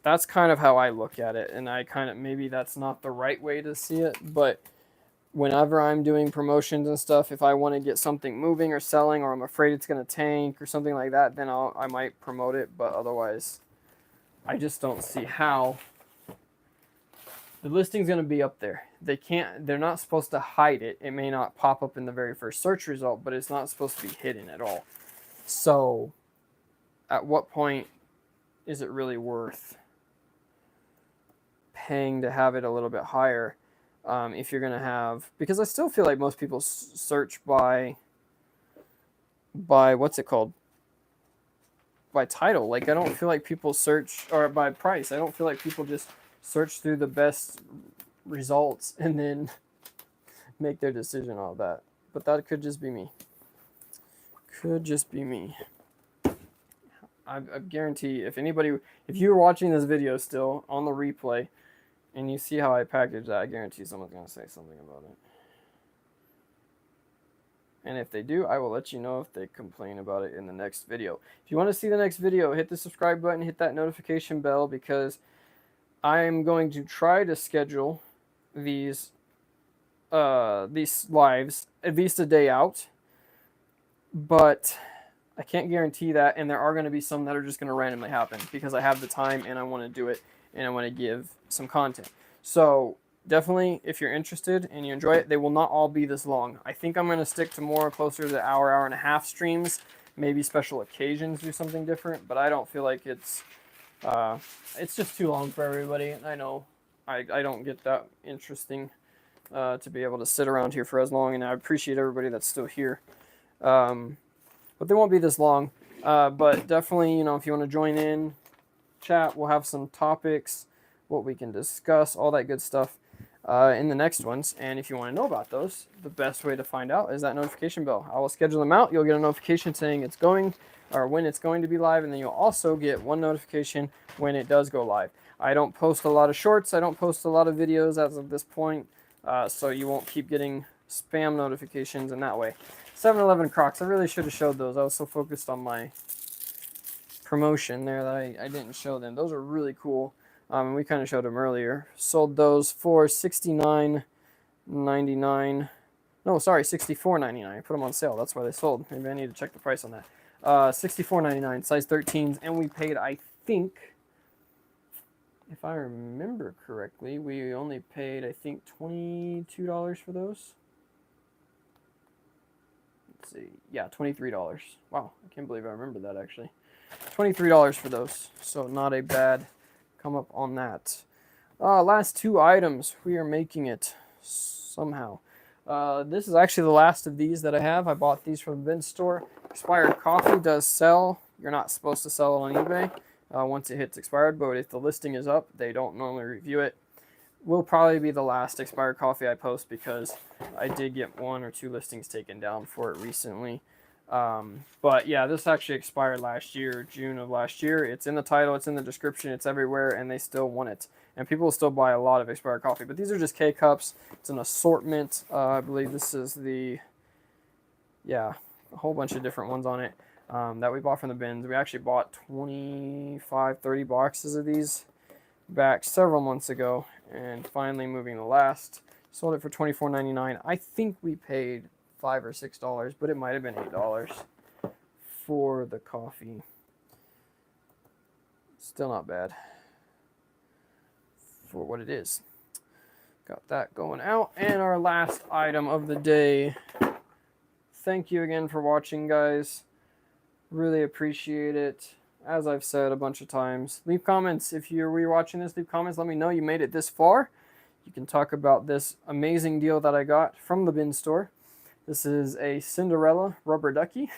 That's kind of how I look at it. And I kind of, maybe that's not the right way to see it, but whenever I'm doing promotions and stuff, if I want to get something moving or selling, or I'm afraid it's going to tank or something like that, then I might promote it. But otherwise, I just don't see how. The listing's going to be up there. They're not supposed to hide it. It may not pop up in the very first search result, but it's not supposed to be hidden at all. So at what point is it really worth paying to have it a little bit higher? If you're going to have, because I still feel like most people search by what's it called? By title. Like, I don't feel like people search, or by price. I don't feel like people just search through the best results and then make their decision on that. But that could just be me. I guarantee if you're watching this video still on the replay, and you see how I package that, I guarantee someone's going to say something about it. And if they do, I will let you know if they complain about it in the next video. If you want to see the next video, hit the subscribe button, hit that notification bell, because I'm going to try to schedule these lives at least a day out. But I can't guarantee that, and there are going to be some that are just going to randomly happen because I have the time and I want to do it and I want to give some content. So definitely, if you're interested and you enjoy it, they will not all be this long. I think I'm going to stick to more closer to hour and a half streams. Maybe special occasions do something different, but I don't feel like it's just too long for everybody. I know I don't get that interesting to be able to sit around here for as long, and I appreciate everybody that's still here. But they won't be this long. But definitely, if you want to join in, chat, we'll have some topics, what we can discuss, all that good stuff in the next ones. And if you want to know about those, the best way to find out is that notification bell. I will schedule them out. You'll get a notification saying it's going, or when it's going to be live, and then you'll also get one notification when it does go live. I don't post a lot of shorts. I don't post a lot of videos as of this point, so you won't keep getting spam notifications in that way. 7-Eleven Crocs. I really should have showed those. I was so focused on my promotion there that I didn't show them. Those are really cool. And we kind of showed them earlier. Sold those for $69.99. No, sorry, $64.99. I put them on sale. That's why they sold. Maybe I need to check the price on that. $64.99, size 13s, and we paid, I think, if I remember correctly, we only paid, I think, $22 for those. Let's see. Yeah, $23. Wow, I can't believe I remember that, actually. $23 for those, so not a bad come up on that. Last two items. We are making it somehow. This is actually the last of these that I have. I bought these from the bin store. Expired coffee does sell. You're not supposed to sell it on eBay once it hits expired, but if the listing is up, they don't normally review it. Will probably be the last expired coffee I post because I did get 1 or 2 listings taken down for it recently. But yeah, this actually expired last year, June of last year. It's in the title, it's in the description, it's everywhere, and they still want it. And people will still buy a lot of expired coffee. But these are just K-Cups. It's an assortment. I believe this is a whole bunch of different ones on it that we bought from the bins. We actually bought 25, 30 boxes of these back several months ago. And finally, moving the last, sold it for $24.99. I think we paid $5 or $6, but it might have been $8 for the coffee. Still not bad for what it is. Got that going out. And our last item of the day. Thank you again for watching, guys. Really appreciate it. As I've said a bunch of times, leave comments. If you're rewatching this, leave comments. Let me know you made it this far. You can talk about this amazing deal that I got from the bin store. This is a Cinderella rubber ducky.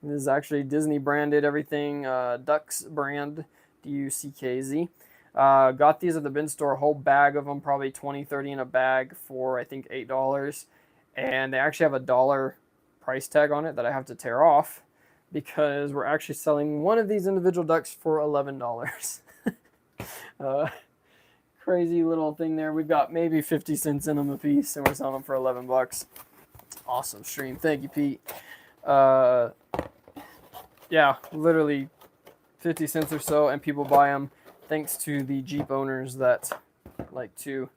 This is actually Disney branded, everything, Ducks brand, D-U-C-K-Z. Got these at the bin store, a whole bag of them, probably 20, 30 in a bag for, I think, $8. And they actually have a $1 price tag on it that I have to tear off because we're actually selling one of these individual ducks for $11. Crazy little thing there. We've got maybe 50 cents in them a piece, and we're selling them for 11 bucks. Awesome stream. Thank you, Pete. Yeah, literally 50 cents or so, and people buy them thanks to the Jeep owners that like to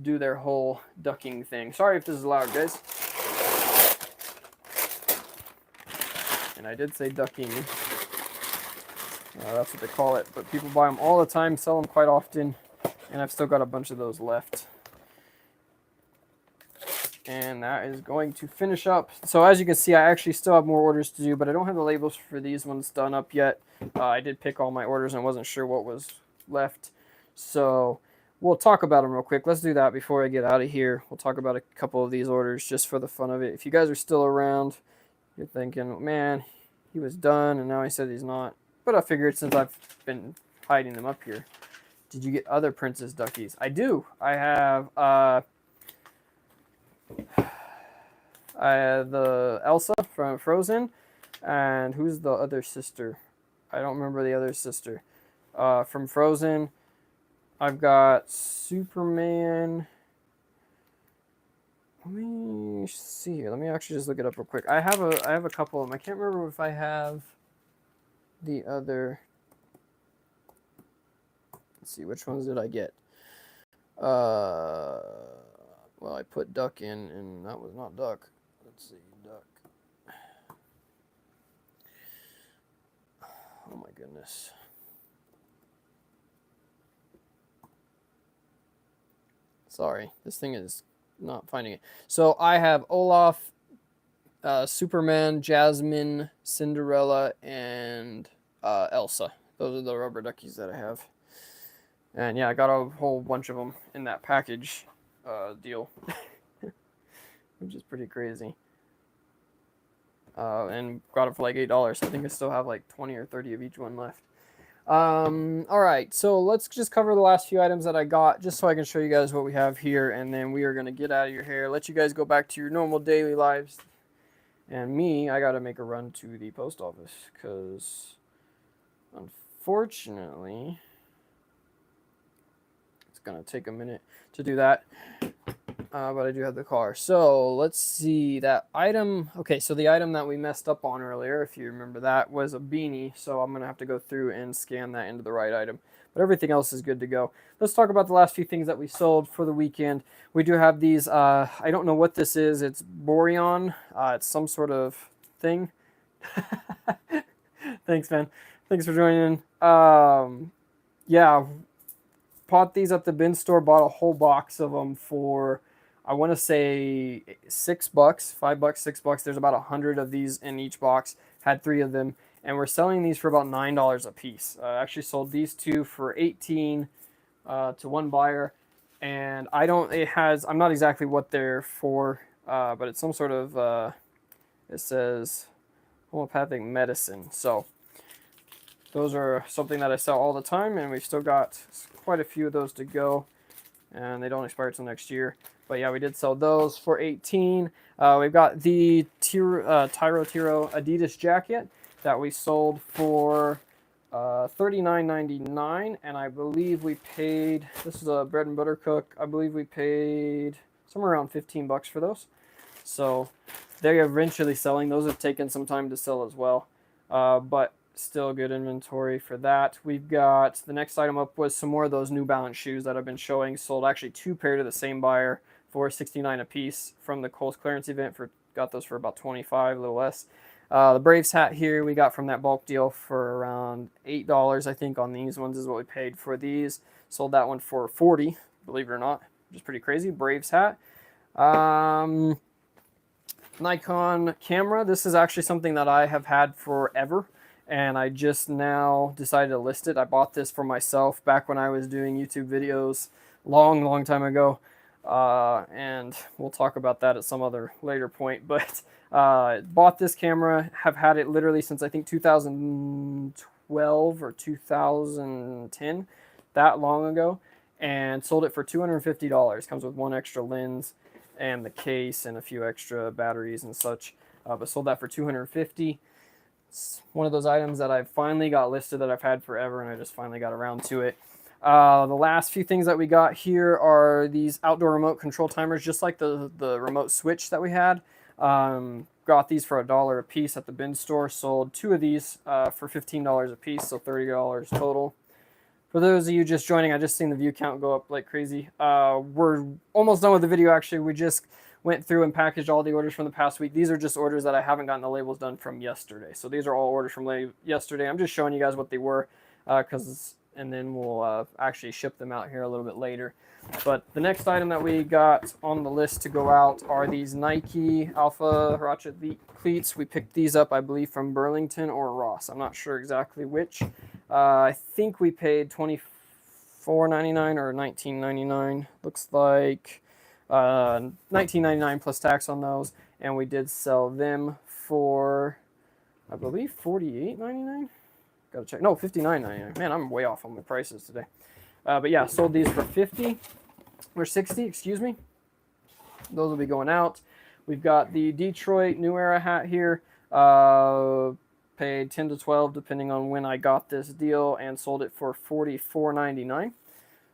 do their whole ducking thing. Sorry if this is loud, guys. And I did say ducking. That's what they call it. But people buy them all the time, sell them quite often, and I've still got a bunch of those left. And that is going to finish up. So as you can see, I actually still have more orders to do, but I don't have the labels for these ones done up yet. I did pick all my orders and wasn't sure what was left. So we'll talk about them real quick. Let's do that before I get out of here. We'll talk about a couple of these orders just for the fun of it. If you guys are still around, you're thinking, man, he was done and now he said he's not. But I figured since I've been hiding them up here. Did you get other Princess Duckies? I do. I have the Elsa from Frozen, and who's the other sister? I don't remember the other sister. From Frozen, I've got Superman. Let me see here. Let me actually just look it up real quick. I have a couple of them. I can't remember if I have the other. Let's see, which ones did I get? Well, I put duck in, and that was not duck. Let's see, duck. Oh my goodness. Sorry, this thing is not finding it. So I have Olaf, Superman, Jasmine, Cinderella, and Elsa. Those are the rubber duckies that I have. And yeah, I got a whole bunch of them in that package deal, which is pretty crazy. And got it for like $8. I think I still have like 20 or 30 of each one left. All right, so let's just cover the last few items that I got, just so I can show you guys what we have here, and then we are going to get out of your hair, let you guys go back to your normal daily lives. And me, I got to make a run to the post office, because unfortunately, it's going to take a minute to do that. But I do have the car. So let's see that item. Okay, so the item that we messed up on earlier, if you remember that, was a beanie. So I'm going to have to go through and scan that into the right item. But everything else is good to go. Let's talk about the last few things that we sold for the weekend. We do have these, I don't know what this is. It's Boreon. It's some sort of thing. Thanks, man. Thanks for joining in. Yeah, bought these at the bin store. Bought a whole box of them for, I want to say $6, $5, $6. There's about 100 of these in each box. Had 3 of them, and we're selling these for about $9 a piece. I actually sold these 2 for $18 to one buyer, and I'm not exactly what they're for, but it's some sort of, it says homeopathic medicine. So those are something that I sell all the time, and we've still got quite a few of those to go, and they don't expire till next year. But yeah, we did sell those for $18. We've got the Tiro Adidas jacket that we sold for $39.99, and I believe we paid, this is a bread and butter cook, I believe we paid somewhere around $15 for those. So they're eventually selling. Those have taken some time to sell as well, but still good inventory for that. We've got, the next item up was some more of those New Balance shoes that I've been showing. Sold actually 2 pair to the same buyer for $69 a piece from the Kohl's clearance event. Got those for about $25, a little less. The Braves hat here we got from that bulk deal for around $8, I think, on these ones is what we paid for these. Sold that one for $40, believe it or not. which is pretty crazy. Braves hat. Nikon camera. This is actually something that I have had forever, and I just now decided to list it. I bought this for myself back when I was doing YouTube videos long time ago, and we'll talk about that at some other later point. But bought this camera, have had it literally since I think 2012 or 2010, that long ago, and sold it for $250. Comes with one extra lens and the case and a few extra batteries and such, but sold that for $250. It's one of those items that I finally got listed that I've had forever, and I just finally got around to it. The last few things that we got here are these outdoor remote control timers, just like the remote switch that we had. Got these for $1 a piece at the bin store. Sold 2 of these for $15 a piece, so $30 total. For those of you just joining, I just seen the view count go up like crazy. We're almost done with the video, actually. We just went through and packaged all the orders from the past week. These are just orders that I haven't gotten the labels done from yesterday. So these are all orders from yesterday. I'm just showing you guys what they were, and then we'll actually ship them out here a little bit later. But the next item that we got on the list to go out are these Nike Alpha Huarache cleats. We picked these up, I believe, from Burlington or Ross. I'm not sure exactly which. I think we paid $24.99 or $19.99. Looks like $19.99 plus tax on those, and we did sell them for, I believe, $48.99. Gotta check. No, $59.99. Man, I'm way off on my prices today. But yeah, sold these for $50 or $60. Excuse me. Those will be going out. We've got the Detroit New Era hat here. Paid $10 to $12 depending on when I got this deal, and sold it for $44.99.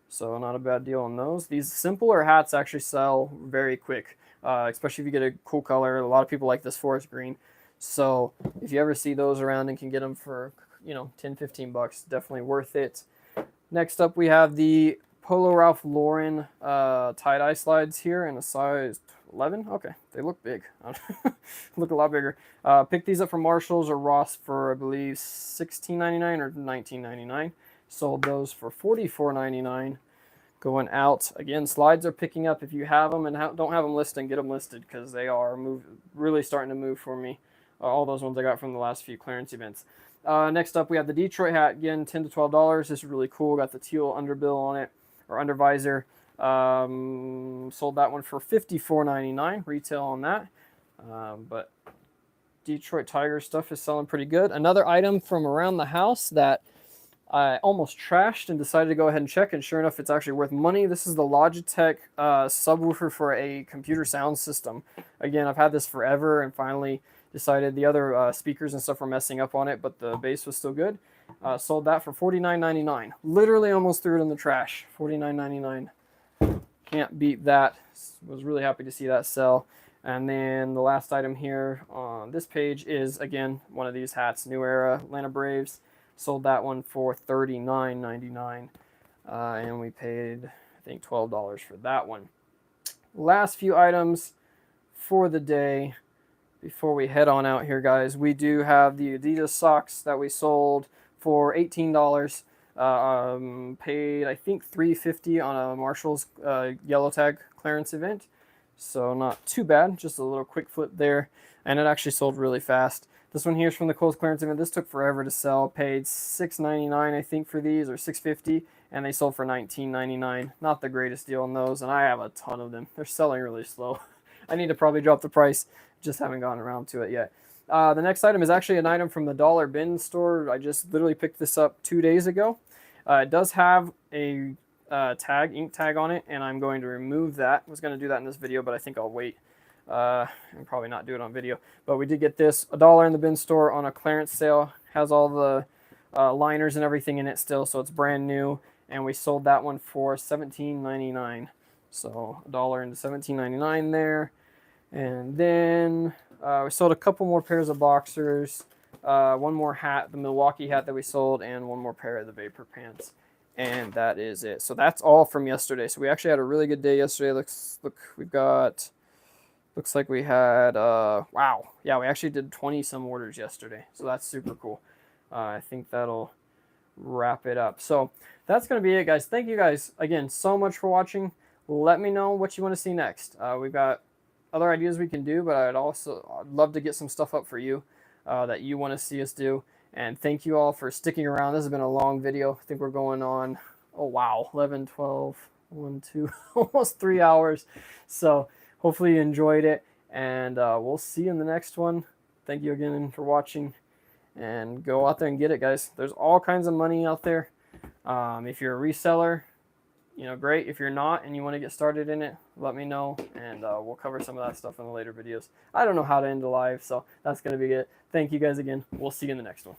So not a bad deal on those. These simpler hats actually sell very quick, especially if you get a cool color. A lot of people like this forest green. So if you ever see those around and can get them for, you know, $10-15, definitely worth it. Next up, we have the Polo Ralph Lauren tie-dye slides here in a size 11. Okay, they look big. Look a lot bigger. Picked these up from Marshalls or Ross for, I believe, $16.99 or $19.99. Sold those for $44.99. Going out. Again, slides are picking up. If you have them and don't have them listed, get them listed, because they are really starting to move for me. All those ones I got from the last few clearance events. Next up, we have the Detroit hat. Again, $10 to $12. This is really cool. Got the teal underbill on it, or under visor. Sold that one for $54.99 retail on that. But Detroit Tiger stuff is selling pretty good. Another item from around the house that I almost trashed and decided to go ahead and check, and sure enough, it's actually worth money. This is the Logitech subwoofer for a computer sound system. Again, I've had this forever, and finally decided the other speakers and stuff were messing up on it, but the bass was still good. Sold that for $49.99. Literally almost threw it in the trash. $49.99. Can't beat that. Was really happy to see that sell. And then the last item here on this page is, again, one of these hats, New Era Atlanta Braves. Sold that one for $39.99. And we paid, I think, $12 for that one. Last few items for the day before we head on out here, guys. We do have the Adidas socks that we sold for $18. Paid, I think, $3.50 on a Marshalls yellow tag clearance event. So not too bad. Just a little quick flip there. And it actually sold really fast. This one here is from the Kohl's clearance event. This took forever to sell. Paid $6.99, I think, for these, or $6.50, and they sold for $19.99. Not the greatest deal on those, and I have a ton of them. They're selling really slow. I need to probably drop the price. Just haven't gotten around to it yet. The next item is actually an item from the Dollar Bin store. I just literally picked this up 2 days ago. It does have a ink tag on it, and I'm going to remove that. I was going to do that in this video, but I think I'll wait and probably not do it on video. But we did get this, $1 in the bin store on a clearance sale. Has all the liners and everything in it still, so it's brand new. And we sold that one for $17.99. So $1 into $17.99 there. And then we sold a couple more pairs of boxers, one more hat, the Milwaukee hat that we sold, and one more pair of the Vapor pants. And that is it. So that's all from yesterday. So we actually had a really good day yesterday. Looks like we had, wow. Yeah, we actually did 20 some orders yesterday. So that's super cool. I think that'll wrap it up. So that's going to be it, guys. Thank you guys again so much for watching. let me know what you want to see next. We've got other ideas we can do, but I'd love to get some stuff up for you that you want to see us do. And thank you all for sticking around. This has been a long video. I think we're going on, oh wow, 11, 12, 1, 2, almost 3 hours. So hopefully you enjoyed it, and we'll see you in the next one. Thank you again for watching, and go out there and get it, guys. There's all kinds of money out there. If you're a reseller, you know, great. If you're not and you want to get started in it, let me know, and we'll cover some of that stuff in the later videos. I don't know how to end a live, so that's going to be it. Thank you guys again. We'll see you in the next one.